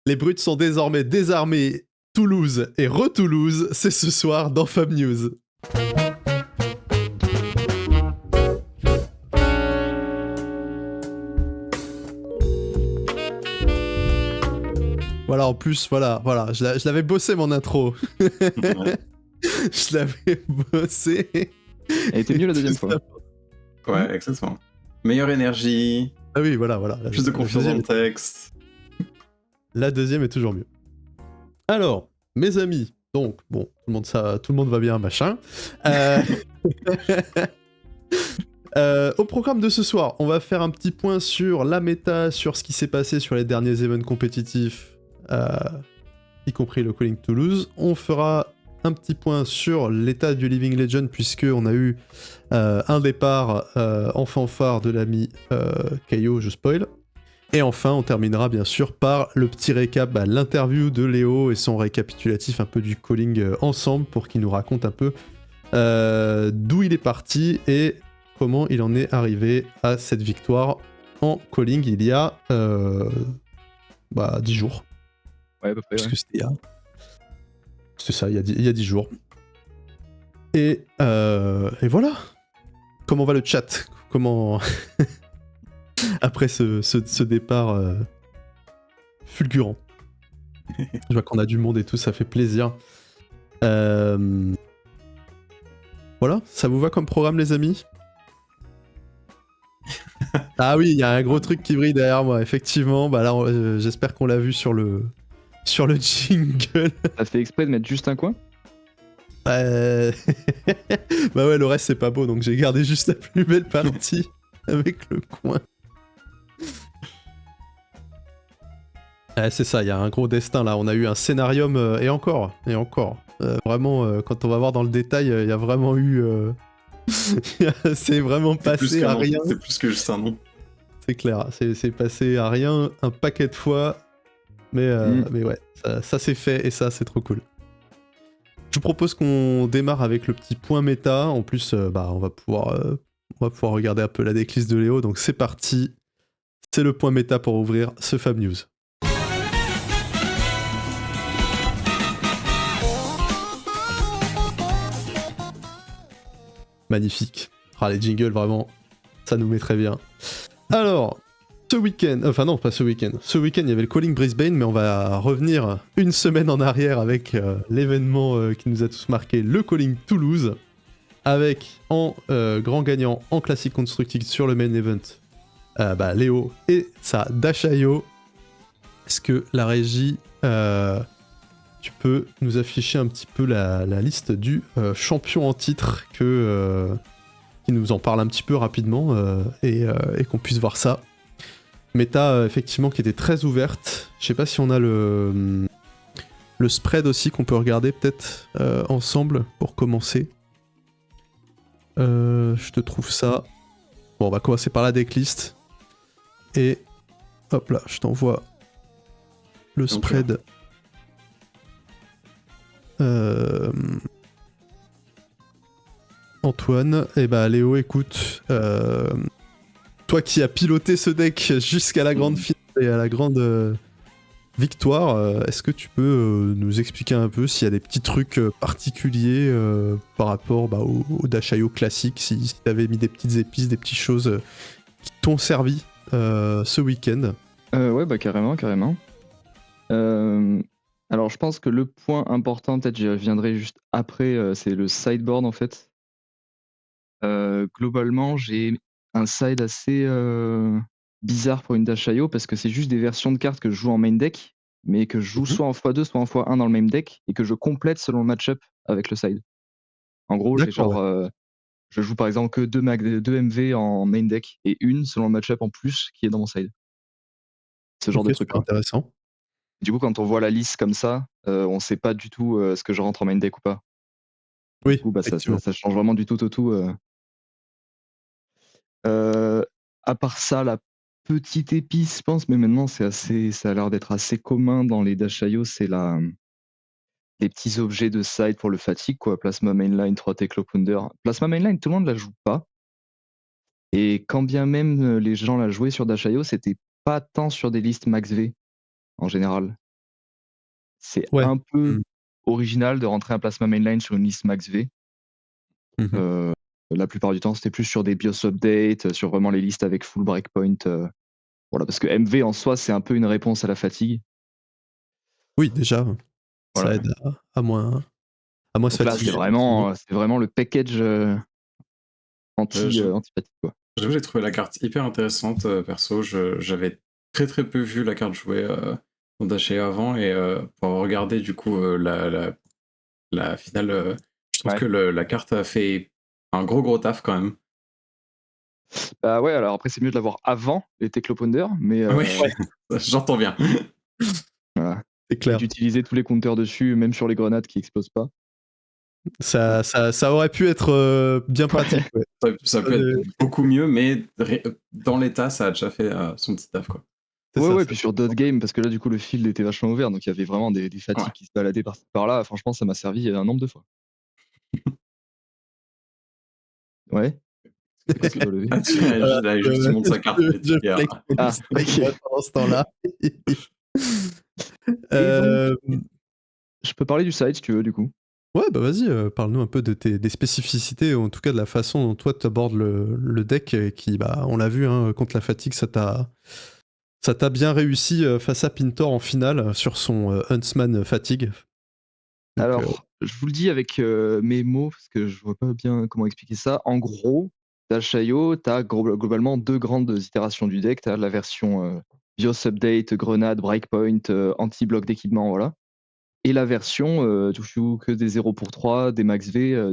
Les brutes sont désormais désarmées. Toulouse et re-Toulouse, c'est ce soir dans Fab News. Voilà, en plus, voilà, je l'avais bossé mon intro. Ouais. Je l'avais bossé. Elle était mieux la deuxième fois. Ouais, exactement. Meilleure énergie, Ah oui, voilà. plus de confiance dans le texte. La deuxième est toujours mieux. Alors, mes amis, donc, bon, tout le monde va bien, machin. Au programme de ce soir, on va faire un petit point sur la méta, sur ce qui s'est passé sur les derniers events compétitifs, y compris le Calling Toulouse. On fera un petit point sur l'état du Living Legend, puisqu'on a eu un départ en fanfare de l'ami Kaio, je spoil. Et enfin, on terminera bien sûr par le petit récap, l'interview de Léo et son récapitulatif un peu du calling ensemble pour qu'il nous raconte un peu d'où il est parti et comment il en est arrivé à cette victoire en calling il y a 10 jours. Ouais, à peu près. Parce que c'était c'est ça, il y a 10 jours. Et voilà. Comment va le chat? Comment... Après ce départ fulgurant. Je vois qu'on a du monde et tout, ça fait plaisir. Voilà, ça vous va comme programme, les amis? Ah oui, il y a un gros truc qui brille derrière moi, effectivement. Bah là, j'espère qu'on l'a vu sur le jingle. T'as fait exprès de mettre juste un coin? Bah ouais, le reste c'est pas beau, donc j'ai gardé juste la plus belle partie avec le coin. C'est ça, il y a un gros destin là, on a eu un scénarium et encore. Vraiment, quand on va voir dans le détail, il y a vraiment eu... c'est vraiment passé à rien. C'est plus que juste un nom. C'est clair, c'est passé à rien un paquet de fois, mais ouais, ça s'est fait et ça c'est trop cool. Je vous propose qu'on démarre avec le petit point méta, en plus on va pouvoir regarder un peu la decklist de Léo, donc c'est parti, c'est le point méta pour ouvrir ce Fab News. Magnifique. Ah, les jingles, vraiment, ça nous met très bien. Alors, ce week-end, enfin non, pas ce week-end. Ce week-end, il y avait le Calling Brisbane, mais on va revenir une semaine en arrière avec l'événement qui nous a tous marqué, le Calling Toulouse, avec en grand gagnant en classique constructive sur le main event, Léo et sa Dashayo. Est-ce que la régie, tu peux nous afficher un petit peu la liste du champion en titre qui nous en parle un petit peu rapidement et qu'on puisse voir ça. Méta effectivement qui était très ouverte. Je sais pas si on a le spread aussi qu'on peut regarder peut-être ensemble pour commencer. Je te trouve ça. Bon, on va commencer par la decklist. Et hop là, je t'envoie le spread. Antoine, et Léo, écoute, toi qui as piloté ce deck jusqu'à la grande finale et à la grande victoire, est-ce que tu peux nous expliquer un peu s'il y a des petits trucs particuliers par rapport au Dashayo classique, si tu avais mis des petites épices, des petites choses qui t'ont servi ce week-end? Ouais, carrément. Alors, je pense que le point important, peut-être j'y reviendrai juste après, c'est le sideboard en fait. Globalement, j'ai un side assez bizarre pour une Dashayo parce que c'est juste des versions de cartes que je joue en main deck, mais que je joue soit en x2, soit en x1 dans le main deck et que je complète selon le match-up avec le side. En gros, j'ai genre, je joue par exemple que 2 MV en main deck et une selon le match-up en plus qui est dans mon side. Ce genre de truc. Super intéressant. Du coup, quand on voit la liste comme ça, on sait pas du tout ce que je rentre en main deck ou pas. Oui, Du coup, ça change vraiment du tout au tout. À part ça, la petite épice, je pense, mais maintenant ça a l'air d'être assez commun dans les Dashayo, c'est les petits objets de side pour le fatigue, quoi. Plasma Mainline, 3T Cloak Wonder. Plasma Mainline, tout le monde la joue pas. Et quand bien même les gens la jouaient sur Dashayo, c'était pas tant sur des listes max V en général. c'est Ouais. un peu Mmh. original de rentrer un plasma mainline sur une liste max V. Mmh. La plupart du temps, c'était plus sur des BIOS updates, sur vraiment les listes avec full breakpoint. Voilà, parce que MV en soi, c'est un peu une réponse à la fatigue. Oui, déjà, ça Voilà. aide à moins se Donc là, fatiguer, c'est effectivement. vraiment le package Je- anti-fatigue, quoi. J'avoue, j'ai trouvé la carte hyper intéressante, perso. J'avais très peu vu la carte jouer dans Dashay avant, et pour avoir regardé du coup la finale, je trouve Ouais. que la carte a fait un gros taf quand même. Bah ouais, alors après, c'est mieux de l'avoir avant les Techloponder, mais Oui, j'entends bien. voilà. C'est Et clair. d'utiliser tous les counters dessus, même sur les grenades qui explosent pas. Ça aurait pu être bien pratique. Ouais. Ça peut être beaucoup mieux, mais dans l'état, ça a déjà fait son petit taf, quoi. C'est Ouais, ça, ouais, ça puis sur d'autres games, parce que là, du coup, le field était vachement ouvert, donc il y avait vraiment des fatigues Ouais. qui se baladaient par-ci par-là. Franchement, ça m'a servi un nombre de fois. Ouais. Qu'est-ce que tu dois lever? Ah, tu là, juste, il monte sa carte je PTR. flex mon Ah, Instagram ok. pendant ce temps-là. Et donc, Euh, je peux parler du site si tu veux, du coup. Ouais, bah vas-y, parle-nous un peu des spécificités, ou en tout cas de la façon dont toi tu abordes le deck, qui, bah, on l'a vu, hein, contre la fatigue, ça t'a bien réussi face à Pintor en finale sur son Huntsman Fatigue. Donc, Alors, je vous le dis avec mes mots, parce que je vois pas bien comment expliquer ça. En gros, Dashayo, tu as globalement deux grandes itérations du deck. Tu as la version BIOS Update, Grenade, Breakpoint, anti-bloc d'équipement, voilà. Et la version, tu joues que des 0 pour 3, des max V,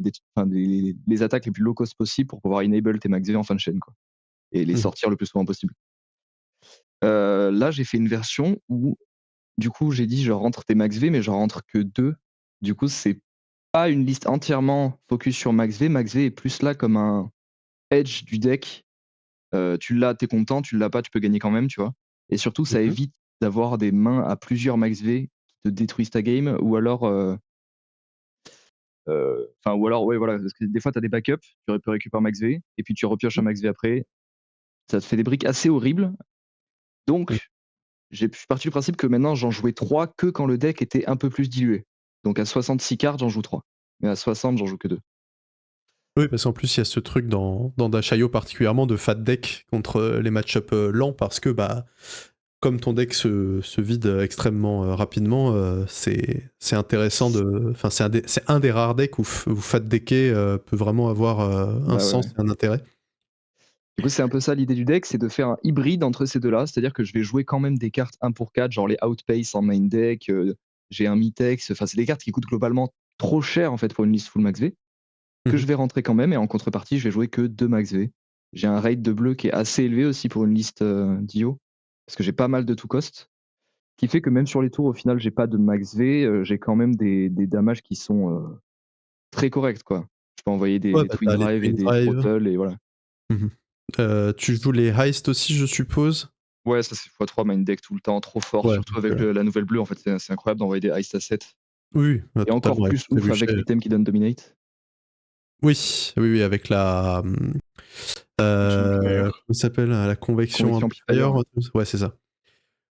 les attaques les plus low cost possibles pour pouvoir enable tes max V en fin de chaîne, quoi. Et les Mhm. sortir le plus souvent possible. Là, j'ai fait une version où, du coup, j'ai dit je rentre tes max V, mais je rentre que 2. Du coup, c'est pas une liste entièrement focus sur max V. Max V est plus là comme un edge du deck. Tu l'as, t'es content, tu l'as pas, tu peux gagner quand même, tu vois. Et surtout, ça Mhm. évite d'avoir des mains à plusieurs max V qui te détruisent ta game, ou alors ou alors, ouais, voilà, parce que des fois, tu as des backups, tu peux récupérer max V, et puis tu repioches un max V après. Ça te fait des briques assez horribles. Mhm. Donc, je suis parti du principe que maintenant, j'en jouais 3 que quand le deck était un peu plus dilué. Donc, à 66 cartes, j'en joue 3. Mais à 60, j'en joue que 2. Oui, parce qu'en plus, il y a ce truc dans Dashayo particulièrement de fat deck contre les match-up lents, parce que bah, comme ton deck se vide extrêmement rapidement, c'est intéressant de. Enfin, c'est un des rares decks où fat decker peut vraiment avoir un Bah ouais. sens et un intérêt. Du coup, c'est un peu ça l'idée du deck, c'est de faire un hybride entre ces deux-là. C'est-à-dire que je vais jouer quand même des cartes 1 pour 4, genre les Outpace en main deck, j'ai un Mitex. Enfin, c'est des cartes qui coûtent globalement trop cher en fait pour une liste full max V, que je Mhm. vais rentrer quand même, et en contrepartie, je vais jouer que 2 max V. J'ai un rate de bleu qui est assez élevé aussi pour une liste d'IO, parce que j'ai pas mal de tout cost, qui fait que même sur les tours, au final, j'ai pas de max V, j'ai quand même des damages qui sont très corrects, quoi. Je peux envoyer Ouais, des bah, Twin t'as les Drive et Twin des Drive. Throttle, et voilà. Mhm. Tu joues les Heist aussi, je suppose. Ouais, ça c'est x3 main deck tout le temps, trop fort, Ouais, surtout donc, avec la nouvelle bleue, en fait, c'est incroyable d'envoyer des Heist à 7. oui, Et encore totalement avec plus le ouf avec trébuchet. l'item qui donne Dominate. Oui, avec la. Comment ça s'appelle, la convection Convection Amplifier, amplifier. ouais. Ouais, c'est ça.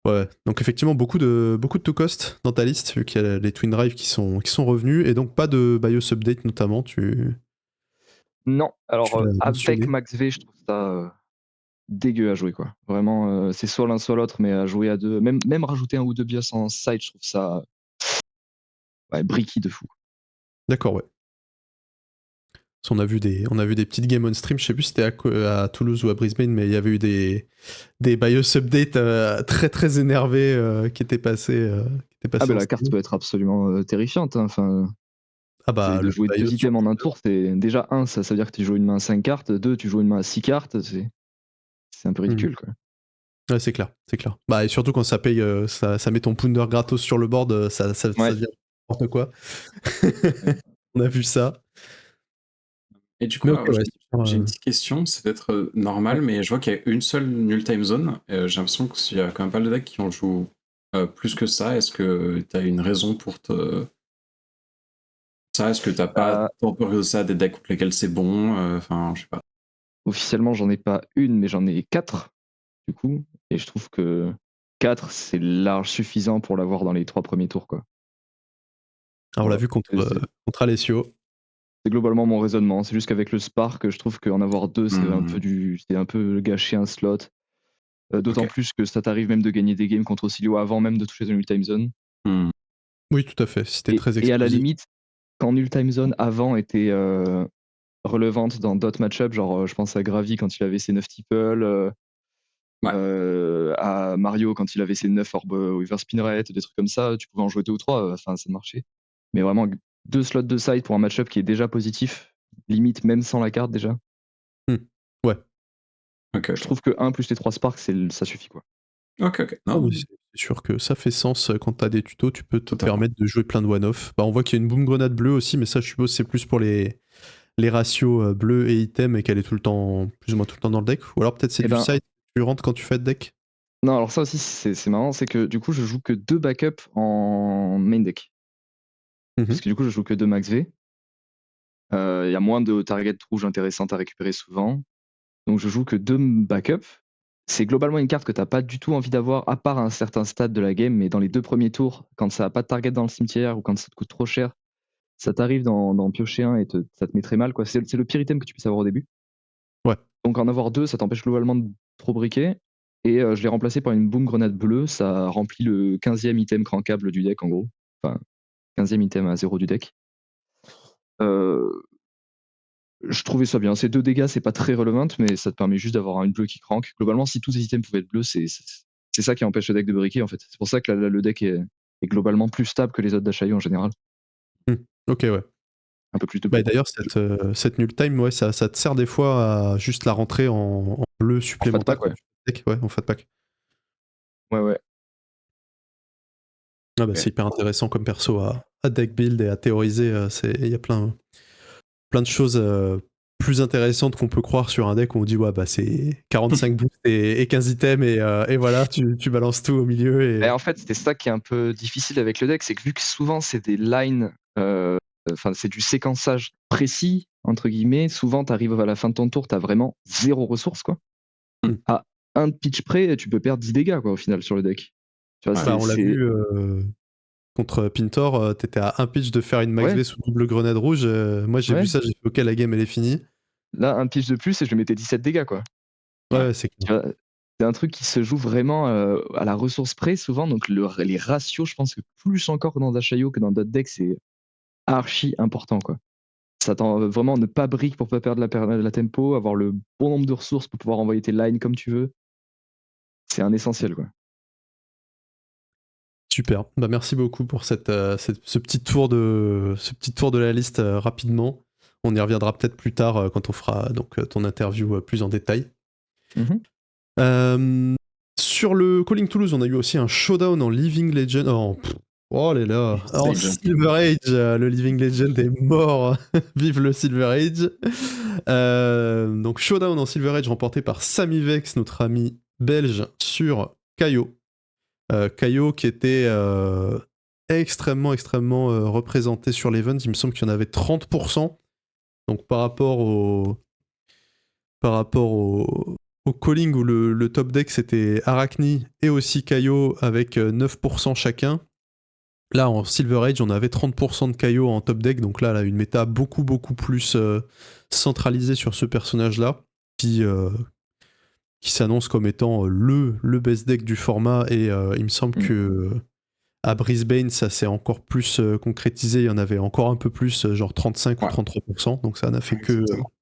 Ouais, donc effectivement, beaucoup de to cost dans ta liste, vu qu'il y a les Twin Drive qui sont revenus, et donc pas de BIOS Update notamment, Non, tu alors l'as avec mentionné. Max V, je trouve ça dégueu à jouer, quoi. Vraiment, c'est soit l'un soit l'autre, mais à jouer à deux, même rajouter un ou deux BIOS en side, je trouve ça ouais, bricky de fou. D'accord, ouais. Parce on a vu des petites games on stream, je sais plus si c'était à Toulouse ou à Brisbane, mais il y avait eu des BIOS Updates très énervés qui étaient Ah passés ben en la carte stream. peut être absolument terrifiante, hein. Enfin, Ah bah, de le jouer BIOS 2 sur items en un tour, c'est déjà ça veut dire que tu joues une main à 5 cartes, 2, tu joues une main à 6 cartes, c'est un peu Mhm. ridicule, quoi. Ouais, c'est clair, c'est clair. Bah, et surtout quand ça paye, ça met ton pounder gratos sur le board, ça Ouais. devient n'importe quoi. On a vu ça. Et du coup, Mais ok, alors, ouais, j'ai une petite question, c'est peut-être normal, Ouais. mais je vois qu'il y a une seule null time zone. J'ai l'impression qu'il y a quand même pas de decks qui en jouent plus que ça. Est-ce que tu as une raison pour ça? Est-ce que t'as pas Bah, tant peur que ça des decks contre lesquels c'est bon? Enfin, je sais pas. officiellement, j'en ai pas une, mais j'en ai 4, du coup, et je trouve que 4, c'est large suffisant pour l'avoir dans les 3 premiers tours, quoi. Alors, on l'a Voilà. vu contre, Et contre Alessio. c'est globalement mon raisonnement. C'est juste qu'avec le Spark, je trouve qu'en avoir 2, c'est Hmm. un peu gâcher un slot. D'autant Ok. plus que ça t'arrive même de gagner des games contre Ocilio avant même de toucher ton time zone. Hmm. Oui, tout à fait. C'était très Et à la explosif. limite, quand time zone avant était relevante dans d'autres match-ups, genre je pense à Gravy quand il avait ses 9 tiples, Ouais. à Mario quand il avait ses 9 orb Weaver Spin Rate, des trucs comme ça, tu pouvais en jouer 2 ou 3, enfin ça marchait. Mais vraiment 2 slots de side pour un match-up qui est déjà positif, limite même sans la carte déjà. Ouais. Ok, Je ok. trouve que 1 plus les 3 sparks, ça suffit quoi. Ok, ok. Oh, Non, mais c'est sûr que ça fait sens quand t'as des tutos, tu peux te totalement. permettre de jouer plein de one-off. Bah, on voit qu'il y a une boom grenade bleue aussi, mais ça, je suppose, c'est plus pour les ratios bleu et item et qu'elle est tout le temps, plus ou moins tout le temps dans le deck. Ou alors peut-être c'est Eh du ben, side que tu rentres quand tu fais de deck. non, alors ça aussi c'est marrant, c'est que du coup je joue que 2 backups en main deck. Mhm. Parce que du coup je joue que 2 max V. Il y a moins de targets rouges intéressantes à récupérer souvent. Donc je joue que 2 backups. C'est globalement une carte que t'as pas du tout envie d'avoir, à part à un certain stade de la game, mais dans les 2 premiers tours, quand ça a pas de target dans le cimetière ou quand ça te coûte trop cher, ça t'arrive d'en piocher un et ça te met très mal, quoi. C'est le pire item que tu puisses avoir au début. Ouais. Donc en avoir 2, ça t'empêche globalement de trop briquer. Et je l'ai remplacé par une boom grenade bleue, ça remplit le 15e item crankable du deck en gros. Enfin, 15e item à 0 du deck. Je trouvais ça bien. Ces 2 dégâts, c'est pas très relevant, mais ça te permet juste d'avoir une bleue qui crank. Globalement, si tous ces items pouvaient être bleus, c'est ça qui empêche le deck de briquer en fait. C'est pour ça que le deck est globalement plus stable que les autres d'Ashayo en général. Hmm. Ok, ouais. Un peu plus de Bah, bleu quoi. d'ailleurs, cette null time, ouais, ça te sert des fois à juste la rentrer en bleu En fat supplémentaire pack, quand ouais. tu fais deck, ouais, en fat pack. Ouais, ouais. Ah bah, Ok. c'est hyper intéressant comme perso à deck build et à théoriser. Il y a plein de choses plus intéressantes qu'on peut croire sur un deck où on dit ouais bah c'est 45 boosts et 15 items et voilà tu balances tout au milieu Et et en fait, c'était ça qui est un peu difficile avec le deck, c'est que vu que souvent c'est des lines, enfin c'est du séquençage précis, entre guillemets, souvent tu arrives à la fin de ton tour, tu as vraiment 0 ressources quoi. Hmm. À un pitch près, tu peux perdre 10 dégâts quoi au final sur le deck. Tu vois, Ouais. bah on l'a vu contre Pintor, t'étais à un pitch de faire une max ouais, V sous double grenade rouge. Moi j'ai vu ouais. ça, j'ai fait ok la game elle est finie. Là, un pitch de plus et je lui mettais 17 dégâts quoi. Ouais. Ouais, c'est clair. Tu vois, c'est un truc qui se joue vraiment à la ressource près souvent, donc les ratios, je pense que plus encore que dans Dashayo que dans d'autres decks, c'est archi important quoi. Ça tend vraiment ne pas brick pour pas perdre la tempo, avoir le bon nombre de ressources pour pouvoir envoyer tes lines comme tu veux. C'est un essentiel quoi. Super. Bah merci beaucoup pour ce petit tour de la liste rapidement. On y reviendra peut-être plus tard quand on fera donc ton interview plus en détail. Mmh. Euh, sur le Calling Toulouse, on a eu aussi un showdown en Living Legend. Oh là là, en Sage. Silver Age, le Living Legend est mort. Vive le Silver Age. Donc showdown en Silver Age remporté par Samivex, notre ami belge, sur Kaio. Kaio qui était extrêmement représenté sur l'event. Il me semble qu'il y en avait 30%. Donc par rapport au calling où le top deck c'était Arachni et aussi Kaio avec 9% chacun. Là en Silver Age on avait 30% de Kaio en top deck, donc là une méta beaucoup plus centralisée sur ce personnage là qui s'annonce comme étant le best deck du format et il me semble Mmh. que à Brisbane ça s'est encore plus concrétisé, il y en avait encore un peu plus, genre 35 ou Ouais. 33%, donc ça n'a fait Exactement.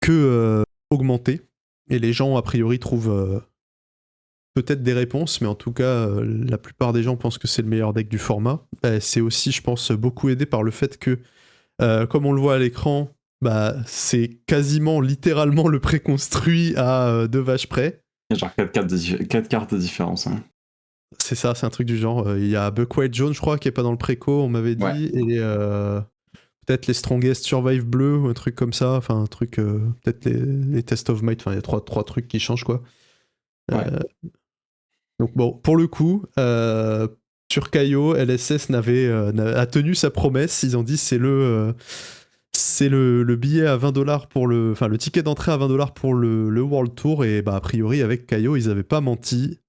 que augmenter. Et les gens, a priori, trouvent peut-être des réponses, mais en tout cas, la plupart des gens pensent que c'est le meilleur deck du format. C'est aussi, je pense, beaucoup aidé par le fait que, comme on le voit à l'écran, bah, c'est quasiment, littéralement le préconstruit à 2 vaches près. Il y a genre 4 cartes de différence. Hein. C'est ça, c'est un truc du genre. Il y a Buckwhite Jaune, je crois, qui est pas dans le préco, on m'avait Ouais. dit, et peut-être les Strongest Survive Bleu ou un truc comme ça, enfin un truc, peut-être les Test of Might, enfin il y a trois trucs qui changent quoi. Ouais. Donc bon, pour le coup, sur Kaio, LSS a tenu sa promesse, ils ont dit c'est le billet à 20$ pour enfin le ticket d'entrée à 20$ pour le World Tour, et bah a priori avec Kaio ils avaient pas menti.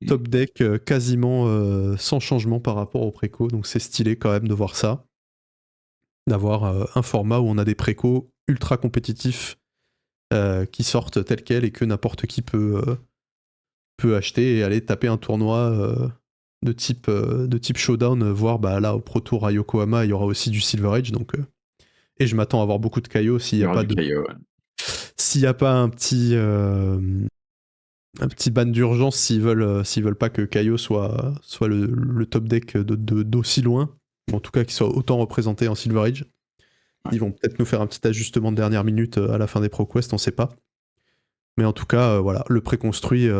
Top deck quasiment sans changement par rapport au préco, donc c'est stylé quand même de voir ça. D'avoir un format où on a des précos ultra compétitifs qui sortent tels quels et que n'importe qui peut acheter et aller taper un tournoi de type showdown, voire bah, là au Pro Tour à Yokohama il y aura aussi du Silver Age, donc et je m'attends à avoir beaucoup de Kaio s'il Il n'y y a aura pas du de Kaio, ouais. s'il n'y a pas un petit ban d'urgence s'ils veulent pas que Kaio soit le top deck d'aussi loin, ou en tout cas qu'il soit autant représenté en Silver Age. Ouais. Ils vont peut-être nous faire un petit ajustement de dernière minute à la fin des ProQuest, on sait pas. Mais en tout cas, voilà, le préconstruit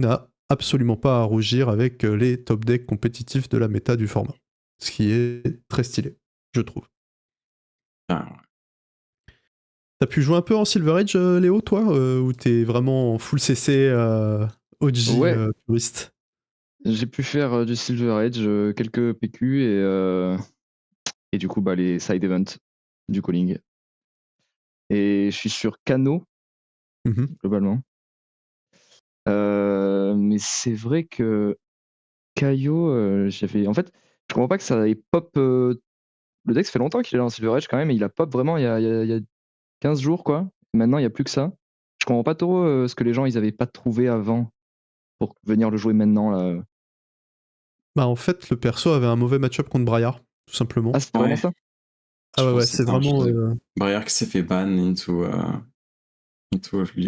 n'a absolument pas à rougir avec les top decks compétitifs de la méta du format. Ce qui est très stylé, je trouve. Ah, T'as pu jouer un peu en Silver Age, Léo, toi, ou t'es vraiment en full CC OG Ouais. puriste? J'ai pu faire du Silver Age, quelques PQ et du coup bah, les side events du calling. Et je suis sur Kano globalement. Mais c'est vrai que Kaio, j'avais. En fait, je comprends pas que ça ait pop. Le deck, ça fait longtemps qu'il est là en Silver Age quand même, et il a pop vraiment il y a 15 jours, quoi. Maintenant, il n'y a plus que ça. Je comprends pas trop ce que les gens ils avaient pas trouvé avant pour venir le jouer maintenant. Là. Bah, en fait, le perso avait un mauvais match-up contre Briar, tout simplement. Ah, c'était vraiment ouais. ça? Ah Je pense ouais, que c'est c'était un vraiment. jeu de Briar qui s'est fait ban into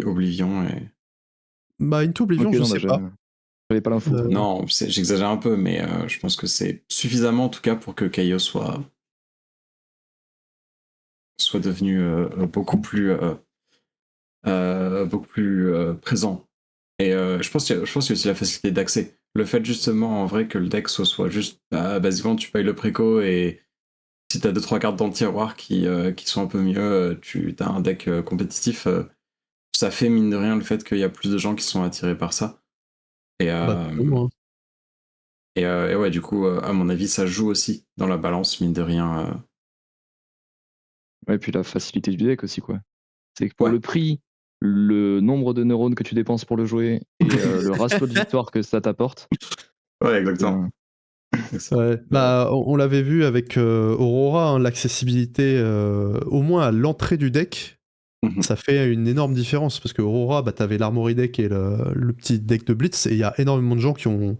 Oblivion. Et... Bah, Into Oblivion, Ok, je non, bah, sais pas. j'avais pas l'info. Non, j'exagère un peu, mais je pense que c'est suffisamment en tout cas pour que Kaio soit devenu beaucoup plus présent. Et je pense qu'il y a aussi la facilité d'accès. Le fait justement en vrai que le deck soit juste basiquement tu payes le préco et si t'as 2-3 cartes dans le tiroir qui sont un peu mieux, tu as un deck compétitif, ça fait mine de rien le fait qu'il y a plus de gens qui sont attirés par ça. Et, Bah, totalement, hein. et ouais, du coup, à mon avis, ça joue aussi dans la balance, mine de rien. Ouais, et puis la facilité du deck aussi, quoi. C'est que pour Ouais. le prix, le nombre de neurones que tu dépenses pour le jouer et le ratio de victoire que ça t'apporte. Ouais, exactement. Ouais. Bah, on l'avait vu avec Aurora, hein, l'accessibilité, au moins à l'entrée du deck, ça fait une énorme différence. Parce que Aurora, bah, t'avais l'Armory deck et le petit deck de Blitz, et il y a énormément de gens qui ont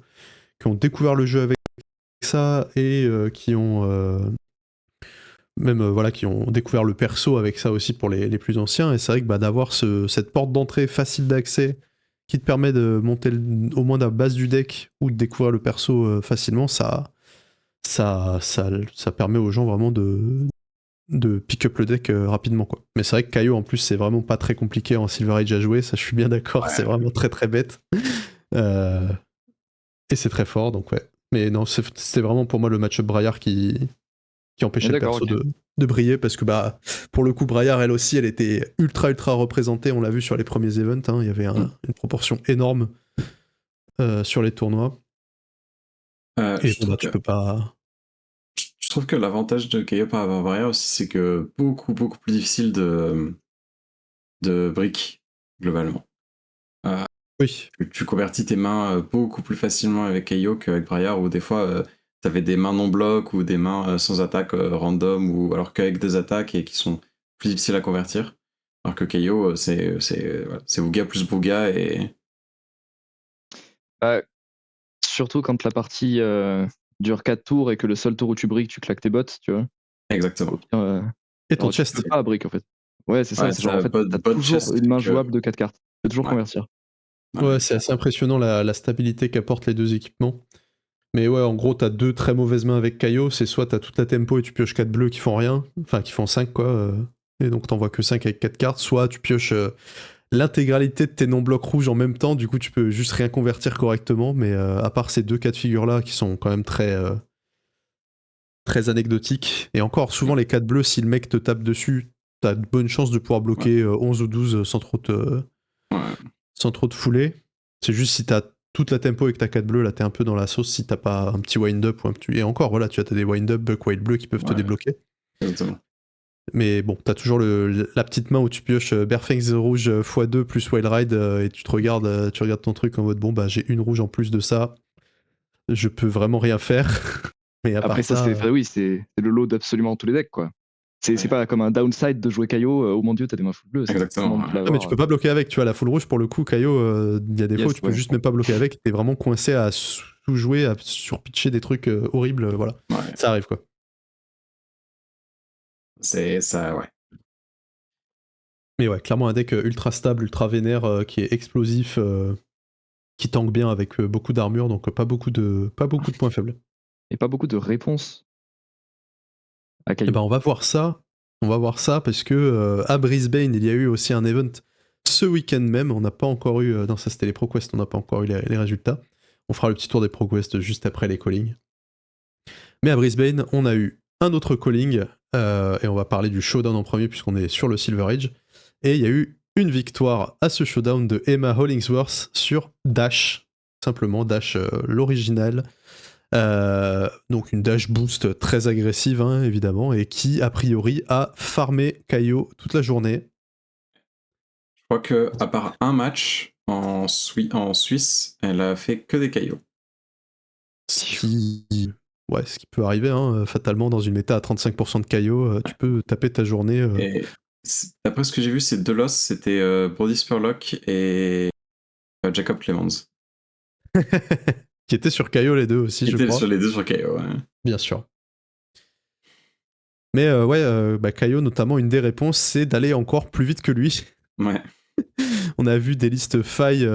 découvert le jeu avec ça et qui ont voilà, qui ont découvert le perso avec ça aussi pour les plus anciens. Et c'est vrai que bah, d'avoir cette porte d'entrée facile d'accès qui te permet de monter au moins la base du deck ou de découvrir le perso facilement, ça permet aux gens vraiment de pick up le deck rapidement, quoi. Mais c'est vrai que Kaio en plus c'est vraiment pas très compliqué en Silver Age à jouer, ça je suis bien d'accord, Ouais. c'est vraiment très très bête. Et c'est très fort, donc ouais. Mais non, c'était vraiment pour moi le match-up Briar qui empêchait le perso de briller, parce que bah pour le coup Briar elle aussi elle était ultra représentée, on l'a vu sur les premiers events, hein, il y avait une proportion énorme sur les tournois. Et bon bah tu peux pas... Je trouve que l'avantage de Kaio par rapport à Briar aussi, c'est que beaucoup plus difficile de brick, globalement. Oui. Tu convertis tes mains beaucoup plus facilement avec Kaio qu'avec Briar, où des fois t'avais des mains non bloc ou des mains sans attaque random, ou alors qu'avec des attaques et qui sont plus difficiles à convertir. Alors que Kaio, c'est Bouga plus Bouga et... Bah, surtout quand la partie dure 4 tours et que le seul tour où tu briques, tu claques tes bottes, tu vois. Exactement. Au pire, Et ton alors, tu chest. peux pas brick en fait. Ouais, c'est ça, Ouais, c'est genre en fait, t'as bot toujours chest, une main donc, jouable de 4 cartes. Tu peux toujours ouais. convertir. Ouais, c'est assez impressionnant la stabilité qu'apportent les deux équipements. Mais ouais, en gros, t'as deux très mauvaises mains avec Kaio, c'est soit t'as toute la tempo et tu pioches 4 bleus qui font rien, enfin qui font 5 quoi, et donc t'envoies que 5 avec 4 cartes, soit tu pioches l'intégralité de tes non-blocs rouges en même temps, du coup tu peux juste rien convertir correctement, mais à part ces deux cas de figure là qui sont quand même très anecdotiques, et encore souvent les 4 bleus, si le mec te tape dessus, t'as de bonnes chances de pouvoir bloquer 11 ou 12 sans trop de foulée. C'est juste si t'as toute la tempo et que t'as 4 bleus, là t'es un peu dans la sauce si t'as pas un petit wind-up ou un petit... Et encore, voilà, tu as des wind-up, buck white bleu qui peuvent te débloquer. Exactement. Mais bon, t'as toujours la petite main où tu pioches Barfangs rouge x2 plus Wild Ride et tu regardes ton truc en mode bon bah j'ai une rouge en plus de ça, je peux vraiment rien faire. Mais à Après part ça, ça, c'est le lot d'absolument tous les decks, quoi. C'est Ouais. pas comme un downside de jouer Kaio, oh mon dieu, t'as des mains full bleues. C'est Exactement, tellement de ouais. mais l'avoir. tu peux pas bloquer avec, tu vois, la full rouge pour le coup, Kaio, il y a des fois où Yes, tu peux ouais. juste même pas bloquer avec, t'es vraiment coincé à sous-jouer, à surpitcher des trucs horribles, voilà. Ouais. Ça arrive quoi. C'est ça, ouais. Mais ouais, clairement un deck ultra stable, ultra vénère, qui est explosif, qui tank bien avec beaucoup d'armure, donc pas beaucoup de points faibles. Et pas beaucoup de réponses à Et Kaio. ben on va voir ça. On va voir ça parce que à Brisbane, il y a eu aussi un event ce week-end même. On n'a pas encore eu. Non, ça c'était les ProQuest, on n'a pas encore eu les résultats. On fera le petit tour des ProQuest juste après les callings. Mais à Brisbane, on a eu un autre calling et on va parler du showdown en premier puisqu'on est sur le Silver Age. Et il y a eu une victoire à ce showdown de Emma Hollingsworth sur Dash. Simplement, Dash l'original. Donc une dash boost très agressive hein, évidemment et qui a priori a farmé Kaio toute la journée. Je crois que à part un match en Suisse, elle a fait que des cailloux. Ce qui peut arriver hein, fatalement dans une méta à 35% de Kaio, tu peux taper ta journée. Et d'après ce que j'ai vu, ces deux losses, c'était Brody Spurlock et Jacob Clemens. Qui étaient sur Kaio les deux aussi Qui je étaient crois. sur les deux sur KO, ouais. Bien sûr. Mais Kaio notamment une des réponses c'est d'aller encore plus vite que lui. Ouais. On a vu des listes failles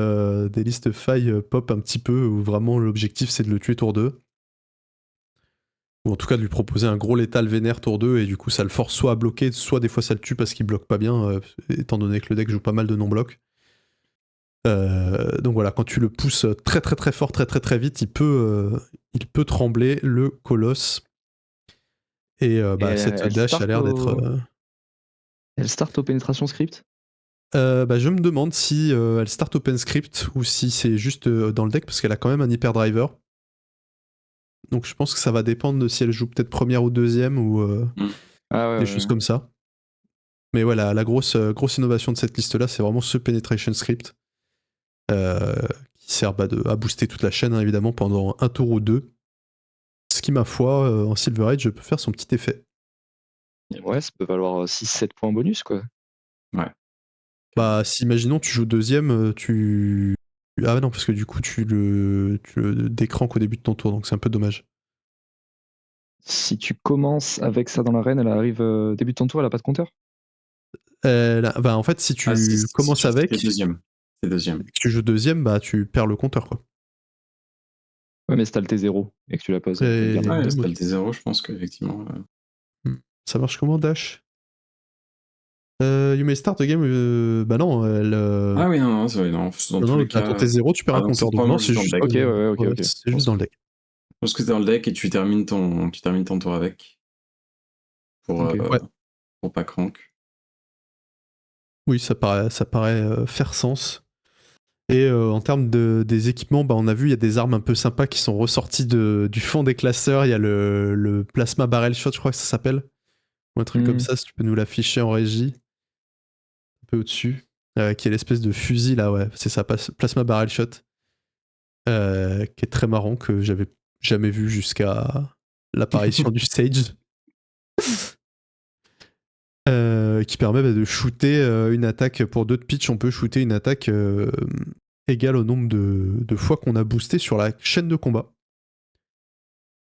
pop un petit peu où vraiment l'objectif c'est de le tuer tour 2. Ou en tout cas de lui proposer un gros létal vénère tour 2 et du coup ça le force soit à bloquer, soit des fois ça le tue parce qu'il bloque pas bien, étant donné que le deck joue pas mal de non-blocs. Donc voilà, quand tu le pousses très très très fort, très très très vite, il peut trembler le colosse. Et cette elle dash a l'air d'être... Elle start au pénétration script. je me demande si elle start open script ou si c'est juste dans le deck parce qu'elle a quand même un hyperdriver. Donc je pense que ça va dépendre de si elle joue peut-être première ou deuxième ou des choses comme ça. Mais voilà, la grosse innovation de cette liste-là, c'est vraiment ce penetration script qui sert à booster toute la chaîne, hein, évidemment, pendant un tour ou deux. Ce qui, ma foi, en Silver Age, peut faire son petit effet. Ouais, ça peut valoir 6-7 points bonus, quoi. Ouais. Bah, si, imaginons, tu joues deuxième, tu... Ah non, parce que du coup, tu le décranques au début de ton tour, donc c'est un peu dommage. Si tu commences avec ça dans l'arène, elle arrive début de ton tour, elle a pas de compteur. En fait, si tu commences avec, c'est deuxième. C'est deuxième. et que tu joues deuxième, bah tu perds le compteur, quoi. Ouais, mais si t'as le T0 et que tu la poses. Et- elle garde. Ouais, même, c'est ok. le T0, je pense qu'effectivement. Ça marche comment, Dash You may start the game. Bah non, elle. Ah oui, non, c'est vrai, non. Dans tous les à cas. ton T0, tu perds un donc compteur. c'est Donc non, probablement c'est juste dans le juste. deck. Ok. C'est juste dans le deck. Je pense que t'es dans le deck et tu termines ton tour avec. Pour, Ok. Ouais. pour pas crank. Oui, ça paraît faire sens. Et en termes des équipements, bah, on a vu, il y a des armes un peu sympas qui sont ressorties du fond des classeurs. Il y a le plasma barrel shot, je crois que ça s'appelle. Ou un truc comme ça, si tu peux nous l'afficher en régie. Un peu au-dessus. Qui est l'espèce de fusil là, ouais. C'est ça, plasma barrel shot. Qui est très marrant, que j'avais jamais vu jusqu'à l'apparition du stage. Qui permet de shooter une attaque pour 2 de pitch. On peut shooter une attaque égale au nombre de fois qu'on a boosté sur la chaîne de combat.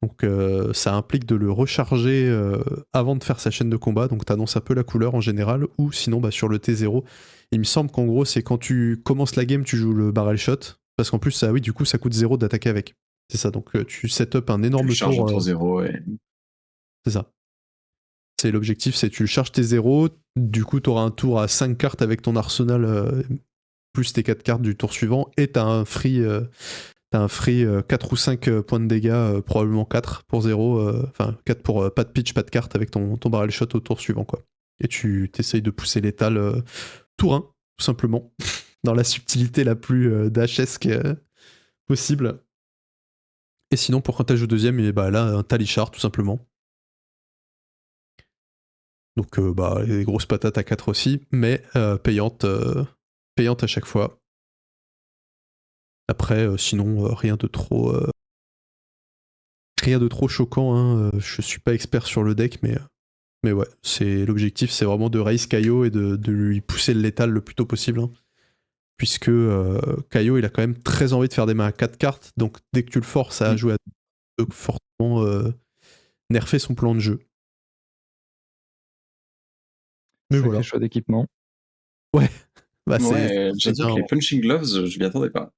Donc ça implique de le recharger avant de faire sa chaîne de combat. Donc t'annonces un peu la couleur en général. Ou sinon sur le T0. Il me semble qu'en gros c'est quand tu commences la game tu joues le barrel shot. Parce qu'en plus ça, oui, du coup ça coûte 0 d'attaquer avec. C'est ça, donc tu set up un énorme Tu charges tour. au tour 0 et. C'est ça. C'est l'objectif, c'est tu charges tes 0, du coup tu auras un tour à 5 cartes avec ton arsenal, plus tes 4 cartes du tour suivant, et tu as un free, 4 ou 5 points de dégâts, probablement 4 pour 0, enfin 4 pour pas de pitch, pas de carte avec ton barrel shot au tour suivant, quoi. Et tu t'essayes de pousser l'étal tour 1, tout simplement, dans la subtilité la plus dashesque possible. Et sinon, pour quand tu joues deuxième, et là, un talichard, tout simplement. Donc les grosses patates à 4 aussi, mais payantes à chaque fois. Après, sinon, rien de trop choquant. Hein. Je suis pas expert sur le deck, mais ouais, l'objectif, c'est vraiment de raise Kaio et de lui pousser le létal le plus tôt possible. Hein. Puisque Kaio, il a quand même très envie de faire des mains à 4 cartes, donc dès que tu le forces à jouer à 2, forcément nerfer son plan de jeu. Mais Sacré voilà. choix d'équipement. Ouais. J'avoue que les punching gloves, je m'y attendais pas.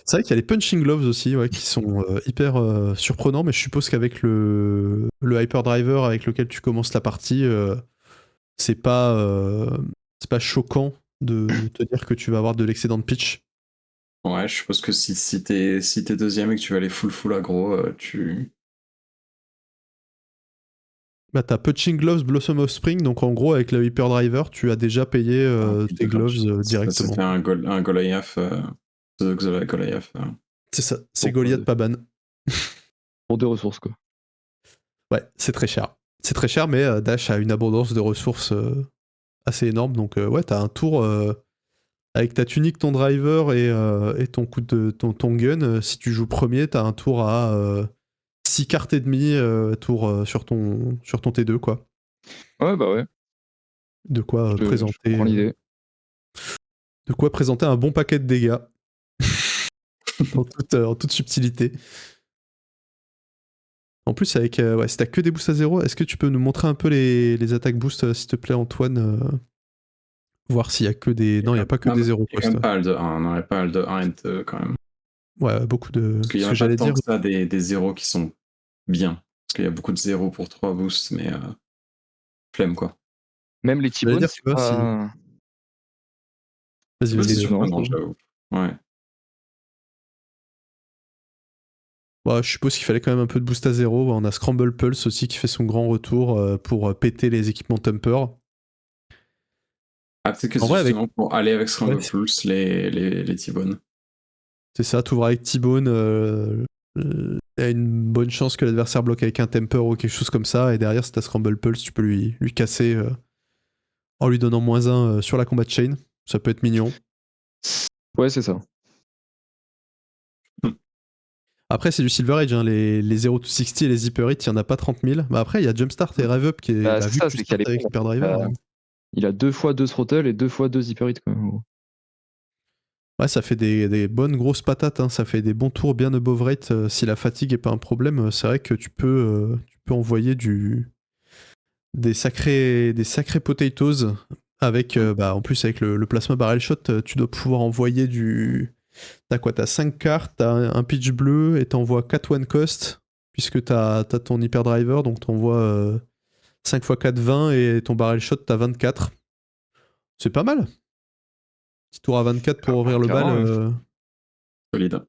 C'est vrai qu'il y a les punching gloves aussi, ouais, qui sont hyper surprenants, mais je suppose qu'avec le hyper driver avec lequel tu commences la partie, c'est pas choquant de te dire que tu vas avoir de l'excédent de pitch. Ouais, je suppose que si t'es deuxième et que tu vas aller full aggro, tu... Bah, t'as Punching Gloves Blossom of Spring, donc en gros, avec le Hyper Driver, tu as déjà payé tes gloves directement. Ça fait un Goliath, Goliath. C'est ça, c'est Pour, Goliath pas ban. Pour 2 ressources, quoi. Ouais, c'est très cher. C'est très cher, mais Dash a une abondance de ressources assez énorme, donc ouais, t'as un tour avec ta tunique, ton driver et ton coup de ton gun. Si tu joues premier, t'as un tour à 6 cartes et demie sur ton T2, quoi. Ouais, bah ouais. De quoi présenter. Je comprends l'idée. De quoi présenter un bon paquet de dégâts. en toute subtilité. En plus, si t'as que des boosts à 0, est-ce que tu peux nous montrer un peu les attaques boost, s'il te plaît, Antoine voir s'il y a que des. Non, il n'y a pas que des 0 Il n'y a pas le de 1, non, il n'y a pas le de 1 et 2 quand même. Ouais, beaucoup de. Parce qu'il y a pas tant que ça des 0 qui sont bien. Parce qu'il y a beaucoup de 0 pour 3 boosts, mais flemme quoi. Même les T-Bones, c'est pas... Vas-y, c'est surprenant, j'avoue. Ouais. Bah, je suppose qu'il fallait quand même un peu de boost à 0. On a Scramble Pulse aussi qui fait son grand retour pour péter les équipements Temper. Ah, peut-être que c'est justement pour aller avec Scramble Pulse les T-Bones. C'est ça, t'ouvres avec T-Bone, il y a une bonne chance que l'adversaire bloque avec un Temper ou quelque chose comme ça, et derrière, si t'as Scramble Pulse, tu peux lui casser en lui donnant -1 sur la combat chain. Ça peut être mignon. Ouais, c'est ça. Après, c'est du Silver Age, hein. Les 0-60 et les Hyper Hit, il n'y en a pas 30 000. Bah après, il y a Jumpstart et Rev Up qui est. Bah, Vu c'est ça, que tu c'est qu'il y a startes avec Hyper Driver. Il a 2 fois 2 throttle et 2 fois 2 hyper hit, quoi. Ouais, ça fait des bonnes grosses patates, hein. Ça fait des bons tours bien above rate. Si la fatigue est pas un problème, c'est vrai que tu peux envoyer des sacrés potatoes avec, en plus avec le plasma barrel shot, tu dois pouvoir envoyer du. T'as quoi? T'as 5 cartes, t'as un pitch bleu et t'envoies 4 one cost, puisque t'as ton hyper driver, donc t'envoies 5 x 4, 20 et ton barrel shot, t'as 24. C'est pas mal. Petit tour à 24 pour ouvrir le bal. Solide.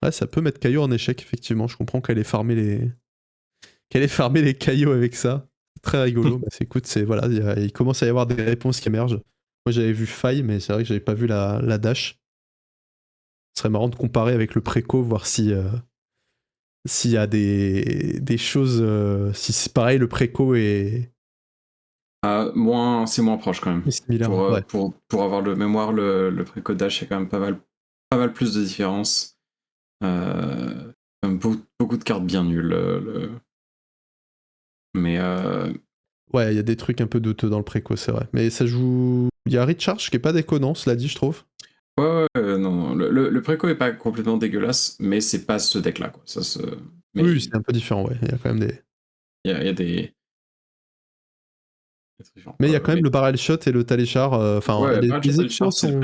Ouais, ça peut mettre Caillou en échec, effectivement. Je comprends qu'elle ait farmé les cailloux avec ça. Très rigolo. Bah, écoute, voilà, il commence à y avoir des réponses qui émergent. Moi, j'avais vu Faille, mais c'est vrai que j'avais pas vu la dash. Ce serait marrant de comparer avec le préco, voir s'il y a des choses. Si c'est pareil, le préco est. C'est moins proche quand même. Similaire, pour avoir le mémoire, le préco dash, il y a quand même pas mal plus de différence. Beaucoup de cartes bien nulles. Mais ouais, il y a des trucs un peu douteux dans le préco, c'est vrai. Mais ça joue. Il y a Recharge qui est pas déconnant, cela dit, je trouve. Ouais, non. Le préco est pas complètement dégueulasse, mais c'est pas ce deck-là, quoi. Oui, c'est un peu différent, ouais. Il y a quand même des. Il y a des. Mais il y a quand même le barrel shot et le taléchar. Les équipements sont.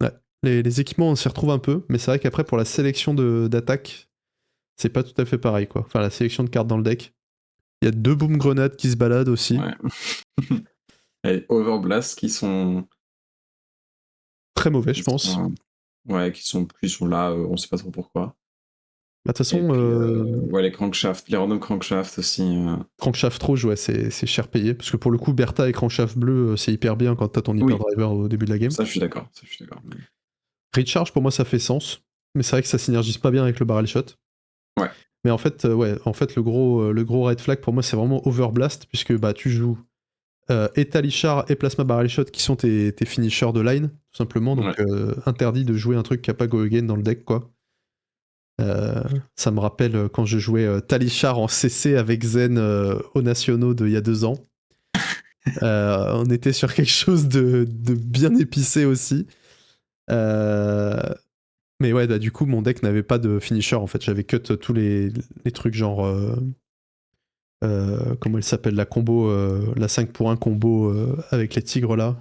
Ouais. Les équipements, on s'y retrouve un peu, mais c'est vrai qu'après, pour la sélection d'attaque, c'est pas tout à fait pareil, quoi. Enfin, la sélection de cartes dans le deck. Il y a 2 boom grenades qui se baladent aussi. Ouais. Et Overblast qui sont. Très mauvais, je pense. Ouais, qui sont là, on sait pas trop pourquoi. Bah, de toute façon. Ouais, les crankshaft, les random crankshaft aussi. Crankshaft rouge, ouais, c'est cher payé. Parce que pour le coup, Bertha et crankshaft bleu, c'est hyper bien quand t'as ton hyper driver au début de la game. Ça, je suis d'accord. Recharge, pour moi, ça fait sens. Mais c'est vrai que ça synergise pas bien avec le barrel shot. Ouais. Mais en fait, le gros red flag pour moi, c'est vraiment Overblast, puisque bah, tu joues et Talishar et Plasma Barrel Shot qui sont tes finishers de line, tout simplement. Donc, interdit de jouer un truc qui n'a pas Go Again dans le deck, quoi. Ça me rappelle quand je jouais Talishar en CC avec Zen aux nationaux il y a 2 ans. On était sur quelque chose de bien épicé aussi. Mais ouais, bah, du coup, mon deck n'avait pas de finisher en fait. J'avais cut tous les trucs genre. Comment il s'appelle la combo, la 5 pour 1 combo avec les tigres là.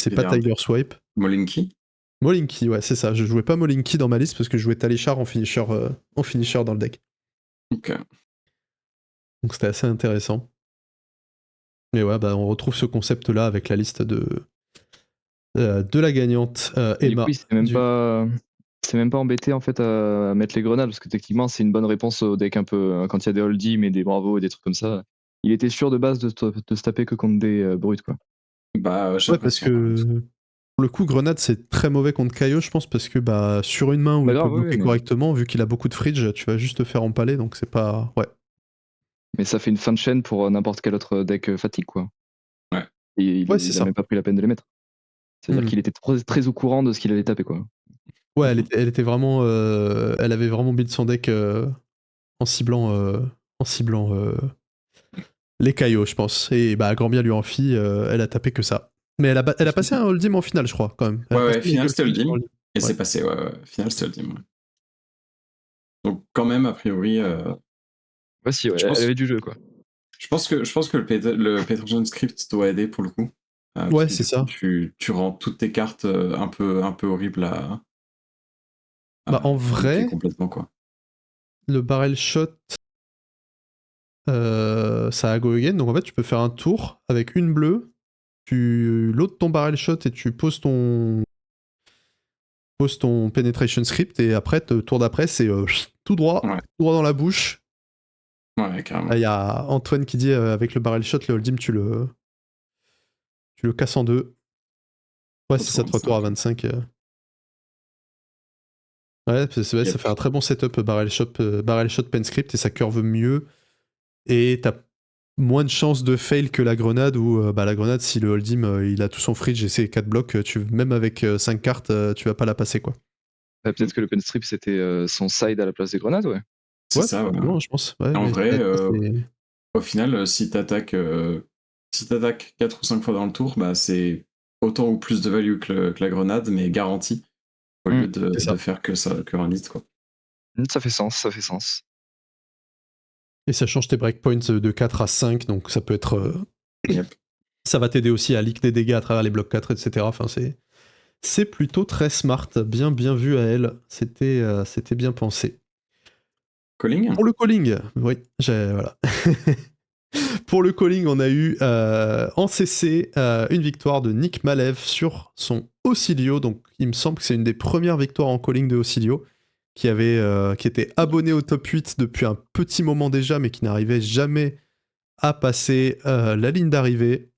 C'est pas Tiger Swipe. Molinki. Molinki, ouais, c'est ça. Je jouais pas Molinki dans ma liste parce que je jouais Talishar en finisher dans le deck. Ok. Donc c'était assez intéressant. Mais ouais, bah, on retrouve ce concept-là avec la liste de la gagnante Emma. Du coup, c'est même pas embêté en fait à mettre les grenades parce que techniquement c'est une bonne réponse au deck un peu quand il y a des hold'em mais des bravos et des trucs comme ça. Il était sûr de base de se taper que contre des brutes quoi. Bah ouais, parce que pour le coup, Grenade c'est très mauvais contre Kaio, je pense, parce que bah, sur une main où il peut bloquer correctement, vu qu'il a beaucoup de fridge, tu vas juste te faire empaler, donc c'est pas. Ouais. Mais ça fait une fin de chaîne pour n'importe quel autre deck fatigue quoi. Ouais. Et il a même pas pris la peine de les mettre. C'est-à-dire qu'il était très au courant de ce qu'il allait taper quoi. Ouais, elle était vraiment. Elle avait vraiment build son deck en ciblant les Kaio, je pense. Et bah, grand bien lui en fit, elle a tapé que ça. Mais elle a passé un hold'em en finale, je crois, quand même. Ouais, final c'était hold'em. Et c'est passé, ouais. Final c'était hold'em. Ouais. Donc, quand même, a priori. Ouais, si, ouais, elle avait du jeu, quoi. Je pense que le Petrogen script doit aider pour le coup. Ouais, c'est ça. Tu rends toutes tes cartes un peu horribles à. Bah, en vrai. Complètement, quoi. Le barrel shot. Ça a go again, donc en fait tu peux faire un tour avec une bleue, tu loads ton barrel shot et tu poses ton penetration script et après tour d'après c'est tout droit dans la bouche. Ouais, carrément. Il y a Antoine qui dit avec le barrel shot le hold'em tu le casses en deux. Ouais, c'est ça, 3 tours à 25. Ouais, c'est vrai, ça fait un très bon setup barrel shot pen script et ça curve mieux et t'as moins de chances de fail que la grenade où la grenade, si le hold'em il a tout son fridge et ses 4 blocs, même avec 5 cartes, tu vas pas la passer quoi. Peut-être que le pen strip c'était son side à la place des grenades, ouais. C'est ça, ouais. Non, je pense. Ouais, en vrai, au final, si t'attaques 4 ou 5 fois dans le tour, bah, c'est autant ou plus de value que la grenade, mais garantie, au lieu de faire que un hit, quoi. Ça fait sens. Et ça change tes breakpoints de 4 à 5, donc ça peut être. Ça va t'aider aussi à leak des dégâts à travers les blocs 4, etc. Enfin, c'est plutôt très smart, bien vu à elle. C'était bien pensé. Calling ? Pour le calling, oui, voilà. Pour le calling, on a eu en CC une victoire de Nick Malev sur son Oscillio. Donc, il me semble que c'est une des premières victoires en calling de Oscillio, qui était abonné au top 8 depuis un petit moment déjà, mais qui n'arrivait jamais à passer la ligne d'arrivée.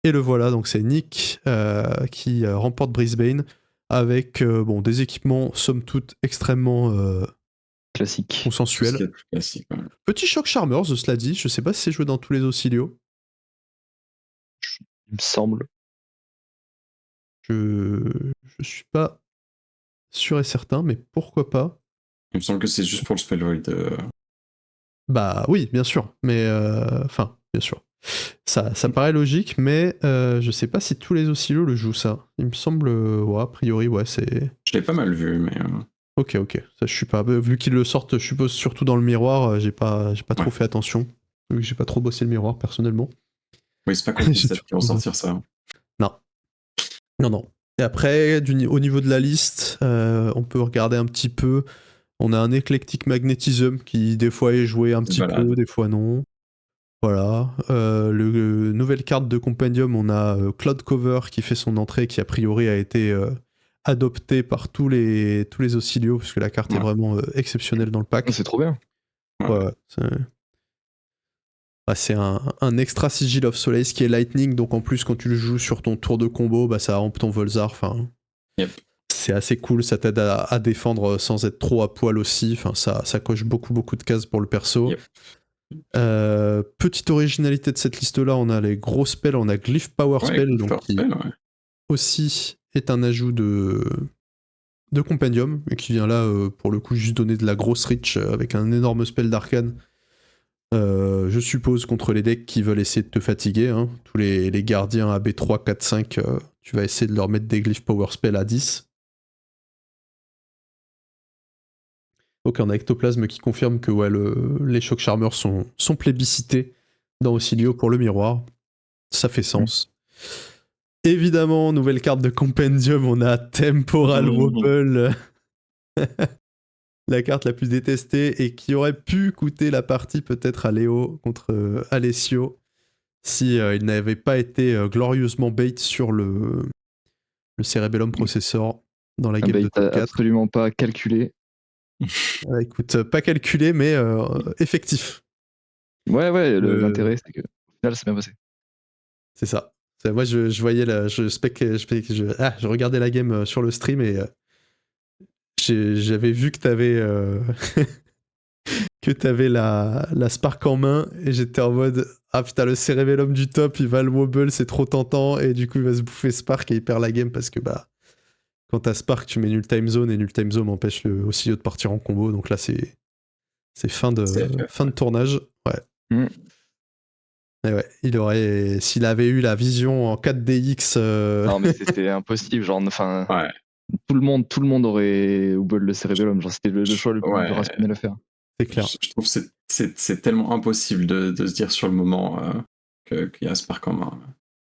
Et le voilà, donc c'est Nick qui remporte Brisbane avec des équipements somme toute extrêmement classiques, consensuels. Classique, ouais. Petit Shock Charmers, cela dit, je sais pas si c'est joué dans tous les Oscillios. Il me semble. Je suis pas sûr et certain, mais pourquoi pas. Il me semble que c'est juste pour le spell void. Bah oui, bien sûr, mais enfin, bien sûr. Ça paraît logique, mais je sais pas si tous les Oscillos le jouent ça. Il me semble, a priori, ouais, c'est. Je l'ai pas mal vu, mais. Ok, ça je suis pas. Vu qu'ils le sortent, je suppose, surtout dans le miroir, j'ai pas trop fait attention. Vu que j'ai pas trop bossé le miroir personnellement. Oui, c'est pas contre qui vont sortir ça. Non. Et après, au niveau de la liste, on peut regarder un petit peu. On a un Eclectic Magnetism qui des fois est joué un petit peu, des fois non. Voilà. Le nouvelle carte de Compendium, on a Cloud Cover qui fait son entrée, qui a priori a été adopté par tous les Oscillios, parce que la carte est vraiment exceptionnelle dans le pack. C'est trop bien. Ouais, c'est un extra Sigil of Solace qui est Lightning, donc en plus quand tu le joues sur ton tour de combo, ça rampe ton Volzar. Enfin, c'est assez cool, ça t'aide à défendre sans être trop à poil aussi, enfin, ça coche beaucoup de cases pour le perso. Yep. Petite originalité de cette liste-là, on a les gros spells, on a Glyph Power Ouais, Spell, Glyph donc Power qui Spell, ouais. aussi est un ajout de Compendium, et qui vient là, pour le coup, juste donner de la grosse reach avec un énorme spell d'arcane. Je suppose contre les decks qui veulent essayer de te fatiguer, hein. Tous les gardiens AB 3, 4, 5, tu vas essayer de leur mettre des Glyph Power Spell à 10. Donc on a Ectoplasme qui confirme que ouais, les Shock Charmers sont plébiscités dans Ocilio pour le miroir. Ça fait sens. Évidemment, nouvelle carte de Compendium, on a Temporal Wobble. La carte la plus détestée et qui aurait pu coûter la partie peut-être à Léo contre Alessio si il n'avait pas été glorieusement bait sur le Cerebellum Processor dans la game il de t'a top 4. absolument pas calculé. Écoute, pas calculé, mais effectif. Ouais, l'intérêt, c'est que au final, c'est bien passé. C'est ça. Moi, je voyais je regardais la game sur le stream et j'avais vu que t'avais que t'avais la Spark en main et j'étais en mode ah putain, le Cerebellum du top, il va le wobble, c'est trop tentant, et du coup il va se bouffer Spark et il perd la game parce que bah quand t'as Spark, tu mets Null Time Zone et Null Time Zone empêche le Ocilio de partir en combo, donc là c'est fin de tournage. Ouais. Et ouais, il aurait, s'il avait eu la vision en 4DX. Non, mais c'était impossible. Genre, enfin, Ouais. tout le monde aurait wobble le Cerebellum. Genre, c'était le choix le plus rationnel à faire. C'est clair. Je trouve que c'est tellement impossible de se dire sur le moment qu'il y a Spark en main.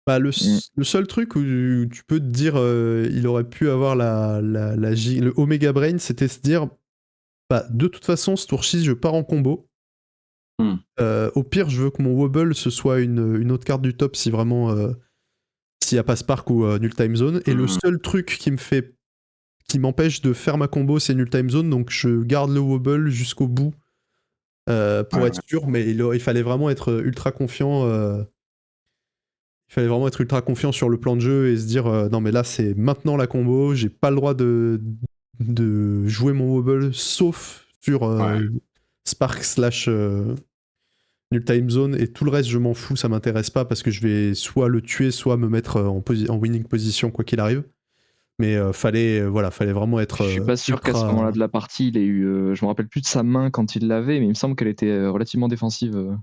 Bah, le seul truc où tu peux te dire il aurait pu avoir le Omega Brain, c'était se dire bah, de toute façon, ce tour-ci, je pars en combo. Au pire, je veux que mon Wobble, ce soit une autre carte du top si vraiment s'il n'y a pas Spark ou Null Time Zone. Et le seul truc qui m'empêche de faire ma combo, c'est Null Time Zone, donc je garde le Wobble jusqu'au bout pour être sûr, mais il fallait vraiment être ultra confiant. Il fallait vraiment être ultra confiant sur le plan de jeu et se dire non mais là c'est maintenant la combo, j'ai pas le droit de jouer mon wobble sauf sur Spark / Null Time Zone, et tout le reste je m'en fous, ça m'intéresse pas parce que je vais soit le tuer, soit me mettre en winning position quoi qu'il arrive. Mais fallait vraiment être. Je suis pas sûr qu'à ce moment-là de la partie, il ait eu. Je me rappelle plus de sa main quand il l'avait, mais il me semble qu'elle était relativement défensive.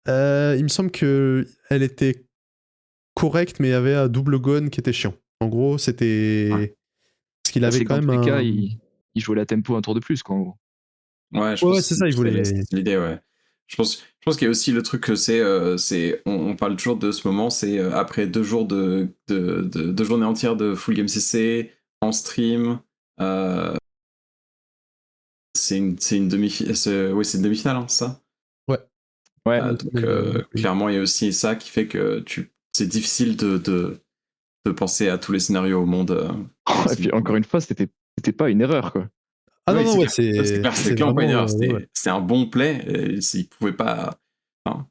Il me semble que elle était correcte, mais il y avait un double gun qui était chiant. En gros, c'était parce qu'il avait quand même dans tous les cas, il jouait la tempo un tour de plus, quoi, en gros. Ouais, je pense c'est ça, il voulait. C'est l'idée, ouais. Je pense qu'il y a aussi le truc que on parle toujours de ce moment, c'est après 2 jours de journée entière de full game CC en stream. C'est une demi-finale, oui, c'est une demi-finale, hein, ça. Ouais. Donc clairement, il y a aussi ça qui fait que c'est difficile de penser à tous les scénarios au monde. Et puis encore une fois, c'était pas une erreur, quoi. Ah non, ouais, c'est clair, c'était clairement pas une erreur. C'était un bon play. S'il pouvait pas. Enfin,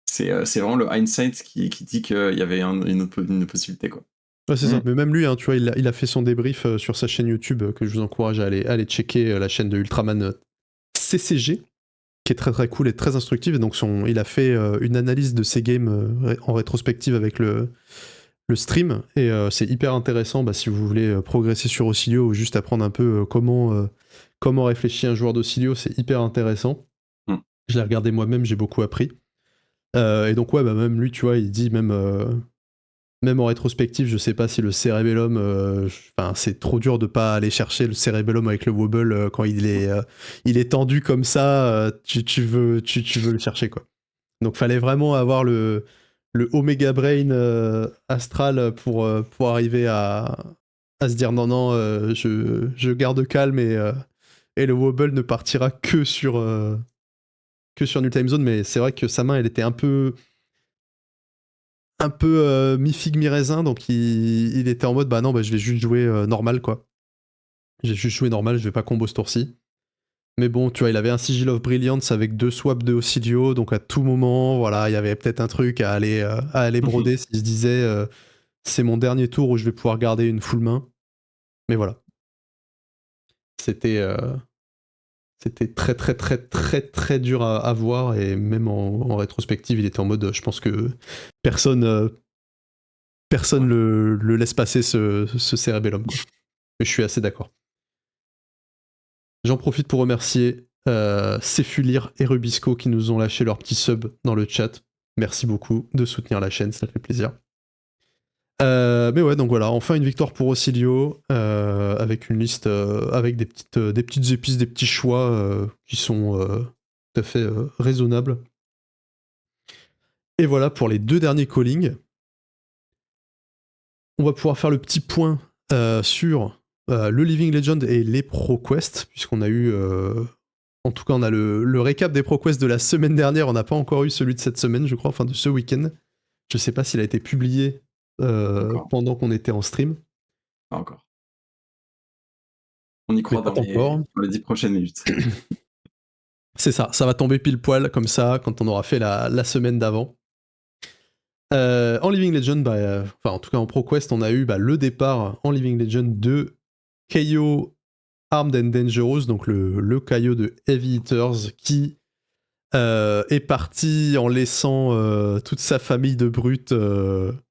c'est vraiment le hindsight qui dit qu'il y avait une possibilité, quoi. Ouais, c'est ça. Mais même lui, hein, tu vois, il a fait son débrief sur sa chaîne YouTube que je vous encourage à aller checker, la chaîne de Ultraman CCG, qui est très très cool et très instructive. Et donc il a fait une analyse de ses games en rétrospective avec le stream, et c'est hyper intéressant si vous voulez progresser sur Ocilio ou juste apprendre un peu comment réfléchit un joueur d'Ocilio, c'est hyper intéressant. Je l'ai regardé moi-même, j'ai beaucoup appris. Et donc ouais, même lui, tu vois, il dit même en rétrospective, je sais pas si le Cerebellum, c'est trop dur de pas aller chercher le Cerebellum avec le wobble quand il est tendu comme ça, tu veux le chercher, quoi. Donc fallait vraiment avoir le Omega Brain astral pour arriver à se dire non, je garde calme, et le wobble ne partira que sur Null Time Zone. Mais c'est vrai que sa main, elle était un peu mi-figue mi-raisin, donc il était en mode non, je vais juste jouer normal, quoi. J'ai juste joué normal, je vais pas combo ce tour-ci. Mais bon, tu vois, il avait un Sigil of Brilliance avec 2 swaps de Ocilio, donc à tout moment, voilà, il y avait peut-être un truc à aller broder s'il se disait c'est mon dernier tour où je vais pouvoir garder une full main. Mais voilà. C'était très très très très très dur à voir, et même en rétrospective, il était en mode, je pense que personne le laisse passer ce Cerebellum, quoi. Et je suis assez d'accord. J'en profite pour remercier Cefulir et Rubisco qui nous ont lâché leur petit sub dans le chat. Merci beaucoup de soutenir la chaîne, ça fait plaisir. Mais ouais, donc voilà, enfin une victoire pour Ocilio, avec une liste avec des petites épices, des petits choix qui sont tout à fait raisonnables. Et voilà pour les 2 derniers callings. On va pouvoir faire le petit point sur le Living Legend et les ProQuest, puisqu'on a eu... en tout cas, on a le récap des ProQuest de la semaine dernière, on n'a pas encore eu celui de cette semaine, je crois, enfin de ce week-end. Je sais pas s'il a été publié pendant qu'on était en stream. Pas encore. On y croit Mais pas encore. dans les 10 prochaines minutes. C'est ça va tomber pile poil comme ça quand on aura fait la semaine d'avant. En Living Legend, enfin en tout cas en ProQuest, on a eu le départ en Living Legend de Kaio Armed and Dangerous, donc le Kaio de Heavy Eaters, qui est parti en laissant toute sa famille de brutes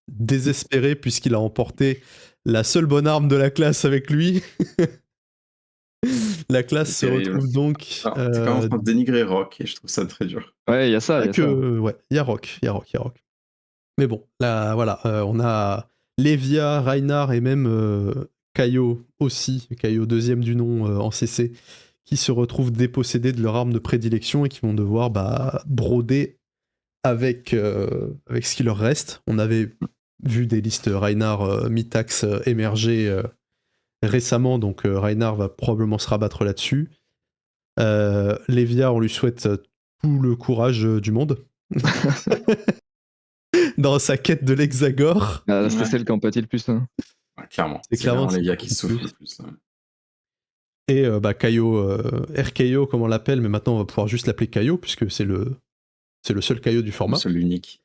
désespérée, puisqu'il a emporté la seule bonne arme de la classe avec lui. La classe se retrouve donc... T'es quand même en train de dénigrer Rock, et je trouve ça très dur. Ouais, il y a ça, Ouais, il y a Rock. Mais bon, là, voilà, on a Levia, Reinhardt et même Kaio aussi, Kaio deuxième du nom en CC, qui se retrouvent dépossédés de leur arme de prédilection et qui vont devoir broder avec ce qui leur reste. On avait vu des listes Reinhardt Mitax émerger récemment, donc Reinhardt va probablement se rabattre là-dessus. Levia, on lui souhaite tout le courage du monde. Dans sa quête de l'Hexagore. C'est celle qui empathie le plus. Hein. Ouais, clairement. C'est clairement les gars qui souffrent le plus. Ouais. Et Kaio, RKO comme on l'appelle, mais maintenant on va pouvoir juste l'appeler Kaio, puisque c'est le seul Kaio du format. Le seul unique.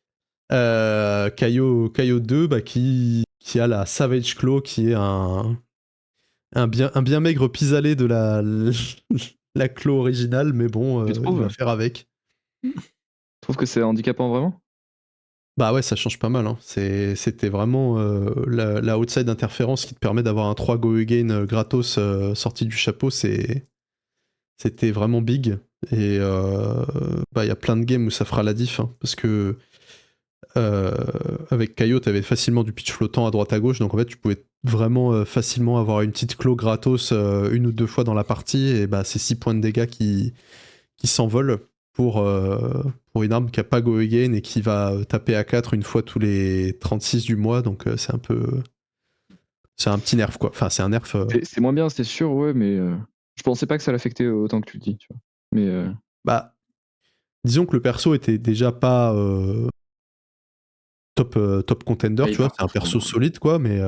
Kaio 2, qui a la Savage Claw, qui est un bien maigre pis-aller de la Claw originale, mais bon, il va faire avec. Tu trouves que c'est handicapant vraiment ? Bah ouais, ça change pas mal. Hein. C'était vraiment la outside interférence qui te permet d'avoir un 3 go again gratos sorti du chapeau. C'était vraiment big. Et il y a plein de games où ça fera la diff. Hein, parce que avec Kaio, t'avais facilement du pitch flottant à droite à gauche. Donc en fait, tu pouvais vraiment facilement avoir une petite claw gratos 1 ou 2 fois dans la partie. Et c'est 6 points de dégâts qui s'envolent. Pour une arme qui a pas go again et qui va taper à 4 une fois tous les 36 du mois, donc c'est un peu... C'est un petit nerf, quoi. Enfin, c'est un nerf... C'est moins bien, c'est sûr, ouais, mais je pensais pas que ça l'affectait autant que tu le dis, tu vois. Mais disons que le perso était déjà pas top contender, tu vois, c'est un perso solide, quoi, mais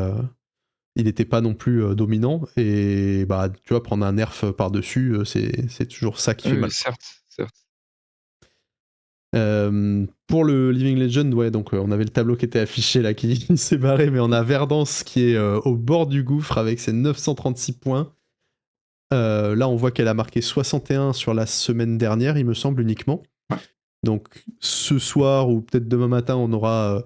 il était pas non plus dominant, et tu vois, prendre un nerf par-dessus, c'est toujours ça qui fait mal. Certes. Pour le Living Legend, ouais, donc on avait le tableau qui était affiché là, qui s'est barré, mais on a Verdance qui est au bord du gouffre avec ses 936 points. Là, on voit qu'elle a marqué 61 sur la semaine dernière, il me semble, uniquement. Ouais. Donc ce soir ou peut-être demain matin, on aura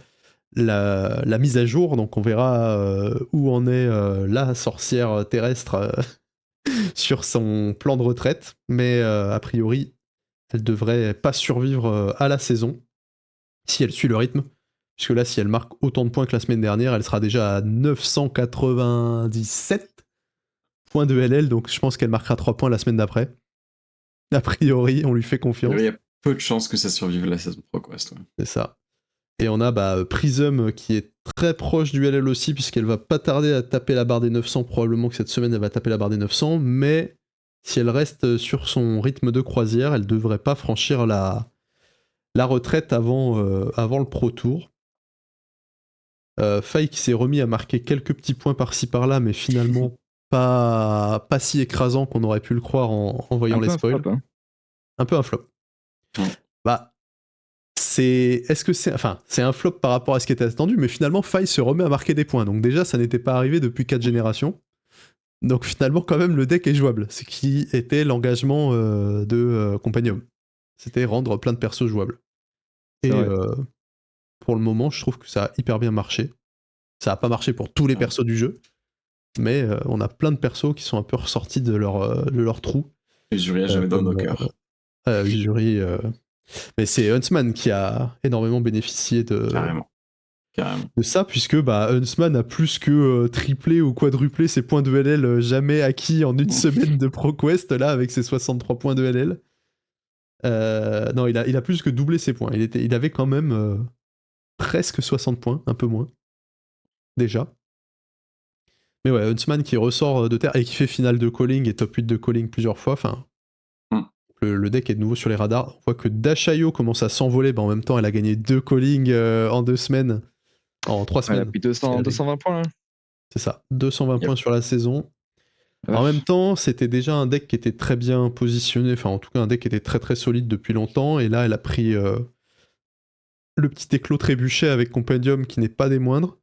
la mise à jour, donc on verra où en est la sorcière terrestre sur son plan de retraite, mais a priori, elle devrait pas survivre à la saison si elle suit le rythme, puisque là, si elle marque autant de points que la semaine dernière, elle sera déjà à 997 points de LL, donc je pense qu'elle marquera 3 points la semaine d'après. A priori, on lui fait confiance. Il y a peu de chances que ça survive la saison ProQuest. Ouais. C'est ça. Et on a Prism qui est très proche du LL aussi, puisqu'elle va pas tarder à taper la barre des 900, probablement que cette semaine elle va taper la barre des 900, mais si elle reste sur son rythme de croisière, elle devrait pas franchir la retraite avant le Pro Tour. Faye qui s'est remis à marquer quelques petits points par-ci par-là, mais finalement pas si écrasant qu'on aurait pu le croire en voyant les spoils. Flop, hein. Un peu un flop. Est-ce que c'est un flop par rapport à ce qui était attendu, mais finalement Faye se remet à marquer des points. Donc déjà, ça n'était pas arrivé depuis 4 générations. Donc finalement, quand même, le deck est jouable. Ce qui était l'engagement de Compendium. C'était rendre plein de persos jouables. C'est Et vrai. pour le moment, je trouve que ça a hyper bien marché. Ça a pas marché pour tous les persos du jeu, mais on a plein de persos qui sont un peu ressortis de leur trou. Usuri a jamais dans nos Comme cœurs. Usuri. Mais c'est Huntsman qui a énormément bénéficié Carrément. de ça, puisque Huntsman a plus que triplé ou quadruplé ses points de LL jamais acquis en une semaine de ProQuest, là, avec ses 63 points de LL. Non, il a plus que doublé ses points. Il avait quand même presque 60 points, un peu moins, déjà. Mais ouais, Huntsman qui ressort de terre et qui fait finale de calling et top 8 de calling plusieurs fois, enfin... Le deck est de nouveau sur les radars. On voit que Dashayo commence à s'envoler. En même temps, elle a gagné 2 callings en 2 semaines. En 3 Elle a semaines. pris 220 points, là. C'est ça, 220 points sur la saison. La En vache. même temps, c'était déjà un deck qui était très bien positionné. Enfin, en tout cas, un deck qui était très très solide depuis longtemps. Et là, elle a pris le petit éclos trébuchet avec Compendium qui n'est pas des moindres.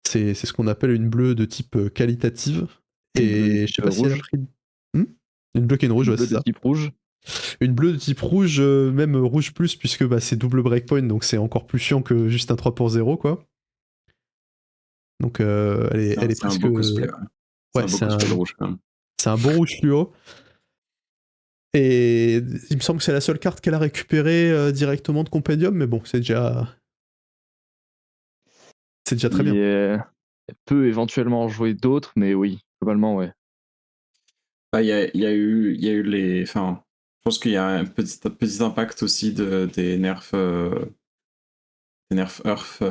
C'est ce qu'on appelle une bleue de type qualitative. Et je sais pas si elle a rouge. pris... Une bleue qui est une rouge, Une ouais, bleue c'est de ça. type rouge. Une bleue de type rouge, même rouge plus, puisque c'est double breakpoint, donc c'est encore plus chiant que juste un 3 pour 0, quoi. Donc elle est C'est un presque... beau cosplay, ouais. C'est Ouais, un beau cosplay de rouge, quand même. c'est un bon rouge fluo. Et il me semble que c'est la seule carte qu'elle a récupérée directement de Compendium, mais bon, c'est déjà très bien. Elle peut éventuellement en jouer d'autres, mais oui, globalement, ouais. Il y a eu les... Enfin, je pense qu'il y a un petit impact aussi des nerfs Earth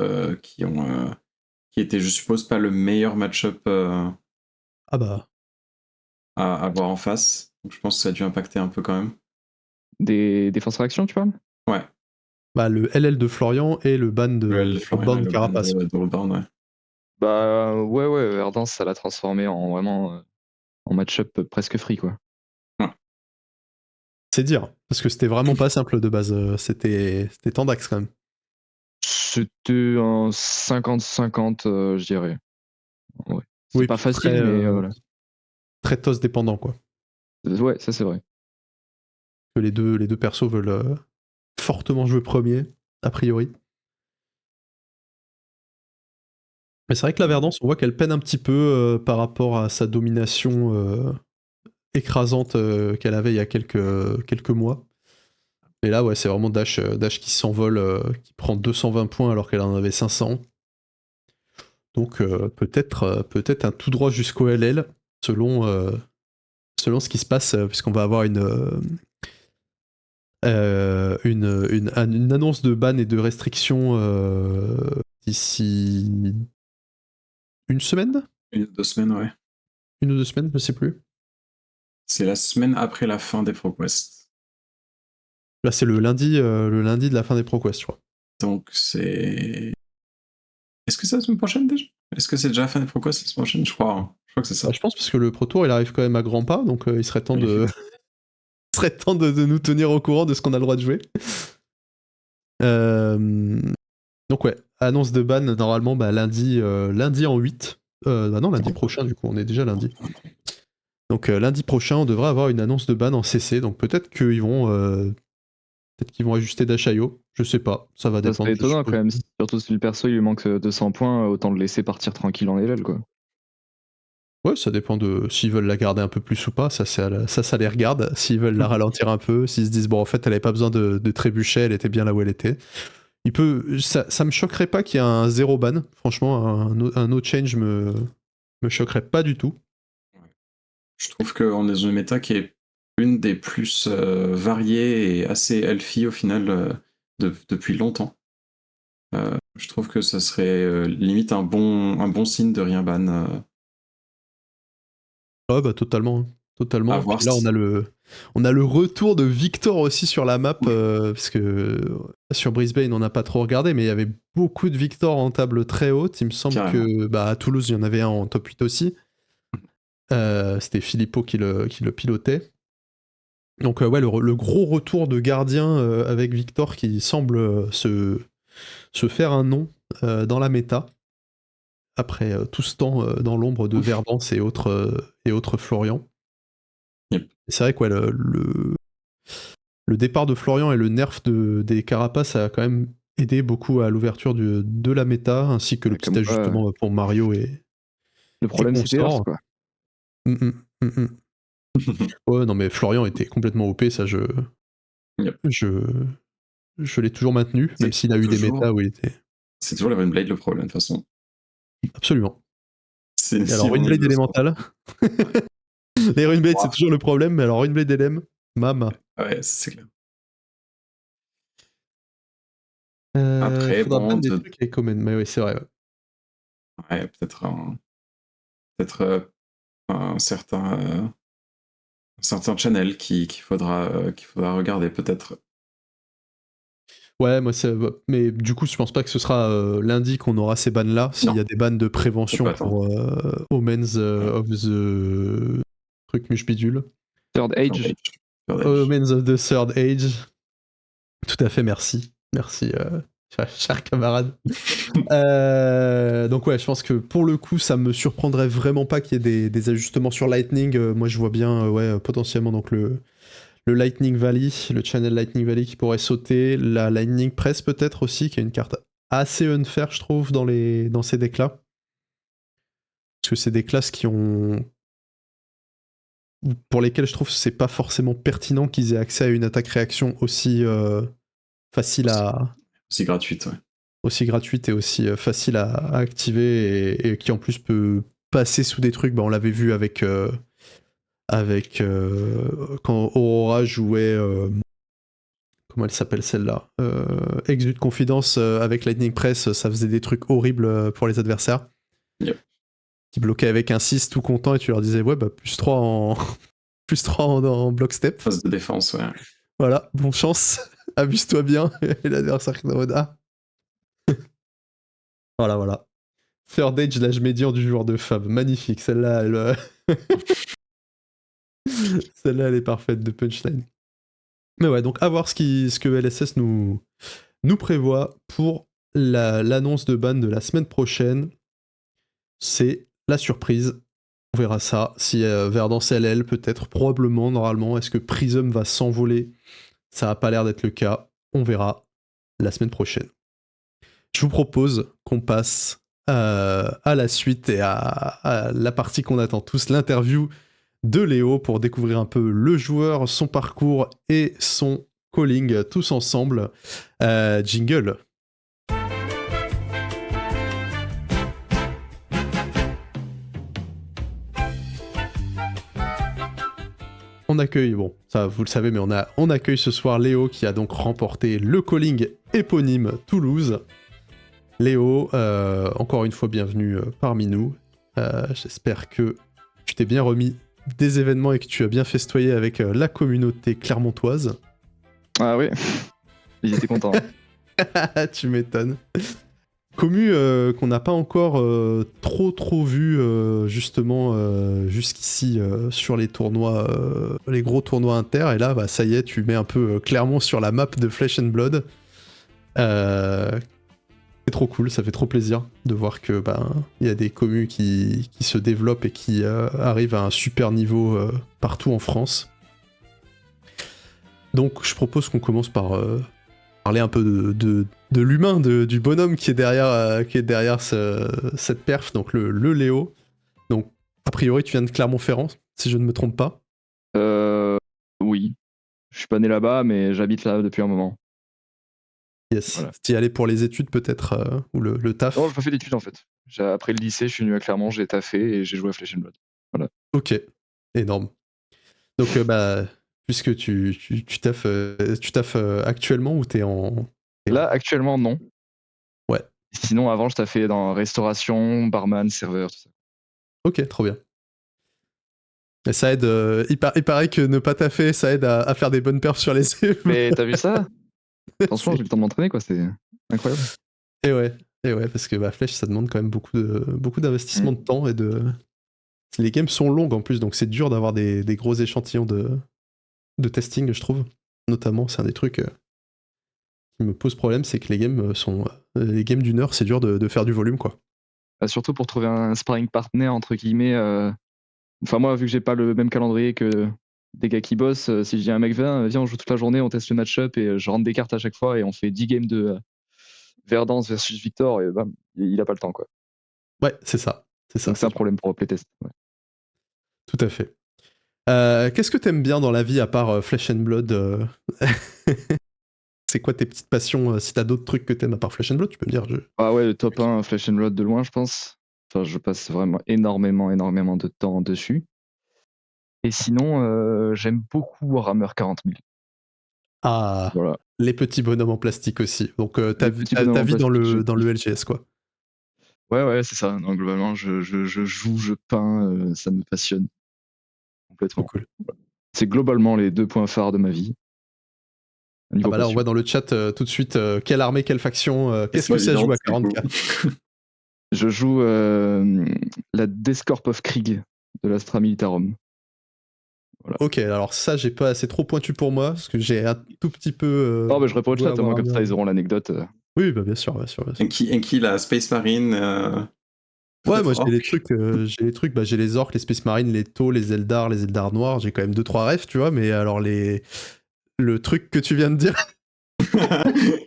qui étaient, je suppose, pas le meilleur match-up Ah bah... à avoir en face. Donc je pense que ça a dû impacter un peu quand même. Des défenses réactions, tu parles? Ouais. le LL de Florian et le ban Le L de de Florian et Outbound le ban Carapace. de Roban, ouais. Ouais, Verdance, ça l'a transformé en vraiment en match-up presque free, quoi. Ouais. C'est dire, parce que c'était vraiment pas simple de base. C'était tendax quand même. C'était un 50-50, je dirais. Ouais. C'est Oui, pas puis facile, mais voilà. très toss dépendant, quoi. Ouais, ça c'est vrai. Que les deux persos veulent fortement jouer premier, a priori. Mais c'est vrai que la Verdance, on voit qu'elle peine un petit peu par rapport à sa domination écrasante qu'elle avait il y a quelques mois. Et là, ouais, c'est vraiment Dash qui s'envole, qui prend 220 points alors qu'elle en avait 500. Donc peut-être un tout droit jusqu'au LL, selon ce qui se passe, puisqu'on va avoir une annonce de ban et de restriction d'ici une semaine, 1 ou 2 semaines, ouais. 1 ou 2 semaines, je sais plus. C'est la semaine après la fin des ProQuest. Là, c'est le lundi de la fin des ProQuest, je crois. Donc c'est... Est-ce que c'est la semaine prochaine déjà? Est-ce que c'est déjà la fin des ProQuest la semaine prochaine? Je crois, hein. Je crois que c'est ça. Je pense parce que le Pro Tour, il arrive quand même à grands pas, donc il serait temps de... serait temps de nous tenir au courant de ce qu'on a le droit de jouer. Donc ouais, annonce de ban normalement lundi en 8. Non, lundi prochain du coup, on est déjà lundi. Donc lundi prochain, on devrait avoir une annonce de ban en CC, donc peut-être qu'ils vont ajuster Dashayo, je sais pas, ça va Ça dépendre. serait étonnant quand même, surtout si le perso il lui manque 200 points, autant le laisser partir tranquille en LL, quoi. Ouais, ça dépend de s'ils veulent la garder un peu plus ou pas, ça les regarde. S'ils veulent la ralentir un peu, s'ils se disent bon en fait elle avait pas besoin de trébucher, elle était bien là où elle était. Ça me choquerait pas qu'il y ait un zéro ban, franchement un no change me choquerait pas du tout. Je trouve qu'on est dans une méta qui est une des plus variées et assez healthy au final depuis longtemps. Je trouve que ça serait limite un bon signe de rien ban. Ouais bah totalement. À Totalement. voir Puis là on a le retour de Victor aussi sur la map, parce que sur Brisbane on n'a pas trop regardé, mais il y avait beaucoup de Victor en table très haute. Il me semble Carrément. que à Toulouse il y en avait un en top 8 aussi. C'était Filippo qui le pilotait. Donc ouais, le gros retour de gardien avec Victor qui semble se faire un nom dans la méta. après tout ce temps dans l'ombre de Verdance et autres Florian. Yep. Et c'est vrai que ouais, le départ de Florian et le nerf des Carapaces a quand même aidé beaucoup à l'ouverture de la méta, ainsi que le petit Comme quoi, ajustement pour Mario et le problème c'était Earth, consorts. quoi. Ouais, non mais Florian était complètement OP, ça Yep. je l'ai toujours maintenu, même s'il a eu des méta où il était... C'est toujours les Runeblade le problème, de toute façon. Absolument. C'est Et alors si Runeblade horrible, élémental. Les Runeblade c'est Ouah. toujours le problème, mais alors Runeblade LM, mama. Ouais, c'est clair. Après, Après, faudra bon, prendre des trucs avec Omen, mais oui, c'est vrai. ouais, peut-être un certain channel qu'il faudra regarder, peut-être. Ouais, moi, mais du coup, je pense pas que ce sera lundi qu'on aura ces bans-là, s'il y a des bans de prévention pour Omens of the truc muche bidule. Third Age. Omens of the Third Age. Tout à fait, merci. Merci, cher camarade. Donc ouais, je pense que pour le coup, ça me surprendrait vraiment pas qu'il y ait des ajustements sur Lightning. Moi, je vois bien, potentiellement, donc le Lightning Valley, le channel Lightning Valley qui pourrait sauter, la Lightning Press peut-être aussi, qui est une carte assez unfair, je trouve, dans ces decks-là. Parce que c'est des classes pour lesquelles je trouve que c'est pas forcément pertinent qu'ils aient accès à une attaque-réaction aussi facile à... Aussi gratuite, ouais. Aussi gratuite et aussi facile à activer et qui en plus peut passer sous des trucs. Bah, on l'avait vu avec quand Aurora jouait... comment elle s'appelle celle-là, Exude Confidence avec Lightning Press, ça faisait des trucs horribles pour les adversaires. Yep. Qui bloquaient avec un 6 tout content et tu leur disais ouais bah plus 3 en block step. Phase de défense, ouais. Voilà, bonne chance, abuse-toi bien, et l'adversaire qui est en mode ah. Voilà. Third Age, l'âge médian du joueur de Fab, magnifique, celle-là, celle-là elle est parfaite de punchline. Mais ouais, donc à voir ce que LSS nous prévoit pour l'annonce de ban de la semaine prochaine. C'est la surprise. On verra ça. Si Verdance LL, peut-être, probablement, normalement. Est-ce que Prism va s'envoler? Ça n'a pas l'air d'être le cas. On verra la semaine prochaine. Je vous propose qu'on passe à la suite et à la partie qu'on attend tous, l'interview de Léo pour découvrir un peu le joueur, son parcours et son calling tous ensemble. Jingle. On accueille, bon, ça vous le savez, mais on accueille ce soir Léo qui a donc remporté le calling éponyme Toulouse. Léo, encore une fois, bienvenue parmi nous. J'espère que tu t'es bien remis des événements et que tu as bien festoyé avec la communauté clermontoise. Ah oui, ils étaient contents. Tu m'étonnes. Commu qu'on n'a pas encore trop vu justement jusqu'ici sur les tournois, les gros tournois inter, et là bah, ça y est, tu mets un peu Clermont sur la map de Flesh and Blood. C'est trop cool, ça fait trop plaisir de voir que y a des commus qui se développent et qui arrivent à un super niveau partout en France. Donc je propose qu'on commence par parler un peu de l'humain, du bonhomme qui est derrière cette perf, donc le Léo. Donc, a priori, tu viens de Clermont-Ferrand, si je ne me trompe pas. Oui. Je suis pas né là-bas, mais j'habite là depuis un moment. Yes. Voilà. Tu y allais pour les études, peut-être, ou le taf? Non, j'ai pas fait d'études en fait. Après le lycée, je suis venu à Clermont, j'ai taffé et j'ai joué à Flesh and Blood. Voilà. Ok, énorme. Donc, puisque tu taffes actuellement ou t'es en... Là, actuellement, non. Ouais. Sinon, avant, je taffais dans restauration, barman, serveur, tout ça. Ok, trop bien. Et ça aide, il paraît que ne pas taffer, ça aide à faire des bonnes perfs sur les CV. Mais t'as vu ça? Franchement, j'ai eu le temps de m'entraîner, quoi, c'est incroyable. Et ouais, parce que Flèche, ça demande quand même beaucoup d'investissement de temps et de... Les games sont longues en plus, donc c'est dur d'avoir des gros échantillons de testing, je trouve. Notamment, c'est un des trucs qui me pose problème, c'est que les games d'une heure, c'est dur de faire du volume, quoi. Surtout pour trouver un sparring partner, entre guillemets. Enfin, moi, vu que j'ai pas le même calendrier que des gars qui bossent, si je dis à un mec, viens, on joue toute la journée, on teste le match-up et je rentre des cartes à chaque fois et on fait 10 games de Verdance versus Victor et bam, il a pas le temps, quoi. Ouais, c'est ça. C'est ça. Donc, c'est un problème pour playtest. Ouais. Tout à fait. Qu'est-ce que t'aimes bien dans la vie à part Flesh and Blood C'est quoi tes petites passions si t'as d'autres trucs que t'aimes à part Flesh and Blood, tu peux me dire. Ah ouais, le top 1, Flesh and Blood de loin, je pense. Enfin, je passe vraiment énormément de temps dessus. Et sinon, j'aime beaucoup Warhammer 40 000. Ah, Voilà. les petits bonhommes en plastique aussi. Donc ta Les petits bonhommes en vie dans plastique, le LGS, quoi. Ouais, c'est ça. Non, globalement, je joue, je peins, ça me passionne Trop complètement. cool. C'est globalement les 2 points phares de ma vie. Ah bah là, on voit dans le chat tout de suite quelle armée, quelle faction, qu'est-ce que ça joue à 40K? Je joue la Descorp of Krieg de l'Astra Militarum. Voilà. Ok, alors ça, c'est trop pointu pour moi, parce que j'ai un tout petit peu. Non, mais je réponds au chat, moi, comme ça, ils auront l'anecdote. Oui, bah bien sûr. Et qui la Space Marine Ouais, moi j'ai les trucs, j'ai les orques, les Space Marines, les Tau, les Eldar noirs, j'ai quand même 2-3 refs, tu vois, mais alors le truc que tu viens de dire,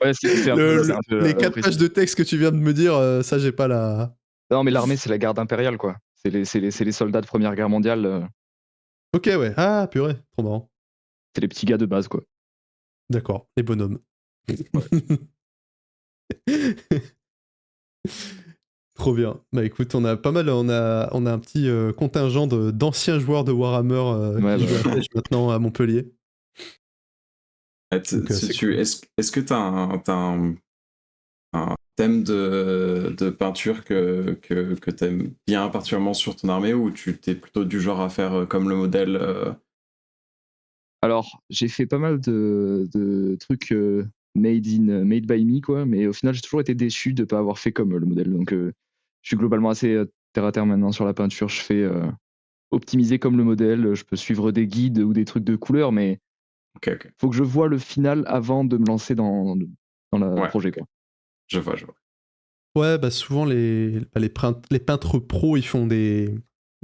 Ouais, c'est un peu. les 4 pages de texte que tu viens de me dire, ça j'ai pas la. Non, mais l'armée, c'est la garde impériale, quoi. C'est les soldats de Première Guerre mondiale. Ok, ouais, ah purée, trop marrant. C'est les petits gars de base, quoi. D'accord, les bonhommes. Trop bien. Bah écoute, on a pas mal, on a un petit contingent d'anciens joueurs de Warhammer qui jouent à Flèche maintenant à Montpellier. Donc, Est-ce que t'as un thème de peinture que t'aimes bien particulièrement sur ton armée, ou tu t'es plutôt du genre à faire comme le modèle Alors, j'ai fait pas mal de trucs made by me, quoi, mais au final, j'ai toujours été déçu de ne pas avoir fait comme le modèle. Donc, je suis globalement assez terre à terre maintenant sur la peinture. Je fais optimiser comme le modèle. Je peux suivre des guides ou des trucs de couleurs, mais Ok. faut que je vois le final avant de me lancer dans le projet, quoi. Je vois. Ouais, bah souvent les peintres pros, ils font des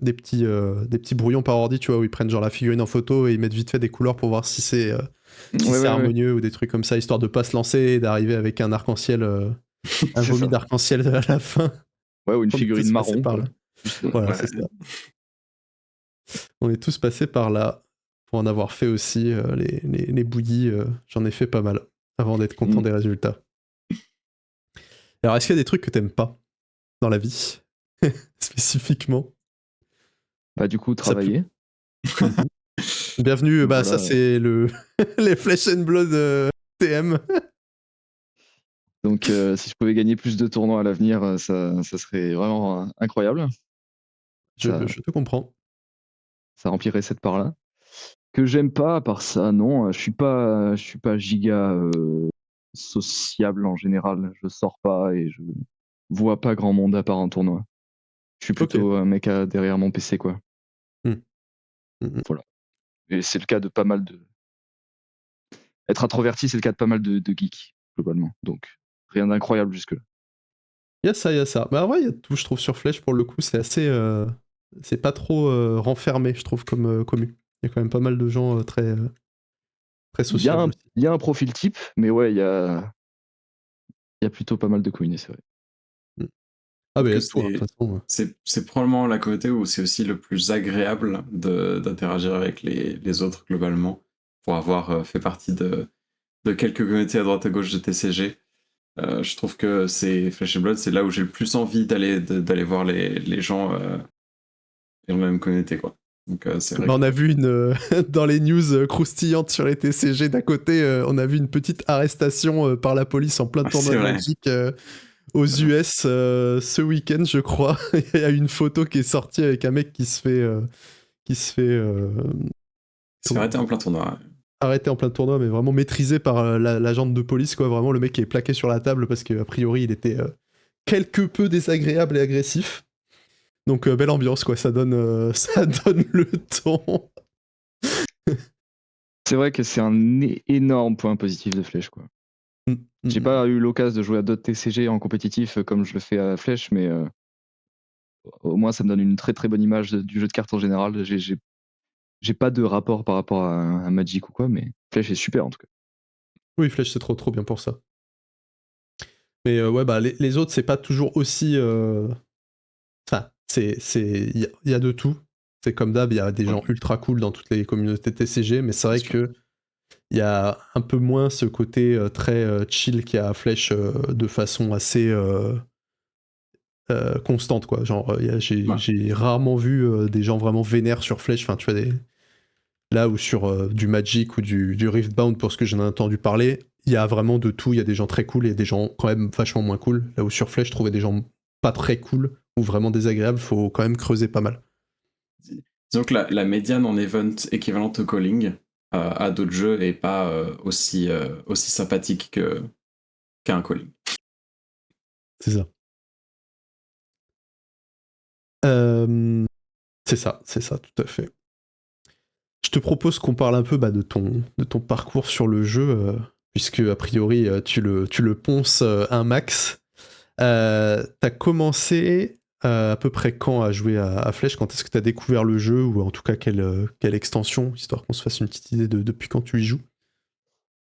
petits brouillons par ordi, tu vois, où ils prennent genre la figurine en photo et ils mettent vite fait des couleurs pour voir si c'est Ouais. harmonieux ou des trucs comme ça, histoire de pas se lancer et d'arriver avec un arc-en-ciel, un C'est vomi ça. d'arc-en-ciel à la fin. Ouais, ou une On est figurine tous passés marron, par quoi. là. Juste, Voilà, Ouais. c'est ça. On est tous passés par là pour en avoir fait aussi les bouillies. J'en ai fait pas mal avant d'être content des résultats. Alors, est-ce qu'il y a des trucs que t'aimes pas dans la vie spécifiquement? Bah, du coup, travailler. Bienvenue, bah ça Voilà. c'est les Flesh and Blood TM. Donc, si je pouvais gagner plus de tournois à l'avenir, ça serait vraiment incroyable. Je te comprends. Ça remplirait cette part-là. Que j'aime pas, à part ça, non, je suis pas giga sociable en général. Je sors pas et je vois pas grand monde à part en tournoi. Je suis plutôt un mec derrière mon PC, quoi. Voilà. Et c'est le cas de pas mal de. Être introverti, c'est le cas de pas mal de geeks, globalement. Donc, rien d'incroyable jusque-là. Il y a ça. Bah ouais, il y a tout, je trouve, sur Flèche, pour le coup, c'est assez. C'est pas trop renfermé, je trouve, comme commu. Il y a quand même pas mal de gens très sociables aussi. Il y a un profil type, mais ouais, il y a plutôt pas mal de communautés, c'est vrai. Ah bah, il y a que tout, de toute façon. c'est probablement la communauté où c'est aussi le plus agréable d'interagir avec les autres globalement, pour avoir fait partie de quelques communautés à droite à gauche de TCG. Je trouve que c'est Flesh and Blood, c'est là où j'ai le plus envie d'aller voir les gens dans la même communauté, quoi. Donc, c'est vrai On a vu dans les news croustillantes sur les TCG d'à côté, on a vu une petite arrestation par la police en plein tournoi de Magic aux US ce week-end, je crois. Il y a une photo qui est sortie avec un mec qui se fait arrêté en plein tournoi. Arrêté en plein tournoi, mais vraiment maîtrisé par l'agent de police, quoi. Vraiment, le mec qui est plaqué sur la table parce qu'a priori, il était quelque peu désagréable et agressif. Donc, belle ambiance, quoi. Ça donne le ton. C'est vrai que c'est un énorme point positif de Flèche, quoi. J'ai pas eu l'occasion de jouer à d'autres TCG en compétitif comme je le fais à Flèche, mais au moins ça me donne une très très bonne image du jeu de cartes en général. J'ai pas de rapport par rapport à Magic ou quoi, mais Flèche est super en tout cas. Oui, Flèche, c'est trop bien pour ça. Mais ouais, bah les autres, c'est pas toujours aussi. Enfin, il y a de tout. C'est comme d'hab, il y a des gens ultra cool dans toutes les communautés TCG, mais c'est vrai que il y a un peu moins ce côté très chill qu'il y a à Flèche de façon assez constante, quoi. Genre, j'ai rarement vu des gens vraiment vénères sur Flèche. Enfin, tu vois, là où sur du Magic ou du Riftbound, pour ce que j'en ai entendu parler, il y a vraiment de tout. Il y a des gens très cool et des gens quand même vachement moins cool. Là où sur Flèche, je trouvais des gens pas très cool ou vraiment désagréables, faut quand même creuser pas mal. Disons que la médiane en event équivalente au calling à d'autres jeux est pas aussi sympathique qu'un calling. C'est ça. C'est ça, tout à fait. Je te propose qu'on parle un peu de ton parcours sur le jeu, puisque a priori tu le ponces un max. T'as commencé à peu près quand à jouer à Flèche? Quand est-ce que t'as découvert le jeu, ou en tout cas quelle extension, histoire qu'on se fasse une petite idée de depuis quand tu y joues?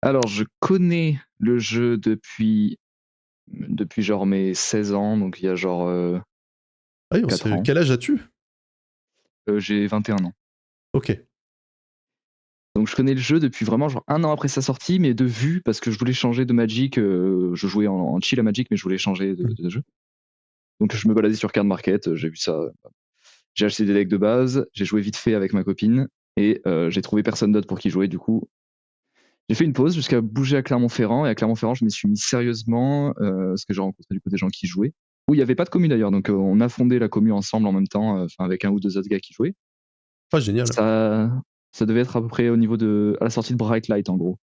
Alors je connais le jeu depuis genre mes 16 ans, donc il y a genre Ah oui, 4 ans. quel âge as-tu? J'ai 21 ans. Ok. Donc je connais le jeu depuis vraiment genre 1 an après sa sortie, mais de vue, parce que je voulais changer de Magic. Je jouais en chill à Magic, mais je voulais changer de jeu. Donc je me baladais sur Card Market, j'ai vu ça. J'ai acheté des decks de base, j'ai joué vite fait avec ma copine, et j'ai trouvé personne d'autre pour qui jouer. Du coup, j'ai fait une pause jusqu'à bouger à Clermont-Ferrand, et à Clermont-Ferrand, je m'y suis mis sérieusement, parce que j'ai rencontré du coup des gens qui jouaient. Où il n'y avait pas de commu d'ailleurs, donc on a fondé la commu ensemble en même temps, avec un ou deux autres gars qui jouaient. Ah, génial. Ça devait être à peu près au niveau à la sortie de Bright Light en gros.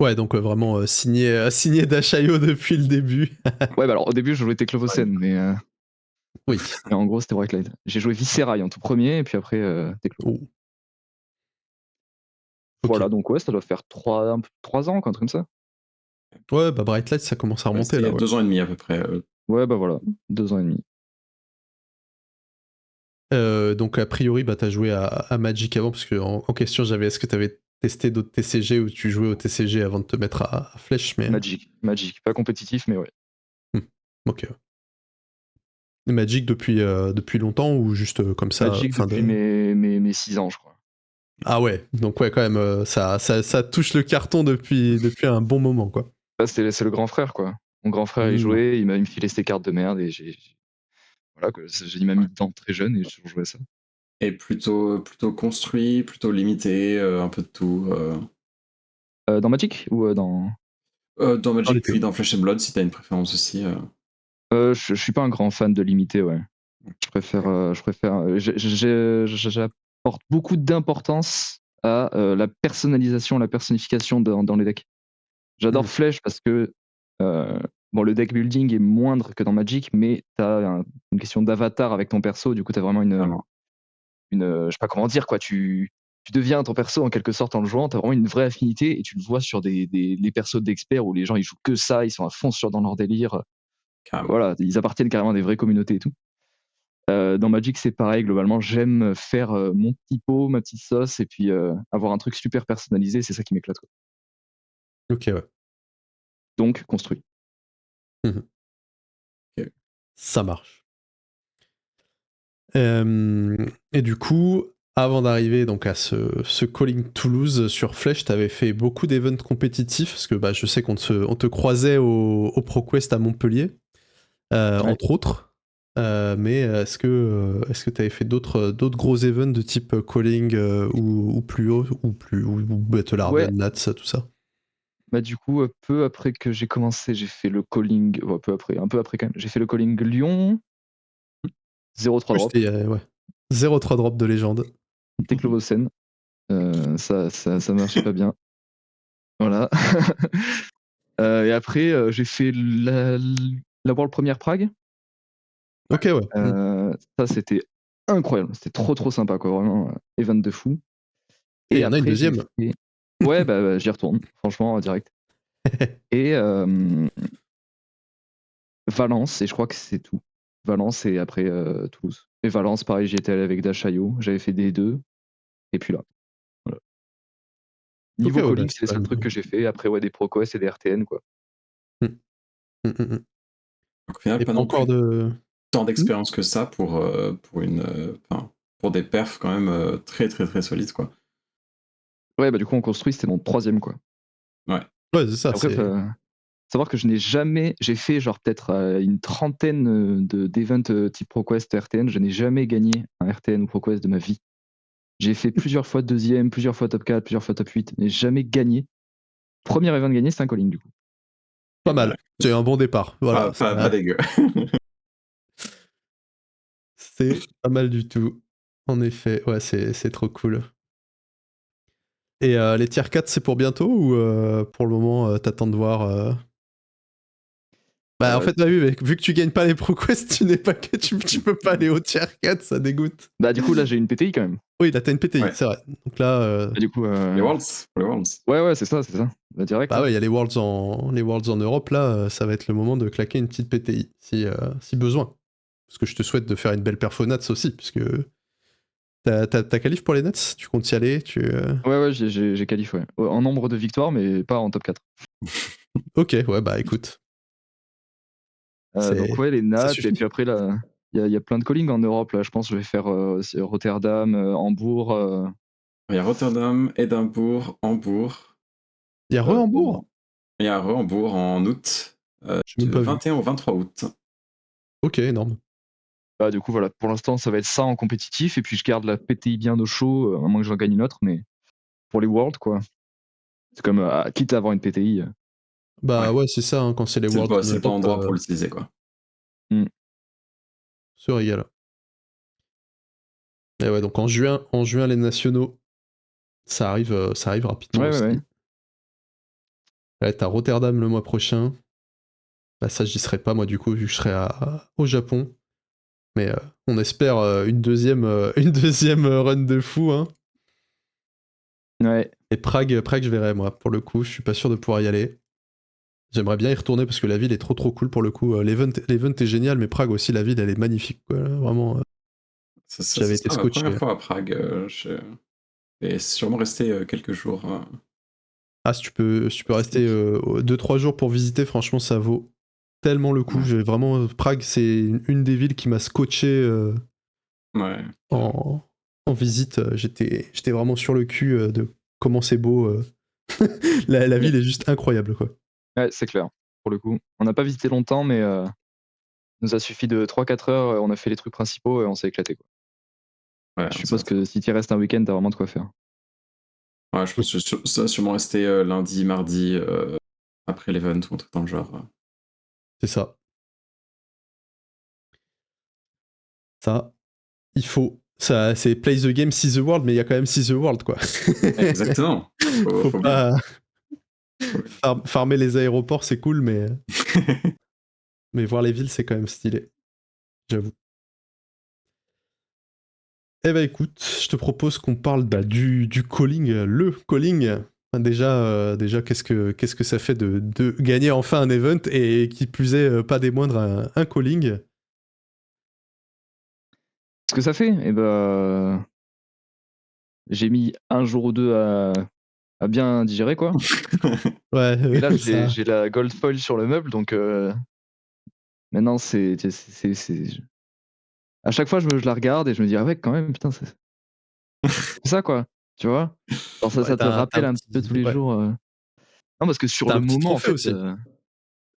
Ouais, donc vraiment signé d'Ashayo depuis le début. Ouais, bah alors au début je jouais Teclovocen, Oui. mais en gros c'était Bright Light. J'ai joué Viscerail en tout premier, et puis après Teclo. Oh. Ok. Voilà, donc ouais, ça doit faire 3 ans, quoi, un truc comme ça. Ouais, bah Bright Light, ça commence à remonter Il y là. a 2 ans et demi à peu près. Ouais, bah voilà, 2 ans et demi. Donc a priori, bah, t'as joué à Magic avant, parce que en question j'avais, est-ce que t'avais testé d'autres TCG ou tu jouais au TCG avant de te mettre à Flèche, mais... Magic, pas compétitif, mais ouais. Ok. Magic depuis longtemps, ou juste comme ça, Magic fin depuis de... mes 6 ans, je crois. Ah ouais, donc ouais, quand même, ça touche le carton depuis un bon moment, quoi. Là, c'est le grand frère, quoi. Mon grand frère, il jouait, il m'a filé ses cartes de merde, et voilà, quoi, il m'a mis dedans très jeune, et j'ai toujours joué à ça. Et plutôt construit, plutôt limité, un peu de tout. Dans Magic ou dans... Dans Dans les Magic, deux. puis dans Flesh and Blood, si t'as une préférence aussi. Je suis pas un grand fan de limité, ouais. J'apporte beaucoup d'importance à la personnalisation, la personnification dans les decks. J'adore Flèche parce que bon, le deck building est moindre que dans Magic, mais t'as une question d'avatar avec ton perso. Du coup, t'as vraiment je sais pas comment dire, quoi. Tu deviens ton perso en quelque sorte en le jouant. T'as vraiment une vraie affinité, et tu le vois sur les persos d'experts où les gens ils jouent que ça, ils sont à fond dans leur délire. Carrément. Voilà, ils appartiennent carrément à des vraies communautés et tout. Dans Magic, c'est pareil. Globalement, j'aime faire mon petit pot, ma petite sauce, et puis avoir un truc super personnalisé. C'est ça qui m'éclate, quoi. Ok, ouais. Donc, construit. Okay. Ça marche. Et du coup, avant d'arriver donc à ce Calling Toulouse sur Flèche, t'avais fait beaucoup d'events compétitifs, parce que bah, je sais qu'on te croisait au ProQuest à Montpellier, Ouais. entre autres. Mais est-ce que tu avais fait d'autres gros events de type Calling ou plus haut, ou Battle Arden, Nats, tout ça? Bah, du coup, peu après que j'ai commencé, j'ai fait le calling. Un peu après quand même. J'ai fait le calling Lyon, 0-3 Oui, drop. c'était ouais. 0-3 drop de légende. Teclovocen. Ça marchait pas bien. Voilà. Et après, j'ai fait la World Premiere Prague. Ok, ouais. Ça, c'était incroyable. C'était trop sympa, quoi. Vraiment, event de fou. Et il Et y en a une après, j'ai deuxième. fait... Ouais, bah, j'y retourne, franchement, direct. Et Valence, et je crois que c'est tout. Valence et après Toulouse. Et Valence, pareil, j'y étais allé avec Dashayo, j'avais fait des deux, et puis là. Voilà. Niveau ouais, bah, calling, c'est c'est les quand seuls même- trucs que j'ai fait. Après, ouais, des ProQuest et des RTN, quoi. Hmm. Hmm. Donc, au final, Et pas pas non encore plus de. tant d'expérience que ça pour des perfs quand même très très très solides, quoi. Ouais, bah du coup, on construit, c'était mon 3e, quoi. Ouais. Ouais, c'est ça. Après, savoir que je n'ai jamais, j'ai fait genre peut-être une trentaine d'events type ProQuest RTN, je n'ai jamais gagné un RTN ou ProQuest de ma vie. J'ai fait plusieurs fois 2e, plusieurs fois top 4, plusieurs fois top 8, mais jamais gagné. Premier event gagné, c'est un calling du coup. Pas mal. C'est un bon départ. Voilà. Pas dégueu. C'est pas mal du tout. En effet, ouais, c'est trop cool. Et les tiers 4, c'est pour bientôt ou pour le moment, t'attends de voir Bah, en fait, bah oui, mais vu que tu gagnes pas les ProQuest, tu peux pas aller au tiers 4, ça dégoûte. Bah du coup, là, j'ai une PTI quand même. Oui, là, t'as une PTI, Ouais. c'est vrai. Donc là, Bah, du coup, Les Worlds. Pour les Worlds. ouais, c'est ça. Bah, direct. bah hein. ouais, il y a les Worlds en Europe, là, ça va être le moment de claquer une petite PTI, si besoin. Parce que je te souhaite de faire une belle perfo Nats aussi, puisque t'as qualif pour les Nats, tu comptes y aller, Ouais, j'ai qualif, ouais. En nombre de victoires, mais pas en top 4. Ok, ouais, bah écoute. Donc ouais, les Ça Nats, et suffit. puis après, là, il y a plein de calling en Europe, là. Je pense que je vais faire Rotterdam, Hambourg. Il y a Rotterdam, Édimbourg, Hambourg. Il y a Re-Hambourg. Il y a Hambourg en août, Je sais du même pas vu. 21 au 23 août. Ok, énorme. Bah, du coup, voilà, pour l'instant, ça va être ça en compétitif, et puis je garde la PTI bien au chaud, à moins que j'en gagne une autre, mais pour les Worlds, quoi. C'est comme, quitte à avoir une PTI. Bah ouais, c'est ça, hein, quand c'est les Worlds en C'est le bon Europe, endroit pour l'utiliser, quoi. se régale. Et ouais, donc en juin, les nationaux, ça arrive rapidement Ouais, aussi. ouais. Ouais, t'as Rotterdam le mois prochain. Bah ça, j'y serai pas, moi, du coup, vu que je serai au Japon. Mais on espère une deuxième run de fou, hein. Ouais. Et Prague, je verrai, moi. Pour le coup, je suis pas sûr de pouvoir y aller. J'aimerais bien y retourner parce que la ville est trop cool pour le coup. L'event est génial, mais Prague aussi, la ville, elle est magnifique, quoi. Vraiment, Ça j'avais été sera ma première scotché. fois à Prague. Je vais sûrement rester quelques jours. Ah, si tu peux rester 2-3 jours pour visiter, franchement, ça vaut tellement le coup. Ouais. Prague, c'est une des villes qui m'a scotché Ouais. en visite. J'étais vraiment sur le cul de comment c'est beau. La ville est juste incroyable, quoi. Ouais, c'est clair, pour le coup. On n'a pas visité longtemps, mais nous a suffi de 3-4 heures, on a fait les trucs principaux et on s'est éclaté, quoi. Ouais, Je suppose que si tu restes un week-end, t'as vraiment de quoi faire. ouais, je pense que ça va sûrement rester lundi, mardi, après l'event ou un truc dans le genre. C'est ça. Ça, il faut. Ça, c'est play the game, see the world, mais il y a quand même see the world, quoi. Exactement. Faut Faut bien. pas. Farmer les aéroports, c'est cool, mais voir les villes, c'est quand même stylé. J'avoue. Eh ben écoute, je te propose qu'on parle du calling, le calling. Enfin, déjà qu'est-ce que ça fait de gagner enfin un event et qui plus est pas des moindres un calling. Ce que ça fait, eh ben, j'ai mis un jour ou deux à bien digérer, quoi. Ouais, Et là, ça. j'ai la gold foil sur le meuble, donc maintenant, à chaque fois, je la regarde et je me dis: «Ah ouais, quand même, putain, c'est ça, quoi», tu vois? Alors Ouais, ça te t'as un rappelle un petit peu tous petit. les Ouais. jours, Non, parce que sur T'as le un petit moment, en trophée fait, aussi.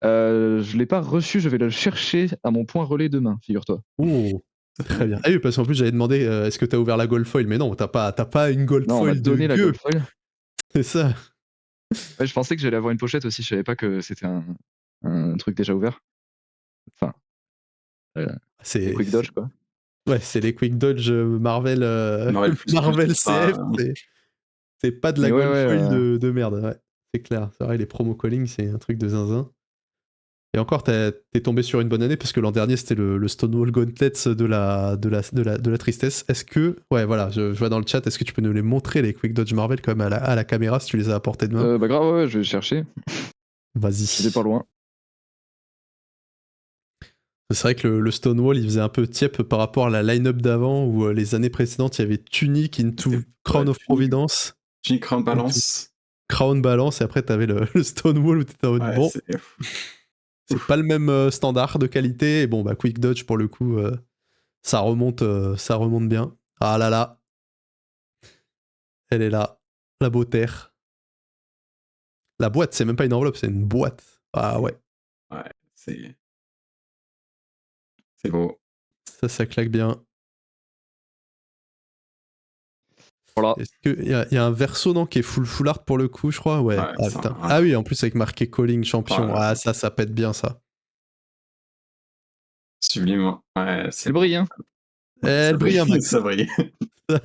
je l'ai pas reçu, je vais le chercher à mon point relais demain, figure-toi. Oh, très bien. Ah oui, parce qu'en plus j'avais demandé est-ce que t'as ouvert la gold foil, mais non, t'as pas une gold Non, on m'a foil de donné la gueux, gold foil. c'est ça. Ouais, je pensais que j'allais avoir une pochette aussi, je savais pas que c'était un truc déjà ouvert. Enfin, les C'est quick dodge, quoi. ouais, c'est les quick dodge Marvel Marvel plus Marvel tout CF, ça. c'est pas de la Mais ouais, gold foil ouais, de merde, ouais. C'est clair. C'est vrai, les promo calling, c'est un truc de zinzin. Et encore, t'es tombé sur une bonne année parce que l'an dernier, c'était le Stonewall Gauntlets de la tristesse. Est-ce que, ouais, voilà, je vois dans le chat, est-ce que tu peux nous les montrer, les Quick Dodge Marvel, quand même à la caméra, si tu les as à portée de main? bah grave, ouais, je vais chercher. J'étais pas Vas-y. loin. C'est vrai que le Stonewall, il faisait un peu tiep par rapport à la line-up d'avant, où les années précédentes, il y avait Tunic into Crown of Providence. Tunic Crown Balance. Crown Balance, et après, t'avais le Stonewall où t'étais en mode Ouais, bon. C'est pas le même standard de qualité. Et bon, bah, Quick Dodge, pour le coup, ça remonte bien. Ah là là. Elle est là. La beauté. La boîte, c'est même pas une enveloppe, c'est une boîte. Ah ouais. Ouais, c'est beau. Ça claque bien. Voilà. Est-ce qu'il y a un verso non, qui est full art pour le coup, je crois? Ouais. Ah, putain. Ah oui, en plus avec marqué Calling Champion. Ah, ça pète bien ça. Sublime. Ouais, Elle brille, hein. Elle brille un max. Ça brille. Il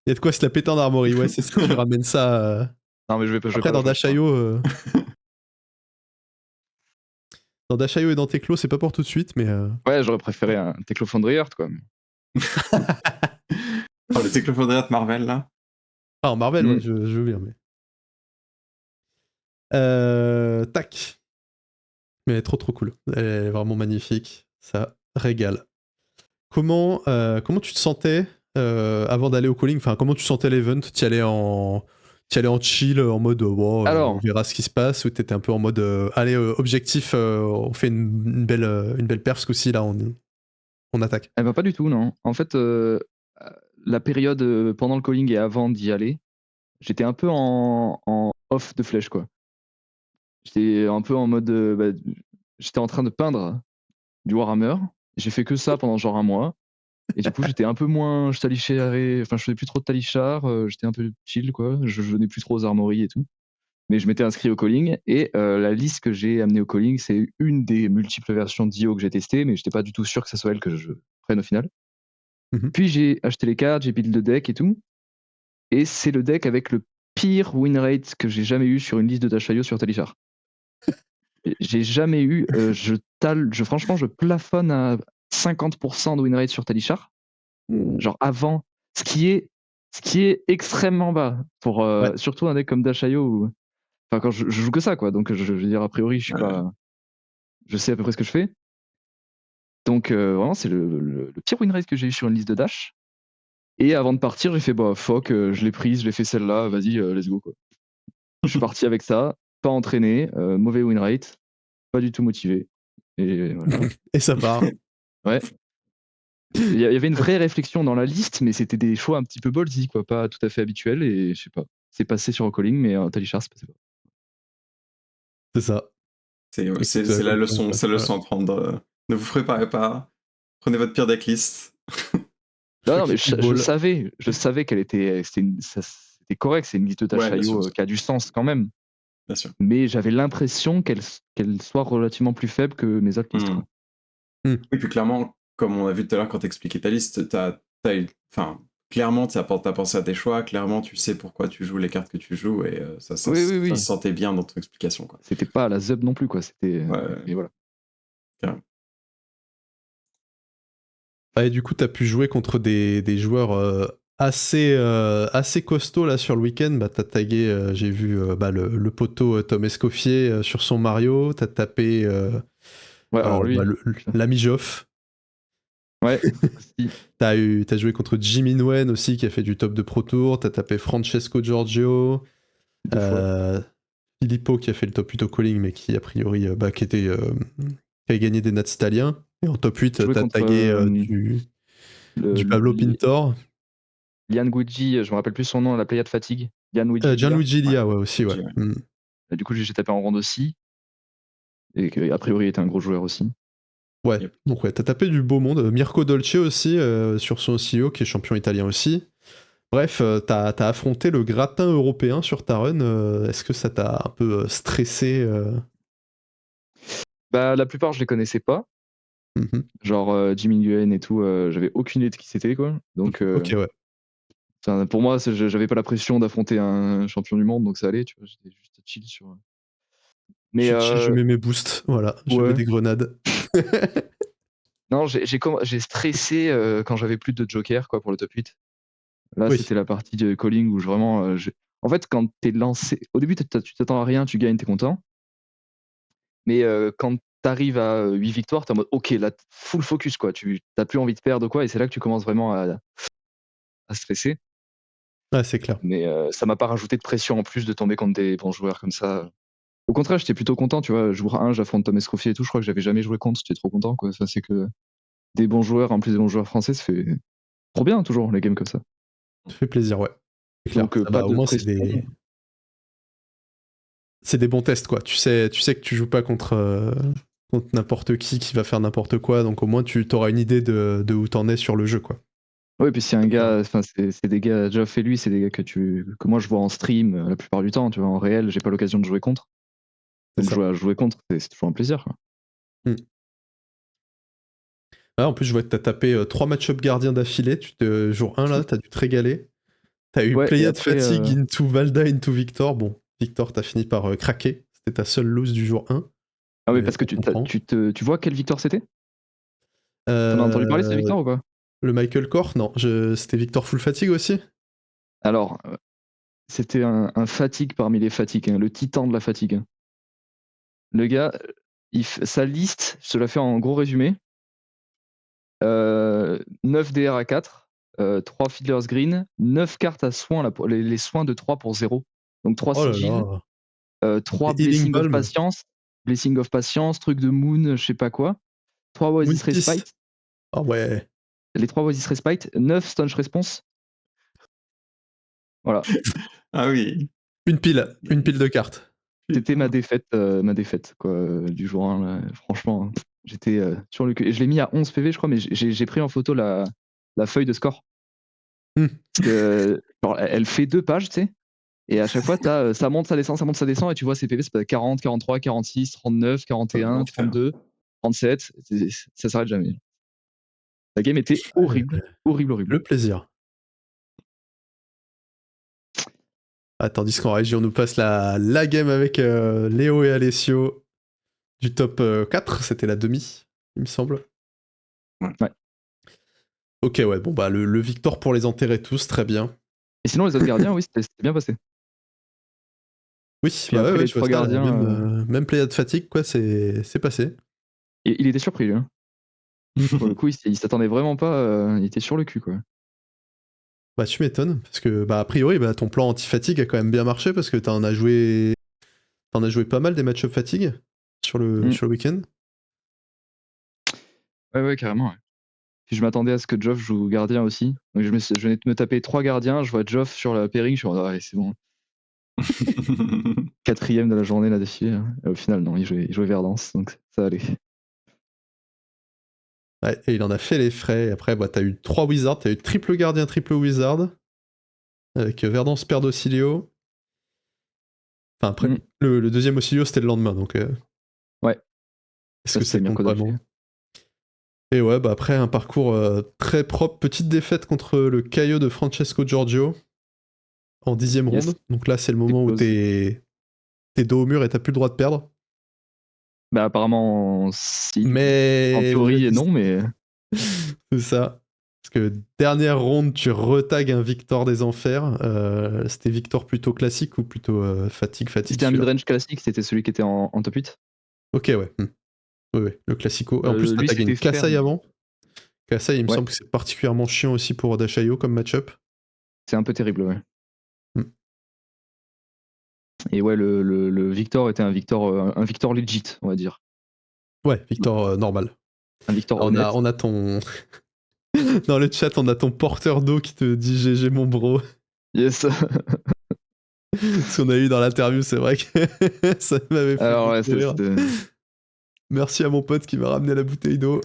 y a de quoi se la péter en armory. Ouais, c'est ça, tu ramènes ça. Non, mais je vais pas. Après, dans Dashayo. Dans Dashayo et dans Teclo, c'est pas pour tout de suite, mais. Ouais, j'aurais préféré un Teclo Foundry Heart, quoi. Oh, le Teclo Foundry Heart Marvel, là. Ah, en Marvel, ouais, je veux bien, mais. Tac. Mais elle est trop cool. Elle est vraiment magnifique. Ça régale. Comment tu te sentais avant d'aller au calling? Enfin, comment tu sentais l'event? Tu allais en chill, en mode on verra ce qui se passe, ou t'étais un peu en mode allez, objectif, on fait une belle perf ce coup-ci, là, on attaque? Eh ben, pas du tout, non. En fait, la période pendant le calling et avant d'y aller, j'étais un peu en off de flèche, quoi. J'étais un peu en mode, j'étais en train de peindre du Warhammer. J'ai fait que ça pendant genre un mois. Et du coup, j'étais un peu moins, je faisais plus trop de talichard, j'étais un peu chill, quoi. Je venais plus trop aux armories et tout. Mais je m'étais inscrit au calling et la liste que j'ai amenée au calling, c'est une des multiples versions d'IO que j'ai testées, mais j'étais pas du tout sûr que ça soit elle que je prenne au final. Puis j'ai acheté les cartes, j'ai build le deck et tout. Et c'est le deck avec le pire win rate que j'ai jamais eu sur une liste de Dashayo sur Talichar. J'ai jamais eu, franchement, je plafonne à 50% de win rate sur Talichar. Genre avant, ce qui est extrêmement bas pour surtout un deck comme Dashayo où, enfin, quand je joue que ça, quoi. Donc je veux dire, a priori, je sais à peu près ce que je fais. Donc vraiment, c'est le pire win rate que j'ai eu sur une liste de Dash. Et avant de partir, j'ai fait bah fuck, je l'ai prise, je l'ai fait celle-là, vas-y, let's go, quoi. Je suis parti avec ça, pas entraîné, mauvais win rate, pas du tout motivé. Et voilà. Et ça part. Ouais. Il y avait une vraie réflexion dans la liste, mais c'était des choix un petit peu ballsy, quoi, pas tout à fait habituels, et je sais pas. C'est passé sur un calling, mais en Talichar, c'est passé pas. C'est ça. C'est la leçon, c'est la leçon à prendre. Ne vous préparez pas. Prenez votre pire decklist. Non, mais je savais qu'elle était, c'était correct, c'est une liste de Dashayo qui a du sens quand même. Bien sûr. Mais j'avais l'impression qu'elle soit relativement plus faible que mes autres listes. Oui, puis clairement, comme on a vu tout à l'heure quand t'expliquais ta liste, clairement, t'as pensé à tes choix, clairement, tu sais pourquoi tu joues les cartes que tu joues, et ça se sentait bien dans ton explication, quoi. C'était pas à la Zeb non plus, quoi. C'était. Et voilà. Carrément. Et du coup, t'as pu jouer contre des joueurs assez costauds là sur le week-end. Bah, t'as tagué, j'ai vu le poteau Tom Escoffier sur son Mario. T'as tapé alors lui, l'ami Joff. Ouais. T'as joué contre Jimmy Nguyen aussi qui a fait du top de Pro Tour. T'as tapé Francesco Giorgio. Filippo qui a fait le top 8 au calling, mais qui a priori qui a gagné des nats italiens. Et en top 8, t'as tagué du Pablo Pintor. Gianluigi, je me rappelle plus son nom, la Pléiade Fatigue. Gianluigi Lia, ouais, aussi, ouais. Du coup, j'ai tapé en ronde aussi. Et qui, a priori, était un gros joueur aussi. Ouais, donc ouais, t'as tapé du beau monde. Mirko Dolce aussi, sur son CEO, qui est champion italien aussi. Bref, t'as affronté le gratin européen sur ta run. Est-ce que ça t'a un peu stressé Bah, la plupart, je les connaissais pas. Genre Jimmy Nguyen et tout, j'avais aucune idée de qui c'était, quoi. Donc, ok, ouais. Pour moi, j'avais pas la pression d'affronter un champion du monde, donc ça allait, tu vois. J'étais juste chill sur. Mais je mets mes boosts, voilà. Je mets des grenades. Non, j'ai stressé quand j'avais plus de joker, quoi, pour le top 8. Là, c'était la partie de calling où vraiment. En fait, quand t'es lancé. Au début, tu t'attends à rien, tu gagnes, t'es content. Mais quand t'arrives à 8 victoires, t'es en mode ok, là, full focus, quoi. Tu t'as plus envie de perdre, quoi, et c'est là que tu commences vraiment à stresser. Ouais, c'est clair. Mais ça m'a pas rajouté de pression en plus de tomber contre des bons joueurs comme ça. Au contraire, j'étais plutôt content, tu vois. Jour 1, j'affronte Tom Escoffier et tout. Je crois que j'avais jamais joué contre, j'étais trop content, quoi. Ça, c'est que des bons joueurs, en plus des bons joueurs français, ça fait trop bien, toujours, les games comme ça. Ça fait plaisir, ouais. C'est clair. Donc, Ça pas va, au de moins, pression. c'est des bons tests, quoi. Tu sais que tu joues pas contre n'importe qui va faire n'importe quoi, donc au moins tu auras une idée de où t'en es sur le jeu, quoi. Ouais, puis si un Bien. gars, enfin, c'est des gars, Geoff et lui, c'est des gars que moi je vois en stream la plupart du temps, tu vois. En réel, j'ai pas l'occasion de jouer contre. C'est Donc, ça. jouer contre, c'est toujours un plaisir, quoi. Ah, en plus, je vois que t'as tapé 3 match-up gardiens d'affilée. Jour 1, là, t'as dû te régaler. T'as eu Ouais, et Played après, Fatigue into Valda into Victor. Bon, Victor, t'as fini par craquer. C'était ta seule lose du jour 1. ah oui, Mais parce que on comprend. tu vois quelle victoire c'était? T'en as entendu parler, cette victoire ou pas? Le Michael Kors, non. C'était Victor Full Fatigue aussi. Alors, c'était un fatigue parmi les fatigues, hein, le titan de la fatigue, hein. Le gars, sa liste, je te la fais en gros résumé. 9 DR à 4, 3 Fiddler's Green, 9 cartes à soins, là, les soins de 3 pour 0. Donc 3 Oh là sigils, là. 3 Les Healing Blessing of Patience, truc de Moon, je sais pas quoi, 3 Moon Oasis 6. Respite, Ah ouais. les 3 Oasis Respite, 9 Staunch Response. Voilà, Ah oui. Une pile de cartes. c'était ma défaite, quoi, du jour 1, là. Franchement, hein, j'étais sur le cul. Et je l'ai mis à 11 PV, je crois, mais j'ai pris en photo la feuille de score. Parce que, genre, elle fait 2 pages, tu sais. Et à chaque fois, ça monte, ça descend, et tu vois ces PV, c'est 40, 43, 46, 39, 41, 32, 37. Ça s'arrête jamais. La game était horrible, horrible. Le plaisir. Ah, tandis qu'en régie, on nous passe la game avec Léo et Alessio du top 4. C'était la demi, il me semble. Ouais. Ok, ouais, bon, bah, le Victor pour les enterrer tous, très bien. Et sinon, les autres gardiens, oui, c'était bien passé. Oui, Puis bah après, ouais, les je vois 3 ça, là, gardiens, même Pléiade Fatigue, quoi, c'est passé. il était surpris, lui, hein. Pour le coup, il s'attendait vraiment pas, il était sur le cul, quoi. Bah, tu m'étonnes, parce que, bah, a priori, bah, ton plan anti-fatigue a quand même bien marché, parce que t'en as joué pas mal des match-up fatigue sur le week-end. Ouais, carrément, ouais. Puis je m'attendais à ce que Geoff joue gardien aussi. Donc je venais de me taper 3 gardiens, je vois Geoff sur la pairing, je suis en mode, ouais, c'est bon. 4ème de la journée là d'affilée, hein. Et au final, non, il jouait Verdance, donc ça allait. Ouais, et il en a fait les frais. Et après, bah, t'as eu 3 wizards, t'as eu triple gardien, triple wizard. Avec Verdance, père d'Auxilio. Enfin, après, le deuxième Auxilio, c'était le lendemain, donc. Ouais. Est-ce que C'était ça le compte mercredi vraiment? d'affilée. Et ouais, bah après, un parcours très propre. Petite défaite contre le Caio de Francesco Giorgio en 10ème Yes. ronde. Donc là, c'est le moment où close. t'es dos au mur et t'as plus le droit de perdre. Bah apparemment, si. Mais. En théorie, non, mais. C'est ça. Parce que dernière ronde, tu retags un Victor des Enfers. C'était Victor plutôt classique ou plutôt fatigue C'était un celui-là? midrange classique, c'était celui qui était en top 8. Ok, ouais. Oui, oui, le classico. Et en plus, t'as Lui, tagué une c'était Kassai ferme. avant. Kassai, il me Ouais. semble que c'est particulièrement chiant aussi pour Dashayo comme match-up. C'est un peu terrible, ouais. Hmm. Et ouais, le Victor était un Victor legit, on va dire. Ouais, Victor normal. Un Victor On honnête. a ton. Dans le chat, on a ton porteur d'eau qui te dit GG mon bro. Yes. Ce qu'on a eu dans l'interview, c'est vrai que ça m'avait fait Alors ouais, beaucoup rire. Merci à mon pote qui m'a ramené la bouteille d'eau.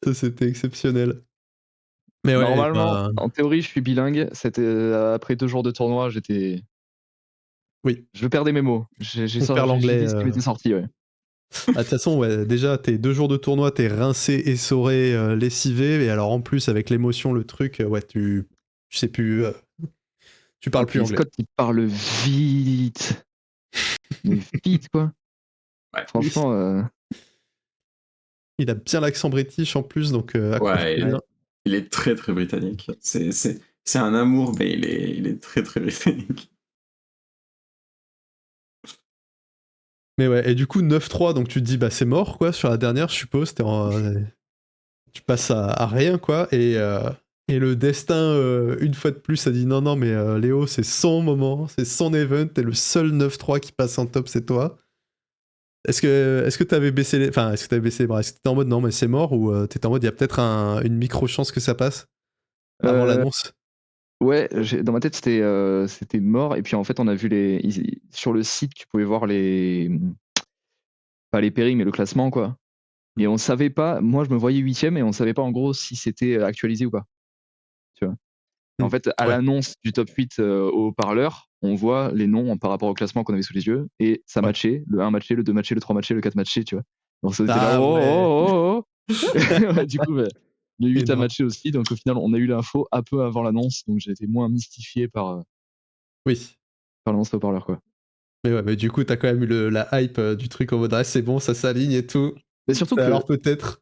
Ça, c'était exceptionnel. Mais ouais, normalement, en théorie, je suis bilingue. C'était après 2 jours de tournoi, j'étais. Oui. Je perdais mes mots. On perd l'anglais. J'ai dit ce qui m'était sorti, ouais. De toute façon, ouais, déjà, tes 2 jours de tournoi, t'es rincé, essoré, lessivé. Et alors, en plus, avec l'émotion, le truc, ouais, tu sais plus. Tu parles plus anglais. Scott, il parle vite. Mais vite, quoi. Ouais, Franchement. Il a bien l'accent british en plus, donc ouais, bien. il est très très britannique. C'est un amour, mais il est très très britannique. Mais ouais, et du coup 9-3, donc tu te dis bah c'est mort quoi sur la dernière, je suppose, tu passes à rien quoi, et le destin une fois de plus a dit non mais Léo c'est son moment, c'est son event, t'es le seul 9-3 qui passe en top, c'est toi. Est-ce que t'avais baissé les... Enfin, est-ce que t'avais baissé les bras? Est-ce que t'étais en mode non mais c'est mort, ou t'étais en mode il y a peut-être une micro-chance que ça passe avant Euh, l'annonce? Ouais, dans ma tête, c'était mort. Et puis en fait, on a vu sur le site, tu pouvais voir pas les péris, mais le classement, quoi. Et on savait pas, moi je me voyais 8ème et on savait pas en gros si c'était actualisé ou pas. Tu vois. En fait, à Ouais. l'annonce du top 8 au parleur, on voit les noms par rapport au classement qu'on avait sous les yeux et ça Ouais. matchait, le 1 matchait, le 2 matchait, le 3 matchait, le 4 matchait, tu vois. Donc ça était là, Ah oh, ouais. oh, oh, oh. Ouais, du coup, bah, le 8 a Énorme. matché aussi. Donc au final, on a eu l'info un peu avant l'annonce. Donc j'ai été moins mystifié Oui. par l'annonce au parleur, quoi. Mais ouais, mais du coup t'as quand même eu la hype du truc en mode ah, c'est bon, ça s'aligne et tout. Mais surtout Alors que peut-être.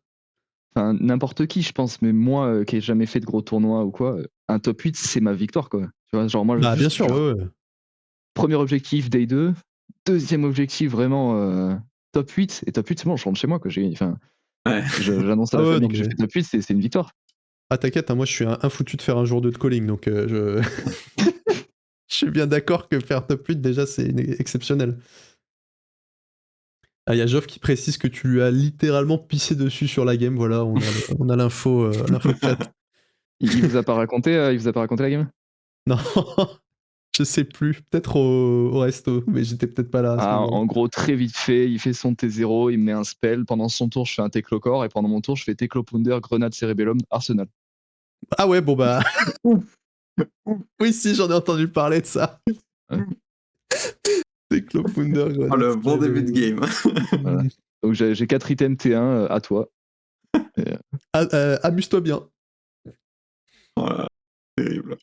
n'importe qui, je pense, mais moi qui ai jamais fait de gros tournois ou quoi, un top 8, c'est ma victoire, quoi. Tu vois, genre moi, Bah bien juste, sûr, genre, ouais, ouais. premier objectif, day 2, deuxième objectif, vraiment top 8, et top 8, c'est bon, je rentre chez moi, quoi. Enfin, Ouais. j'annonce à Ah la ouais, famille non que j'ai mais... fait top 8, c'est une victoire. Ah t'inquiète, hein, moi je suis un foutu de faire un jour 2 de calling, donc je... je suis bien d'accord que faire top 8 déjà c'est exceptionnel. Ah, il y a Geoff qui précise que tu lui as littéralement pissé dessus sur la game, voilà, on a l'info chat. Il vous a pas raconté, la game? Non, je sais plus, peut-être au resto, mais j'étais peut-être pas là à ce Ah, moment-là. en gros, très vite fait, il fait son T0, il me met un spell. Pendant son tour, je fais un Teclocore, et pendant mon tour, je fais Teclopounder, Grenade Cerebellum, Arsenal. Ah ouais, bon bah... Oui, si, j'en ai entendu parler de ça. Ouais, C'est Clopunder, Oh, Grenade le bon début de game. voilà. Donc j'ai 4 items T1 à toi. Et, Amuse-toi bien. Voilà, terrible.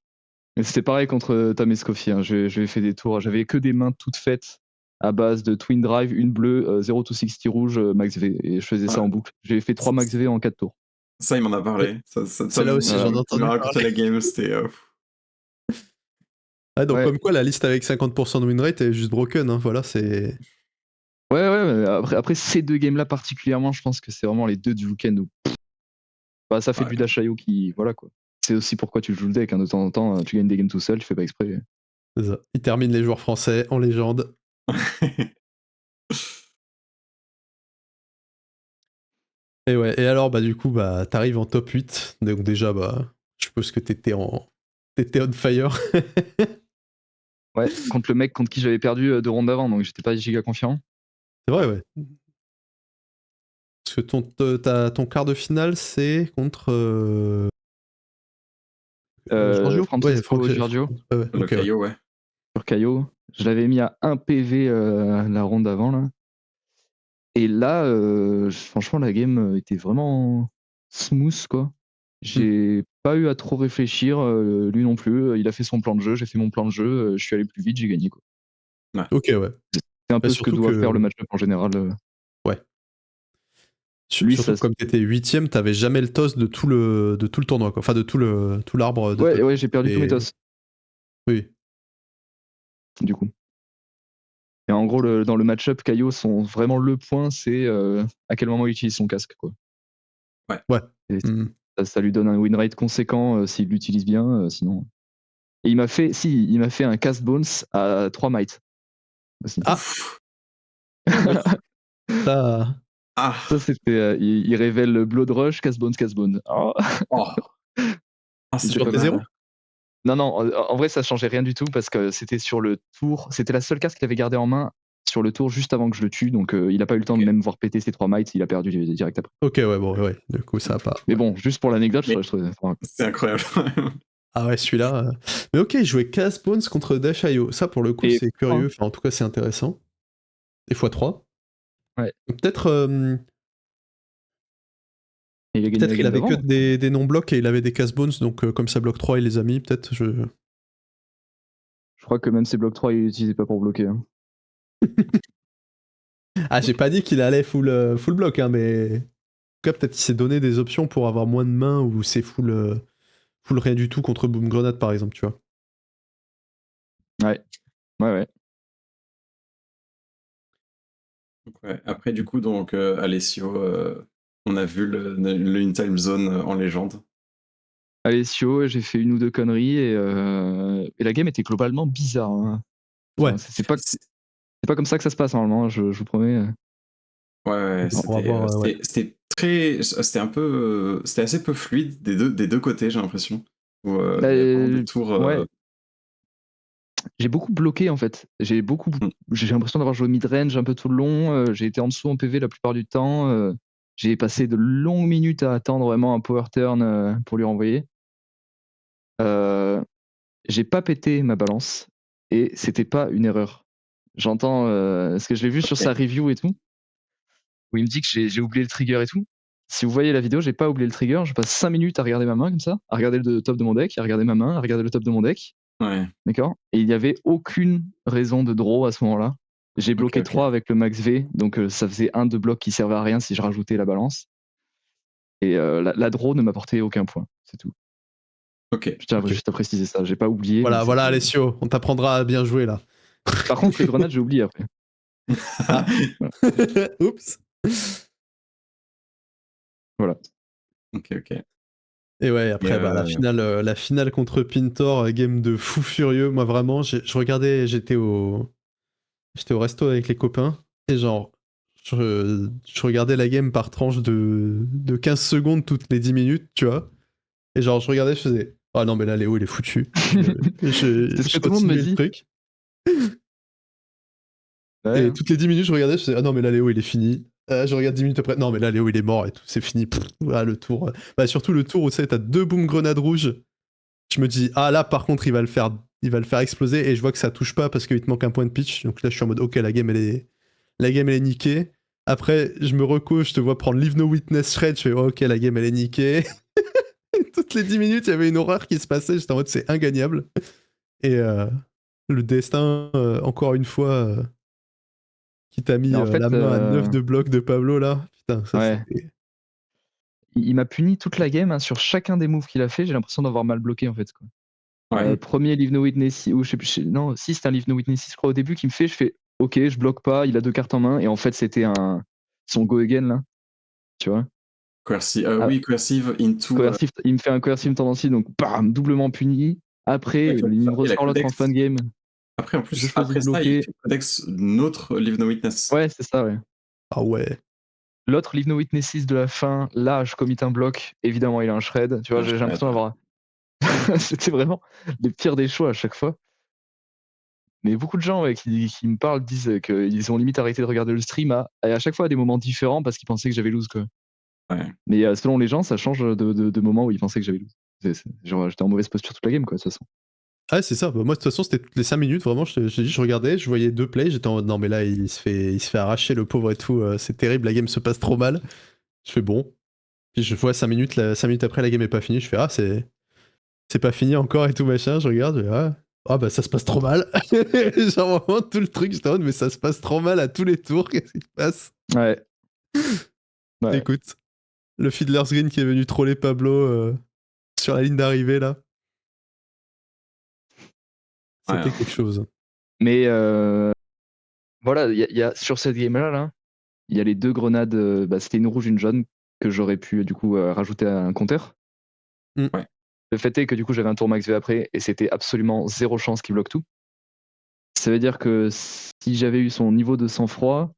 et c'était pareil contre Tamescofi. Hein. J'ai fait des tours, j'avais que des mains toutes faites à base de Twin Drive, une bleue, 0 to 60 rouge, Max V. Et je faisais ça Ouais. en boucle. J'ai fait 3 Max V en 4 tours. Ça, il m'en a Ouais, parlé. Ça, celle-là Tom, aussi, Voilà. j'en ai tu m'as entendu raconté parler. la game, c'était. Ah, donc Ouais. comme quoi, la liste avec 50% de win rate est juste broken, hein, voilà, c'est... Ouais, mais après ces deux games-là particulièrement, je pense que c'est vraiment les deux du week-end où bah, ça fait Ouais. du Dashayo qui. Voilà quoi. C'est aussi pourquoi tu joues le deck. Hein. De temps en temps, tu gagnes des games tout seul, tu fais pas exprès. C'est ça. Il termine les joueurs français en légende. Et ouais, et alors, bah du coup, bah t'arrives en top 8, donc déjà, bah, je suppose que t'étais on fire. Ouais, contre le mec contre qui j'avais perdu 2 rondes avant, donc j'étais pas giga confiant. C'est vrai, ouais. Parce que ton quart de finale, c'est contre... Giorgio? Ouais, Francesco Giorgio Ouais, ouais, Le ok, ouais. Caillou, ouais. sur Caio. Je l'avais mis à 1 PV la ronde avant là. Et là, franchement, la game était vraiment smooth quoi. Hmm. J'ai pas eu à trop réfléchir, lui non plus. Il a fait son plan de jeu, j'ai fait mon plan de jeu, je suis allé plus vite, j'ai gagné quoi. Ok, ouais. C'est un Bah, peu ce que surtout doit faire le que... match-up en général. Ouais. Lui, Surtout ça. que comme t'étais 8ème, t'avais jamais le toss de tout le tournoi, quoi. Enfin, de tout l'arbre de top. Ouais, j'ai perdu tous mes Et... tosses, Oui. du coup. Et en gros, dans le match-up, Caio, vraiment le point, c'est à quel moment il utilise son casque. Quoi. Ouais. Et Hmm. ça lui donne un win rate conséquent s'il l'utilise bien, sinon. Et il m'a fait un cast bones à 3 mites aussi. Ah, Ouf. ça... Ah. Ça, c'était. Il révèle le Blood Rush, cast bones, cast bones. Oh, Oh. Ah, il c'est était Sur pas plus tes con. zéros? mal. Non, en vrai, ça changeait rien du tout parce que c'était sur le tour. C'était la seule carte qu'il avait gardée en main sur le tour juste avant que je le tue. Donc, il a pas eu le temps de Ok. même voir péter ses 3 mites. Il a perdu direct après. Ok, ouais, bon, ouais. Du coup, ça a pas... Mais Ouais. bon, juste pour l'anecdote, Mais je trouvais. c'est incroyable. Ah ouais, celui-là... Mais ok, il jouait Chaos Bones contre Dash.io. Ça, pour le coup, Et c'est curieux. Enfin, en tout cas, c'est intéressant. Des fois 3. ouais. Peut-être... Et il a gagné Peut-être la qu'il game avait d'avant. que des non-blocs et il avait des casse-bones, donc comme ça bloque 3, il les a mis, peut-être. Je crois que même ses blocs 3, il l'utilisait pas pour bloquer. Hein. Ah, j'ai pas dit qu'il allait full bloc, hein, mais... En tout cas, peut-être qu'il s'est donné des options pour avoir moins de mains ou c'est full rien du tout contre Boom Grenade, par exemple, tu vois. Ouais. Donc, ouais. Après, du coup, donc, Alessio, on a vu le In Time Zone en légende. Alessio, j'ai fait une ou deux conneries et la game était globalement bizarre. Hein. Ouais, Enfin, c'est pas, C'est- c'est pas comme ça que ça se passe normalement, je vous promets. Ouais, on va voir, ouais. c'était très, c'était un peu, c'était assez peu fluide des deux côtés, j'ai l'impression. Où, Bah, il y a vraiment des tours. ouais, j'ai beaucoup bloqué en fait. J'ai Mm, l'impression d'avoir joué mid-range un peu tout le long. J'ai été en dessous en PV la plupart du temps. J'ai passé de longues minutes à attendre vraiment un power turn pour lui renvoyer. J'ai pas pété ma balance et c'était pas une erreur. J'entends, parce que je l'ai vu sur ok. sa review et tout, où il me dit que j'ai oublié le trigger et tout. Si vous voyez la vidéo, j'ai pas oublié le trigger. Je passe 5 minutes à regarder ma main comme ça, à regarder le top de mon deck, à regarder ma main, à regarder le top de mon deck. Ouais, D'accord. Et il n'y avait aucune raison de draw à ce moment-là. J'ai ok, bloqué ok. 3 avec le max V, donc ça faisait un de bloc qui servait à rien si je rajoutais la balance. Et la draw ne m'apportait aucun point, c'est tout. Ok, Je tiens ok. juste à préciser ça. J'ai pas oublié, mais Voilà, voilà, c'était. Alessio, on t'apprendra à bien jouer là. Par contre, les grenades, j'ai oublié après. Ah, Voilà. oups. Voilà. Ok, ok. Et ouais, Et après, bah, la finale contre Pintor, game de fou furieux. Moi, vraiment, je regardais, j'étais au resto avec les copains, et genre, je regardais la game par tranche de 15 secondes toutes les 10 minutes, tu vois. Et genre, je regardais, je faisais, ah non, mais là, Léo, il est foutu. C'est ce que Je tout le monde me continuais le dit. truc. Ouais, Et hein. toutes les 10 minutes, je regardais, je faisais, ah non, mais là, Léo, il est fini. Je regarde 10 minutes après, non, mais là, Léo, il est mort et tout, c'est fini. Pff, voilà, le tour. Bah, surtout le tour où tu sais, t'as 2 boom grenades rouges. Je me dis, ah là, par contre, il va le faire exploser, et je vois que ça touche pas parce qu'il te manque un point de pitch. Donc là, je suis en mode, ok, la game, elle est niquée. Après, je me recouche, je te vois prendre Leave No Witness Shred, je fais, oh, ok, la game, elle est niquée. Toutes les 10 minutes, il y avait une horreur qui se passait, j'étais en mode, c'est ingagnable. Et le destin, encore une fois, qui t'a mis Mais en fait, la main à 9 de bloc de Pablo, là. Putain, ça, ouais. c'était... Il m'a puni toute la game hein, sur chacun des moves qu'il a fait. J'ai l'impression d'avoir mal bloqué en fait. Quoi. ouais, Premier Leave No Witness, ou je sais plus, non, si c'était un Leave No Witness, je crois au début qu'il me fait, je fais ok, je bloque pas, il a 2 cartes en main, et en fait c'était son Go Again là, tu vois. Ah, oui, coercive into. coercive, il me fait un coercive tendency, donc bam, doublement puni. Après, il me Et la ressort l'autre en fin codex. de game, Après, en je plus, choisis après de ça, il bloquer. fait codex notre Leave No Witness. Ouais, c'est ça, ouais. Ah ouais. L'autre Leave No Witnesses de la fin, là, je commit un bloc, évidemment, il a un shred, tu vois, Ah, j'ai je l'impression d'avoir. C'était vraiment les pires des choix à chaque fois. Mais beaucoup de gens ouais, qui me parlent disent qu'ils ont limite arrêté de regarder le stream et à chaque fois à des moments différents parce qu'ils pensaient que j'avais lose. Quoi. ouais. Mais selon les gens, ça change de moments où ils pensaient que j'avais lose. Genre, j'étais en mauvaise posture toute la game, quoi, de toute façon. Ah, c'est ça. Bah, moi, de toute façon, c'était toutes les 5 minutes. Vraiment, je dis, je regardais, je voyais 2 plays. J'étais en mode, non, mais là, il se fait arracher, le pauvre et tout. C'est terrible, la game se passe trop mal. Je fais bon. Puis je vois 5 minutes, 5 minutes après, la game est pas finie. Je fais, ah, c'est pas fini encore et tout, machin. Je regarde, je fais, ah, bah, ça se passe trop mal. Genre, vraiment, tout le truc, j'étais en mode, mais ça se passe trop mal à tous les tours. Qu'est-ce qui se passe? Ouais. Ouais. Écoute, le Fiddler's Green qui est venu troller Pablo sur la ligne d'arrivée, là, Ouais, c'était quelque chose. Mais voilà, il y a, sur cette game-là, là, il y a les 2 grenades, bah, c'était une rouge, une jaune, que j'aurais pu du coup rajouter à un compteur. Mm. ouais. Le fait est que du coup j'avais un tour max V après et c'était absolument 0 chance qu'il bloque tout. Ça veut dire que si j'avais eu son niveau de sang-froid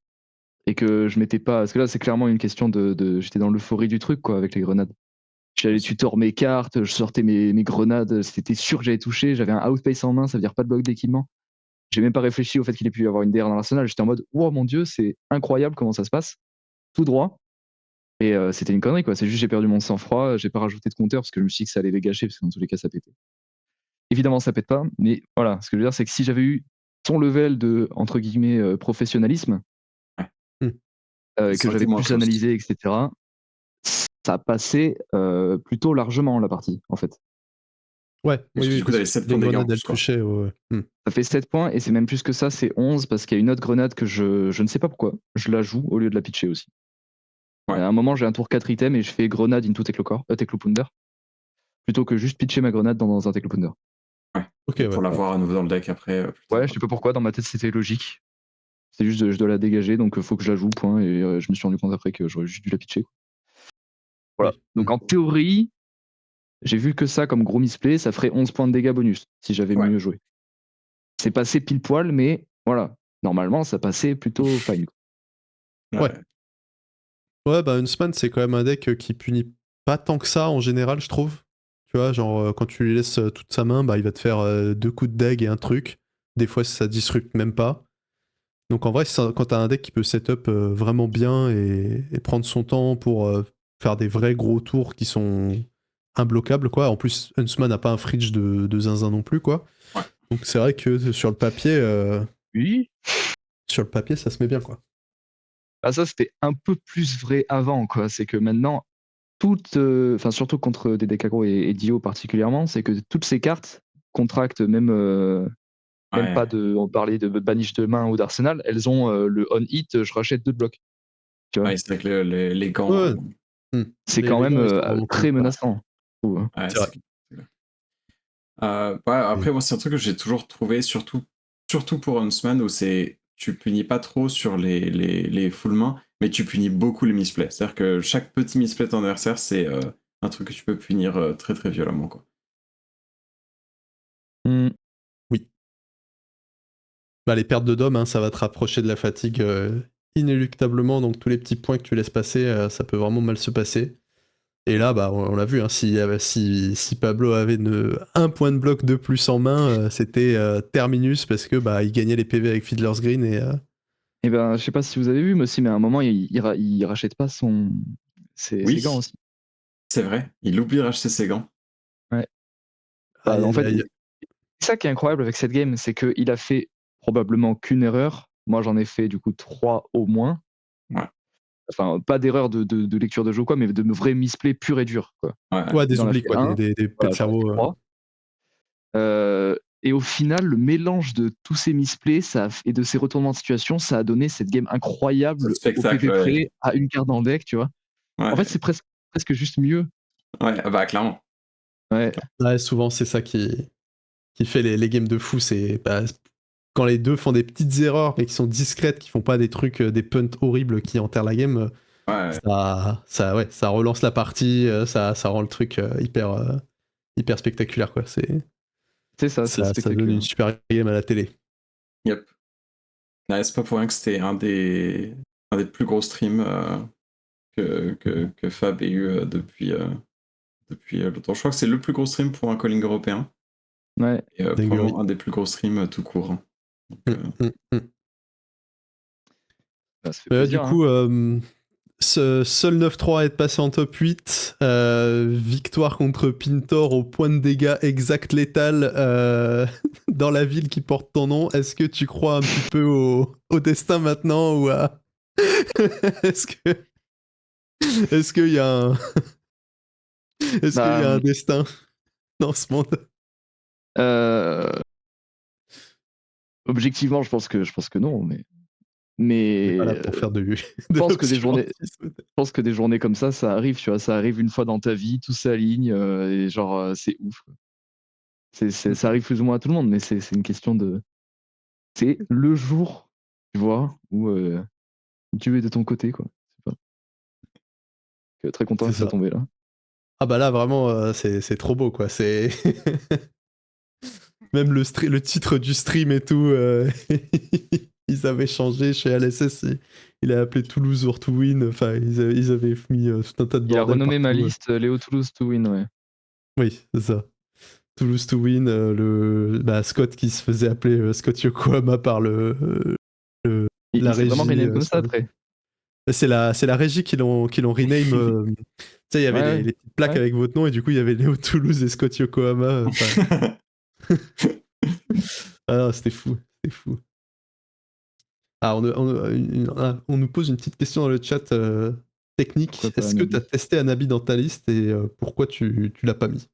et que je m'étais pas. Parce que là c'est clairement une question j'étais dans l'euphorie du truc quoi avec les grenades. J'allais tutor mes cartes, je sortais mes grenades, c'était sûr que j'avais touché, j'avais un outpace en main, ça veut dire pas de bloc d'équipement. J'ai même pas réfléchi au fait qu'il ait pu y avoir une DR dans l'arsenal, j'étais en mode oh mon dieu, c'est incroyable comment ça se passe, tout droit. Et c'était une connerie quoi, c'est juste j'ai perdu mon sang-froid, j'ai pas rajouté de compteur parce que je me suis dit que ça allait les gâcher parce que dans tous les cas ça pétait. Évidemment, ça pète pas, mais voilà, ce que je veux dire, c'est que si j'avais eu son level de, entre guillemets, professionnalisme, Ouais. Mm. que Ça aurait été j'avais moins plus close. analysé, etc., ça passait plutôt largement la partie, en fait. Ouais, Parce oui, que oui, du coup, parce t'avais que 7 les points de dégâts en grenades, elles plus, quoi. touchaient. Ouais. Mm. Ça fait 7 points, et c'est même plus que ça, c'est 11, parce qu'il y a une autre grenade que je ne sais pas pourquoi, je la joue au lieu de la pitcher aussi. Ouais. À un moment, j'ai un tour 4 items et je fais grenade into Teklo-Pounder, plutôt que juste pitcher ma grenade dans un Teklo-Pounder. Ouais. Ok, Pour ouais. l'avoir à nouveau dans le deck après, plus Ouais, tard. je sais pas pourquoi, dans ma tête, c'était logique. C'est juste, je dois la dégager, donc faut que je la joue, point. Et je me suis rendu compte après que j'aurais juste dû la pitcher. Voilà. Oui. Donc en théorie, j'ai vu que ça comme gros misplay, ça ferait 11 points de dégâts bonus si j'avais Ouais. mieux joué. C'est passé pile poil, mais voilà. Normalement, ça passait plutôt fine. Ouais. Ouais, bah Huntsman, c'est quand même un deck qui punit pas tant que ça en général, je trouve. Tu vois, genre quand tu lui laisses toute sa main, bah il va te faire 2 coups de dague et un truc. Des fois, ça disrupte même pas. Donc en vrai, quand t'as un deck qui peut setup vraiment bien et prendre son temps pour faire des vrais gros tours qui sont imbloquables, quoi. En plus, Huntsman n'a pas un fridge de zinzin non plus, quoi. Ouais. Donc c'est vrai que sur le papier, Oui. ça se met bien, quoi. Ah, ça, c'était un peu plus vrai avant, quoi. C'est que maintenant, enfin surtout contre des decks aggro et Dio particulièrement, c'est que toutes ces cartes contractent même Ouais. pas de, on parlait de banish de main ou d'arsenal, elles ont le on hit, je rachète 2 de blocs. Tu vois, Ouais, c'est vrai que les gants. Ouais. c'est Les quand même gants, ils sont vraiment très cool. menaçant. Je trouve, hein. Ouais, C'est vrai. clair. Ouais, après, moi, c'est un truc que j'ai toujours trouvé, surtout pour Huntsman, où tu punis pas trop sur les full mains, mais tu punis beaucoup les misplays. C'est-à-dire que chaque petit misplay de ton adversaire, c'est un truc que tu peux punir très très violemment, quoi. Oui. Bah, les pertes de dom, hein, ça va te rapprocher de la fatigue inéluctablement, donc tous les petits points que tu laisses passer, ça peut vraiment mal se passer. Et là, bah, on l'a vu, hein, si Pablo avait un point de bloc de plus en main, c'était terminus parce que bah, il gagnait les PV avec Fiddler's Green et Et ben, je sais pas si vous avez vu, mais aussi, mais à un moment, il rachète pas ses gants Oui, aussi. c'est vrai, il oublie de racheter ses gants. Ouais. aïe, En aïe, fait, aïe. c'est ça qui est incroyable avec cette game, c'est qu'il a fait probablement qu'une erreur. Moi, j'en ai fait du coup 3 au moins. Ouais. Enfin, pas d'erreur de lecture de jeu quoi, mais de vrais misplays purs et durs, quoi. Ouais. Ouais, Il des en a oublis, fait quoi, un, des pets de voilà, j'en ai cerveau. fait 3. Et au final, le mélange de tous ces misplays et de ces retournements de situation, ça a donné cette game Ce incroyable au spectacle, PV ouais. près, à une carte dans le deck, tu vois. En fait, Ouais, c'est presque juste mieux. ouais, bah clairement. Ouais. Ouais, souvent, c'est ça qui fait les games de fou, c'est bah, quand les deux font des petites erreurs, mais qui sont discrètes, qui font pas des trucs, des punts horribles qui enterrent la game, Ouais. ça relance la partie, ça rend le truc hyper spectaculaire, quoi. C'est ça, c'est Ça donne une spectaculaire. super game à la télé. Yep. Ouais, c'est pas pour rien que c'était un des plus gros streams que Fab ait eu depuis longtemps. Je crois que c'est le plus gros stream pour un calling européen. Ouais. Et probablement un des plus gros streams tout court, hein. Donc, Bah, ça fait Du plaisir, hein. coup, seul 9-3 à être passé en top 8. Victoire contre Pintor au point de dégâts exact létal dans la ville qui porte ton nom. Est-ce que tu crois un petit peu au destin maintenant ou à... Est-ce qu'il y a un... Est-ce qu'il y a un destin dans ce monde? Objectivement, je pense que non, On n'est mais pas là pour faire de je pense que l'obscurantisme. des journées comme ça arrive, tu vois, ça arrive une fois dans ta vie, tout s'aligne et genre c'est ouf, quoi. Ça arrive plus ou moins à tout le monde, mais c'est une question de, c'est le jour, tu vois, où Dieu est de ton côté, quoi. Je sais pas. Très content C'est que ça ça. tombé là. Ah bah là, vraiment, c'est trop beau, quoi. C'est... Même le titre du stream et tout, ils avaient changé chez LSS. Il a appelé Toulouse or to win. Enfin, ils avaient mis tout un tas de Il a bordel renommé ma partout. liste Léo Toulouse to win, ouais. Oui, c'est ça. Toulouse to win. Scott qui se faisait appeler Scott Yokohama par la Il s'est vraiment régie. rename comme ça après. C'est la régie qui l'ont rename. Tu sais, il y avait Ouais, les petites plaques ouais. avec votre nom et du coup, il y avait Léo Toulouse et Scott Yokohama. Ah non, c'était fou. C'était fou. Ah, on nous pose une petite question dans le chat technique. Pourquoi pas Est-ce que tu as Anabi? testé Anabi dans ta liste et pourquoi tu l'as pas mis?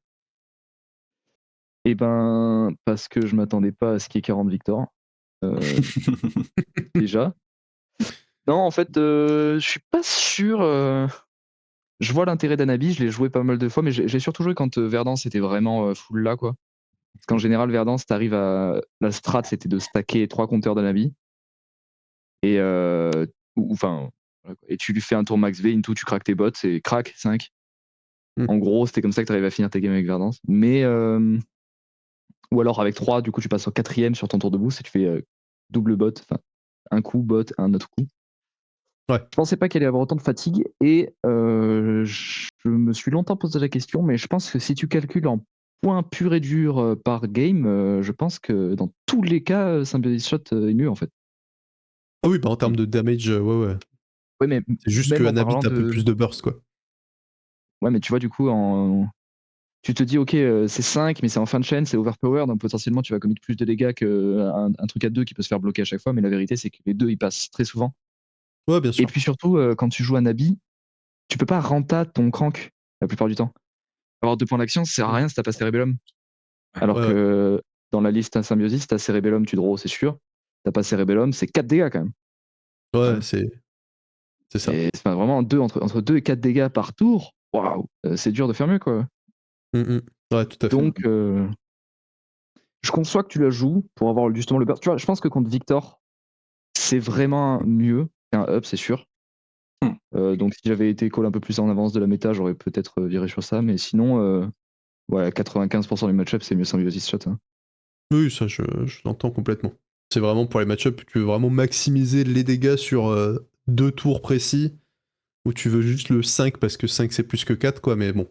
Eh ben, parce que je m'attendais pas à ce qu'il y ait 40 victoires. Déjà. Non, en fait, je suis pas sûr. Je vois l'intérêt d'Anabi, je l'ai joué pas mal de fois, mais j'ai surtout joué quand Verdance était vraiment full là, quoi. Parce qu'en général, Verdance, t'arrives à. La strat, c'était de stacker 3 compteurs d'Anabi. Et enfin, voilà, quoi. Et tu lui fais un tour max V into, tu craques tes bots, et crack 5. En gros, c'était comme ça que tu arrives à finir tes games avec Verdance. Mais ou alors avec 3, du coup, tu passes au 4ème sur ton tour de boost et tu fais double bot, enfin un coup bot, un autre coup. Ouais. Je pensais pas qu'il allait y avoir autant de fatigue et je me suis longtemps posé la question, mais je pense que si tu calcules en points purs et durs par game, je pense que dans tous les cas, Symbiosis Shot est mieux en fait. Ah oui, bah en termes de damage, ouais. Ouais, mais C'est juste même que en Hanabi parlant t'as un peu de. plus de burst, quoi. Ouais, mais tu vois, du coup, tu te dis, ok, c'est 5, mais c'est en fin de chaîne, c'est overpower, donc potentiellement tu vas commettre plus de dégâts qu'un truc à 2 qui peut se faire bloquer à chaque fois, mais la vérité, c'est que les 2 ils passent très souvent. Ouais, bien Et sûr. puis surtout, quand tu joues à Nabi, tu peux pas renta ton crank la plupart du temps. Avoir 2 points d'action, ça sert à rien si t'as pas Cerebellum. Alors Ouais. que dans la liste Symbiosis, t'as Cerebellum, tu draw, c'est sûr. T'as pas Cerebellum, c'est 4 dégâts quand même. Ouais, Ouais. c'est ça. Et c'est vraiment entre 2 et 4 dégâts par tour, waouh, c'est dur de faire mieux quoi. Ouais, tout à fait. Donc, je conçois que tu la joues pour avoir justement le burst. Tu vois, je pense que contre Victor, c'est vraiment mieux qu'un up, c'est sûr. Donc si j'avais été call un peu plus en avance de la méta, j'aurais peut-être viré sur ça, mais sinon, ouais, 95% du match-up, c'est mieux Symbiosis Shot. Hein. Oui, ça, je l'entends complètement. C'est vraiment pour les match-up, tu veux vraiment maximiser les dégâts sur 2 tours précis, ou tu veux juste le 5 parce que 5 c'est plus que 4, quoi, mais bon.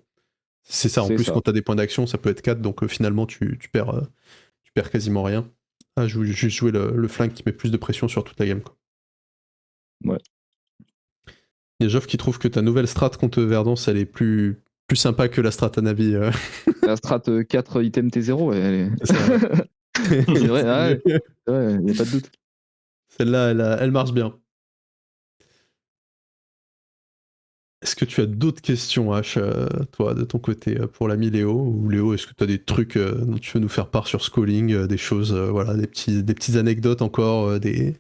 C'est ça, en C'est plus, ça. quand t'as des points d'action, ça peut être 4, donc finalement, tu perds quasiment rien. Ah, juste jouer le flingue qui met plus de pression sur toute la game, quoi. Ouais. Il y a Geoff qui trouve que ta nouvelle strat contre Verdance, elle est plus sympa que la strat Hanabi. La strat 4 items T0, elle est. C'est ça. C'est vrai, C'est mieux. il n'y a pas de doute. Celle-là, elle marche bien. Est-ce que tu as d'autres questions, H, toi, de ton côté, pour l'ami Léo? Ou Léo, est-ce que tu as des trucs dont tu veux nous faire part sur Scaling, des choses, voilà, des petites anecdotes encore, des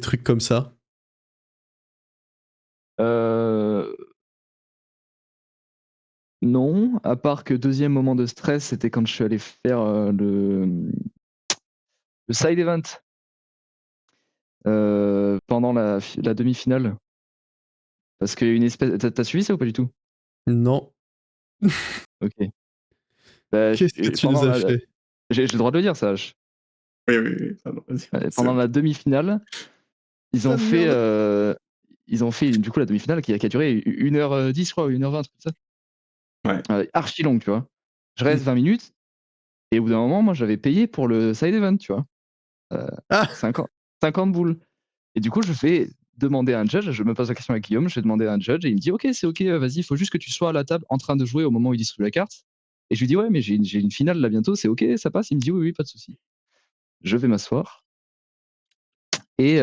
trucs comme ça? Non, à part que deuxième moment de stress, c'était quand je suis allé faire le side event pendant la demi-finale. Parce qu'il y a une espèce. T'as suivi ça ou pas du tout? Non. Ok. Bah, Qu'est-ce que tu nous pendant as la. fait? J'ai le droit de le dire, ça. Oui. Pardon, vas-y. Pendant la demi-finale, ils ont Putain de fait. merde. Ils ont fait du coup la demi-finale qui a duré 1h10, je crois, ou 1h20, comme Ouais. ça. Archi longue, tu vois. Je reste 20 minutes, et au bout d'un moment, moi, j'avais payé pour le side event, tu vois. Ah! 50 boules. Et du coup, je vais demander à un judge, je me pose la question avec Guillaume, je vais demander à un judge, et il me dit, ok, c'est ok, vas-y, il faut juste que tu sois à la table en train de jouer au moment où il distribue la carte. Et je lui dis, ouais, mais j'ai une finale là bientôt, c'est ok, ça passe? Il me dit, oui, pas de souci. Je vais m'asseoir. Et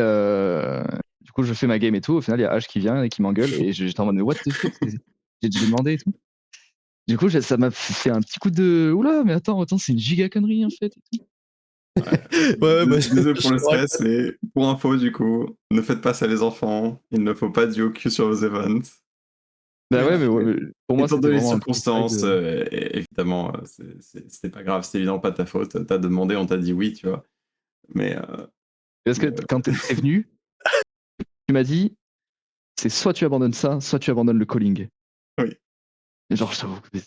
du coup, je fais ma game et tout. Au final, il y a H qui vient et qui m'engueule. Et j'étais en mode, mais what the fuck? J'ai demandé et tout. Du coup, ça m'a fait un petit coup de. Oula, mais attends, c'est une giga connerie en fait. Et tout. Ouais, bah, Désolé pour je le te rappelle. stress, mais pour info, du coup, ne faites pas ça les enfants. Il ne faut pas du OQ sur vos events. Bah ouais, mais pour moi, Étant c'était donné les vraiment un petit circonstances, side. évidemment, c'était pas grave, c'était évidemment pas de ta faute. T'as demandé, on t'a dit oui, tu vois. Mais Parce que quand t'es venu, tu m'as dit, c'est soit tu abandonnes ça, soit tu abandonnes le calling. oui. Et genre,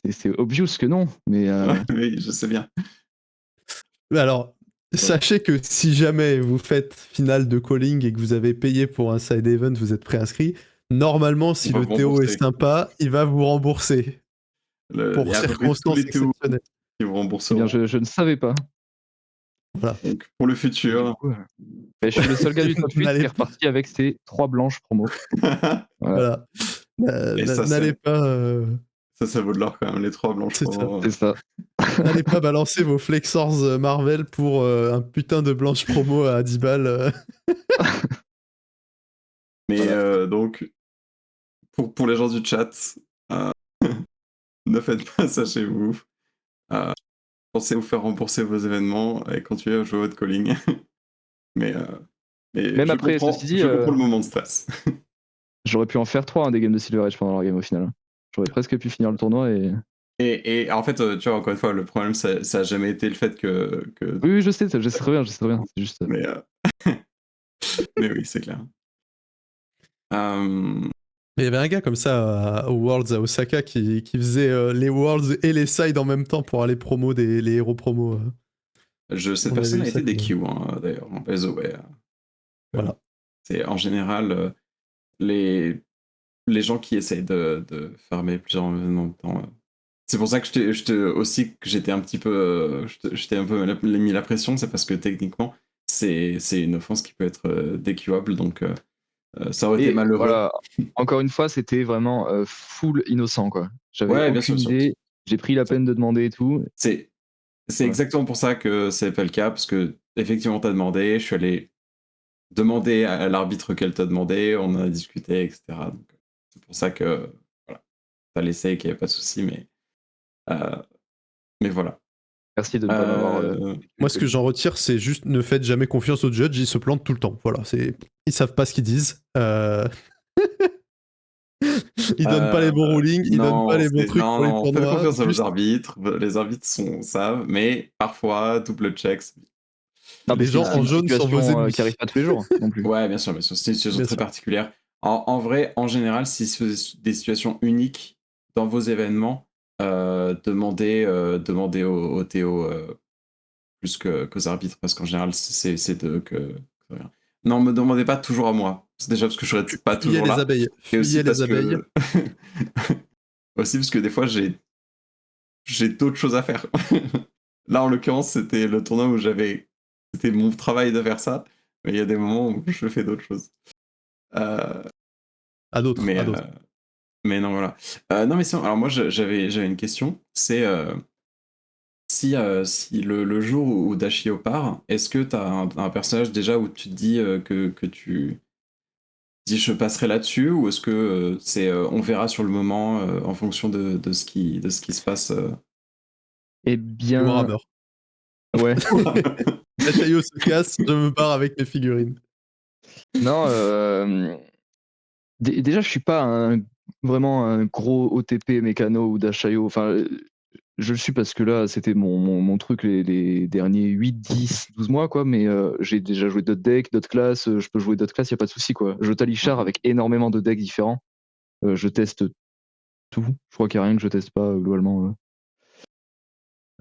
c'est obvious que non, mais. Oui, je sais bien. Mais alors, Voilà. sachez que si jamais vous faites finale de calling et que vous avez payé pour un side event, vous êtes préinscrit, normalement, si On va le vous Théo est rembourser. sympa, il va vous rembourser Il y pour a à peu près tous circonstances les théos exceptionnelles. qui vous Eh bien, rembourseront. je ne savais pas. Voilà. Donc, pour le Et du futur. coup, je suis le seul gars du top 8 qui N'allez est reparti avec ses 3 blanches promo. Voilà, voilà. Et ça, N'allez pas. ça vaut de l'or quand même, les 3 blanches C'est ça. promo. c'est ça. N'allez pas balancer vos flexors Marvel pour un putain de blanche promo à 10 balles. Mais Voilà. donc, pour les gens du chat, ne faites pas ça chez vous. Pensez à vous faire rembourser vos événements et continuez à jouer votre calling. mais Même je après, ceci dit, comprends le moment de stress. j'aurais pu en faire 3 des games de Silver Age pendant leur game au final. J'aurais presque pu finir le tournoi et. Et en fait, tu vois, encore une fois, le problème, ça a jamais été le fait que... Oui, je sais très bien, C'est juste. Mais Mais oui, c'est clair. Euh, Mais il y avait un gars comme ça aux Worlds à Osaka qui faisait les Worlds et les sides en même temps pour aller promo les héros promo. cette On avait personne eu a ça été comme... DQ, hein, d'ailleurs, en BSOE. Voilà. C'est en général les gens qui essayent de farmer plusieurs événements en même temps. C'est pour ça que aussi que j'étais un petit peu, je t'ai un peu mis la pression, c'est parce que techniquement, c'est une offense qui peut être DQable, donc ça aurait été Et malheureux. voilà, encore une fois, c'était vraiment full innocent, quoi. J'avais Ouais, bien sûr, aucune idée, j'ai pris la peine de demander et tout. C'est Voilà. exactement pour ça que c'est pas le cas, parce que effectivement, t'as demandé, je suis allé demander à l'arbitre qu'elle t'a demandé, on en a discuté, etc. Donc, c'est pour ça que voilà, t'as laissé, qu'il n'y avait pas de souci, mais voilà. Merci de ne pas m'avoir. Moi, ce que j'en retire, c'est juste ne faites jamais confiance aux judges, ils se plantent tout le temps. Voilà, ils savent pas ce qu'ils disent. Ils donnent pas les bons rulings, ils donnent pas les bons trucs pour les non, faites tournois. confiance Juste, aux arbitres. Les arbitres savent, mais parfois, double check. Non, les parce que gens c'est en une jaune sont vos situation ennemis. qui arrive pas tous les jours non plus. Ouais, bien sûr, mais c'est une situation Bien très sûr. particulière. En vrai, en général, si c'est des situations uniques dans vos événements, demandez au Théo plus qu'aux arbitres, parce qu'en général, c'est d'eux que. Non, me demandez pas toujours à moi. C'est déjà parce que je serai pas Fuyez toujours les là. abeilles. Et aussi Fuyez les parce abeilles. que. aussi parce que des fois, j'ai d'autres choses à faire. Là, en l'occurrence, c'était le tournoi où c'était mon travail de faire ça, mais il y a des moments où je fais d'autres choses. À d'autres, Mais, à d'autres. mais non, voilà. Non, mais sinon, alors moi, j'avais une question. C'est si le jour où Dashio part, est-ce que tu as un personnage déjà où tu te dis que tu dis je passerai là-dessus, ou est-ce que on verra sur le moment en fonction de ce qui se passe Eh bien, Warhammer. ouais. Dachayo se casse, je me barre avec mes figurines. Non, déjà, je suis pas vraiment un gros OTP mécano ou Dashayo. Enfin, je le suis parce que là, c'était mon truc les derniers 8, 10, 12 mois, quoi. Mais j'ai déjà joué d'autres decks, d'autres classes. Je peux jouer d'autres classes, il n'y a pas de souci, quoi. Je talichar avec énormément de decks différents. Je teste tout. Je crois qu'il n'y a rien que je teste pas globalement.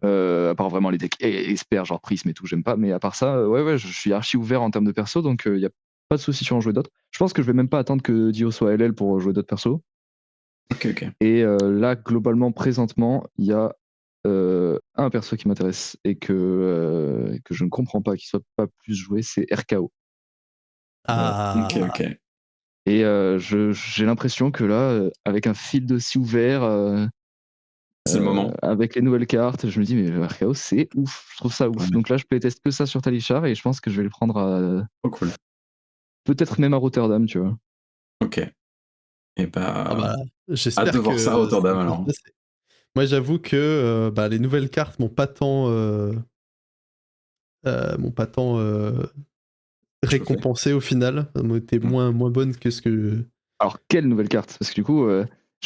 À part vraiment les decks experts, genre Prism et tout, j'aime pas. Mais à part ça, ouais, je suis archi ouvert en termes de perso, donc il n'y a pas de souci sur en jouer d'autres. Je pense que je vais même pas attendre que Dio soit LL pour jouer d'autres persos. Ok. Et là, globalement, présentement, il y a un perso qui m'intéresse et que je ne comprends pas qu'il soit pas plus joué, c'est RKO. Ah, Ok. Et j'ai l'impression que là, avec un field aussi ouvert, C'est le moment. avec les nouvelles cartes, je me dis, mais RKO, c'est ouf, je trouve ça ouf. Ouais. Donc là, je playteste que ça sur Talichar et je pense que je vais le prendre Oh, cool. peut-être même à Rotterdam, tu vois. Ok. Et ah bah, hâte j'espère de voir que ça à ça Rotterdam va bien se alors. passer. Moi, j'avoue que les nouvelles cartes m'ont pas tant, récompensé au final. Elles m'ont été moins bonnes que ce que. Alors, quelle nouvelle carte? Parce que du coup,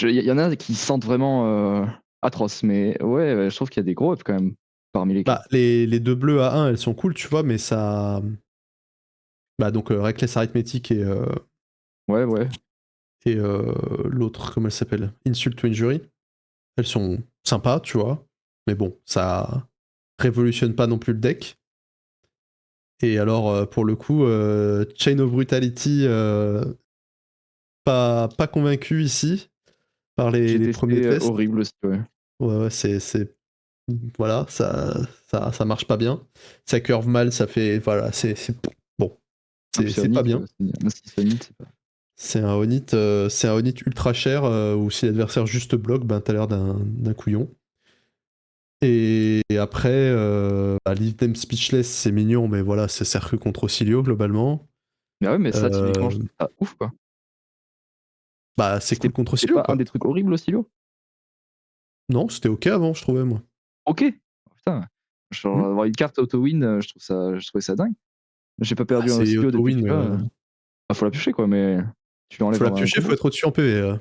il y en a qui sentent vraiment atroces, mais ouais, je trouve qu'il y a des gros ups quand même parmi les Bah, cartes. les deux bleus à 1, elles sont cool, tu vois, mais ça. Bah, donc, Reckless Arithmetic Ouais. et l'autre, comment elle s'appelle? Insult to Injury. Elles sont sympas, tu vois, mais bon, ça révolutionne pas non plus le deck. Et alors, pour le coup, Chain of Brutality, pas convaincu ici par J'ai les premiers testé tests. horrible aussi, ouais. Ouais, c'est. Voilà, ça marche pas bien. Ça curve mal, ça fait. Voilà, bon, Ah, puis c'est pas bien. c'est un 6 Onit, c'est pas. C'est un Onit ultra cher où si l'adversaire juste bloque, ben t'as l'air d'un couillon. Et après, Leave Them Speechless, c'est mignon, mais voilà, ça sert que contre Ocilio globalement. Mais ouais, mais ça, typiquement, je Euh, trouve ça ouf, quoi. Bah, c'est cool contre C'est Ocilio, pas un quoi. des trucs horribles au stylo? Non, c'était ok avant, je trouvais, moi. Ok! Oh, putain, genre, avoir une carte auto-win, je trouvais ça dingue. J'ai pas Ah, perdu un c'est stylo depuis que auto-win. je suis là. Bah, faut la piocher, quoi, mais tu Faut l'enlèves la en un piocher, faut combo. être au-dessus en PV.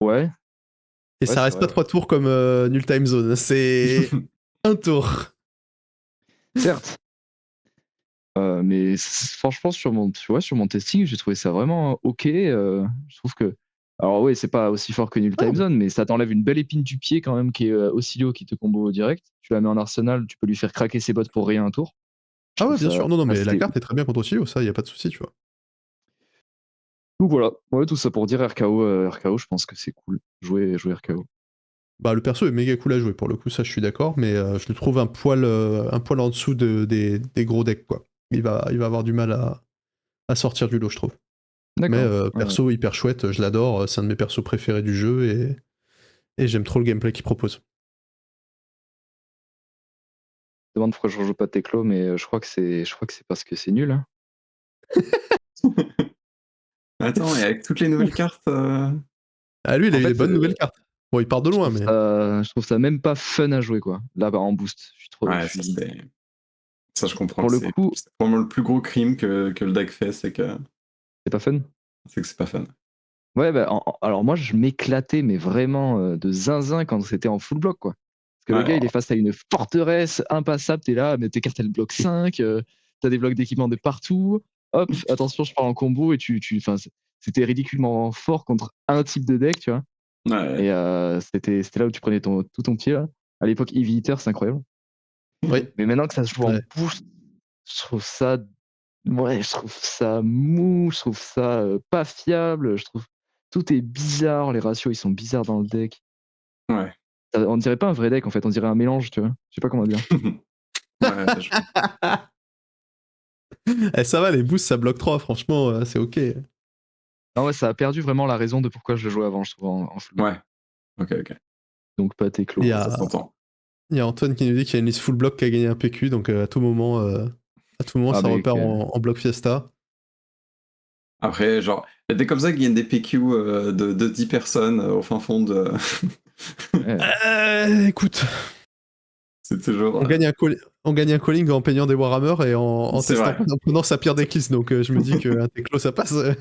Ouais, Et ouais, ça c'est reste vrai, pas ouais. 3 tours comme Null Time Zone, c'est un tour. Certes. Mais franchement, sur mon testing, j'ai trouvé ça vraiment ok. Je trouve que. Alors, oui, c'est pas aussi fort que Nul Time Zone, mais ça t'enlève une belle épine du pied quand même qui est Oscilio qui te combo au direct. Tu la mets en arsenal, tu peux lui faire craquer ses bots pour rien un tour. Je Ah ouais, trouve bien ça sûr. Non, mais la assez. carte est très bien contre Oscilio, ça, y a pas de souci, tu vois. Donc voilà, ouais, tout ça pour dire RKO, je pense que c'est cool. Jouer RKO. Bah, le perso est méga cool à jouer, pour le coup, ça, je suis d'accord, mais je le trouve un poil en dessous des gros decks, quoi. Il va avoir du mal à sortir du lot, je trouve. Mais D'accord. Ouais. perso hyper chouette, je l'adore, c'est un de mes persos préférés du jeu, et j'aime trop le gameplay qu'il propose. Je me demande pourquoi je rejoue pas Teclo, mais je crois que c'est parce que c'est nul. Hein. Attends, et avec toutes les nouvelles cartes. Ah, lui, il a En eu des fait, bonnes nouvelles cartes. Bon, il part de loin, mais. je trouve ça même pas fun à jouer, quoi. Là, bah, en boost. Ouais, ça c'est. Ça, je comprends. Pour le C'est coup, vraiment le plus gros crime que le deck fait, c'est que c'est pas fun. c'est pas fun. Ouais, bah, alors moi, je m'éclatais, mais vraiment de zinzin quand c'était en full bloc, quoi. Parce que le gars, il est face à une forteresse impassable, t'es là, mais tes cartes, elles bloquent 5, t'as des blocs d'équipement de partout. Hop, attention, je pars en combo, et enfin, c'était ridiculement fort contre un type de deck, tu vois. Ouais. Et c'était là où tu prenais tout ton pied, là. À l'époque, Heavy Hitter, c'est incroyable. Oui. Mais maintenant que ça se joue en Ouais. boost, je trouve ça. Ouais, je trouve ça mou, je trouve ça pas fiable, je trouve tout est bizarre, les ratios ils sont bizarres dans le deck. Ouais. On dirait pas un vrai deck en fait, on dirait un mélange, tu vois. Je sais pas comment dire. Ouais, je comprends. Eh, ça va, les boosts, ça bloque 3, franchement, c'est ok. Non ouais, ça a perdu vraiment la raison de pourquoi je le jouais avant, je trouve, en full. Ouais. Ok. Donc pas Teclo. Il y Ça a, s'entend. il y a Antoine qui nous dit qu'il y a une liste full block qui a gagné un PQ, donc à tout moment, Ah ça mec, repart en bloc Fiesta. Après, genre, il y a des comme ça qui gagnent des PQ de 10 personnes au fin fond de. ouais. Écoute, C'est toujours. on gagne un calling en peignant des Warhammer et en C'est testant vrai. en prenant sa pire decklist, donc je me dis qu'un Teclo ça passe. Ouais,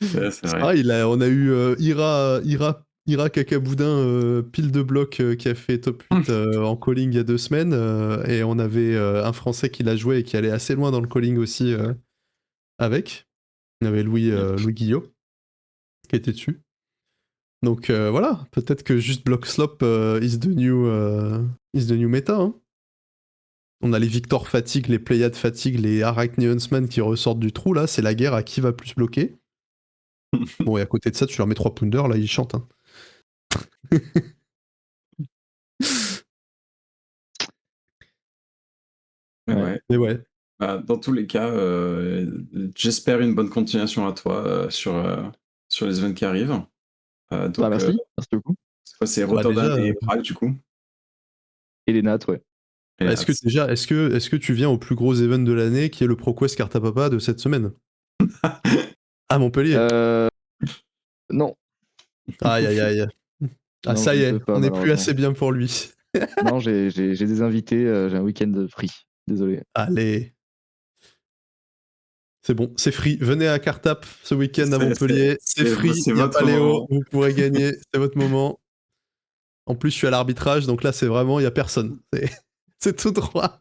c'est C'est vrai. pareil, on a eu Ira Cacaboudin pile de blocs qui a fait top 8 en calling il y a 2 semaines, et on avait un Français qui l'a joué et qui allait assez loin dans le calling aussi avec. On avait Louis Guillot qui était dessus. Donc voilà, peut-être que juste block slop is the new meta. Hein. On a les Victor fatigue, les Pléiades fatigue, les Arachne Huntsman qui ressortent du trou là, c'est la guerre à qui va plus bloquer. Bon, et à côté de ça, tu leur mets 3 pounders, là, ils chantent. Hein. Ouais. Mais ouais. Bah, dans tous les cas, j'espère une bonne continuation à toi sur les events qui arrivent. Bah Donc, merci beaucoup. c'est quoi, c'est Bah Rotterdam déjà, et Prague du coup. Et les nattes, ouais. Et est-ce que tu viens au plus gros event de l'année qui est le ProQuest Carta Papa de cette semaine à Montpellier? Non. Aïe aïe aïe. Ah Non, ça je y ne est, peux pas on n'est plus malheureusement. assez bien pour lui. Non, j'ai des invités, j'ai un week-end de free. Désolé. Allez. C'est bon, c'est free. Venez à Cartap ce week-end à C'est Montpellier. C'est free, il n'y a votre pas Léo, moment. vous pourrez gagner, c'est votre moment. En plus, je suis à l'arbitrage, donc là, c'est vraiment, il n'y a personne. C'est tout droit.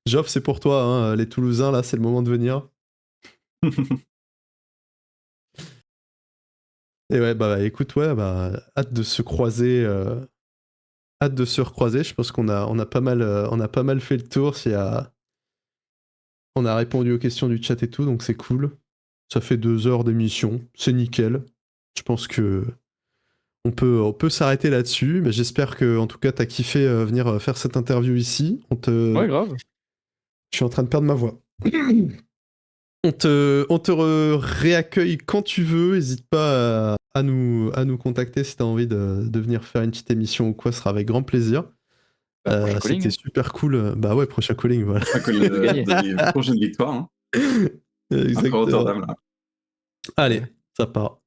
Joff, c'est pour toi, hein, les Toulousains, là, c'est le moment de venir. Et ouais, bah écoute, ouais, bah hâte de se croiser. Hâte de se recroiser. Je pense qu'on a pas mal fait le tour. On a répondu aux questions du chat et tout, donc c'est cool. Ça fait 2 heures d'émission, c'est nickel. Je pense que on peut s'arrêter là-dessus, mais j'espère que en tout cas t'as kiffé venir faire cette interview ici. Ouais, grave. Je suis en train de perdre ma voix. On te réaccueille quand tu veux. N'hésite pas à nous contacter si tu as envie de venir faire une petite émission ou quoi. Ce sera avec grand plaisir. Prochain calling. C'était super cool. Bah ouais, prochain calling, voilà. À cause des prochaines victoires. Hein. Après Exactement. Rotterdam, là. Allez, ça part.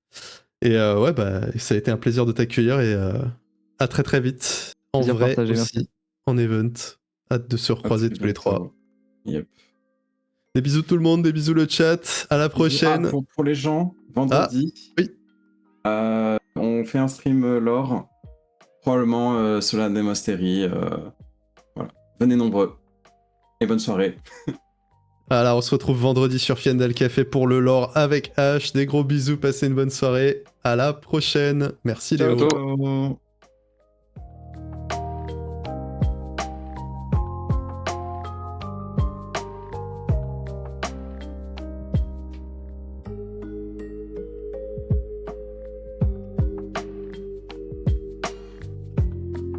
Et ouais, bah ça a été un plaisir de t'accueillir et à très très vite. En Plaisir vrai partagé, aussi, merci. en event. Hâte de se À recroiser très tous les trois. bientôt. Yep. Des bisous tout le monde, des bisous le chat. À la prochaine. Pour les gens, vendredi, oui. on fait un stream lore probablement Solane et Mostery. Voilà. Venez nombreux. Et bonne soirée. Voilà, on se retrouve vendredi sur Fiendal Café pour le lore avec H. Des gros bisous, passez une bonne soirée. À la prochaine. Merci Ciao, Léo. ciao.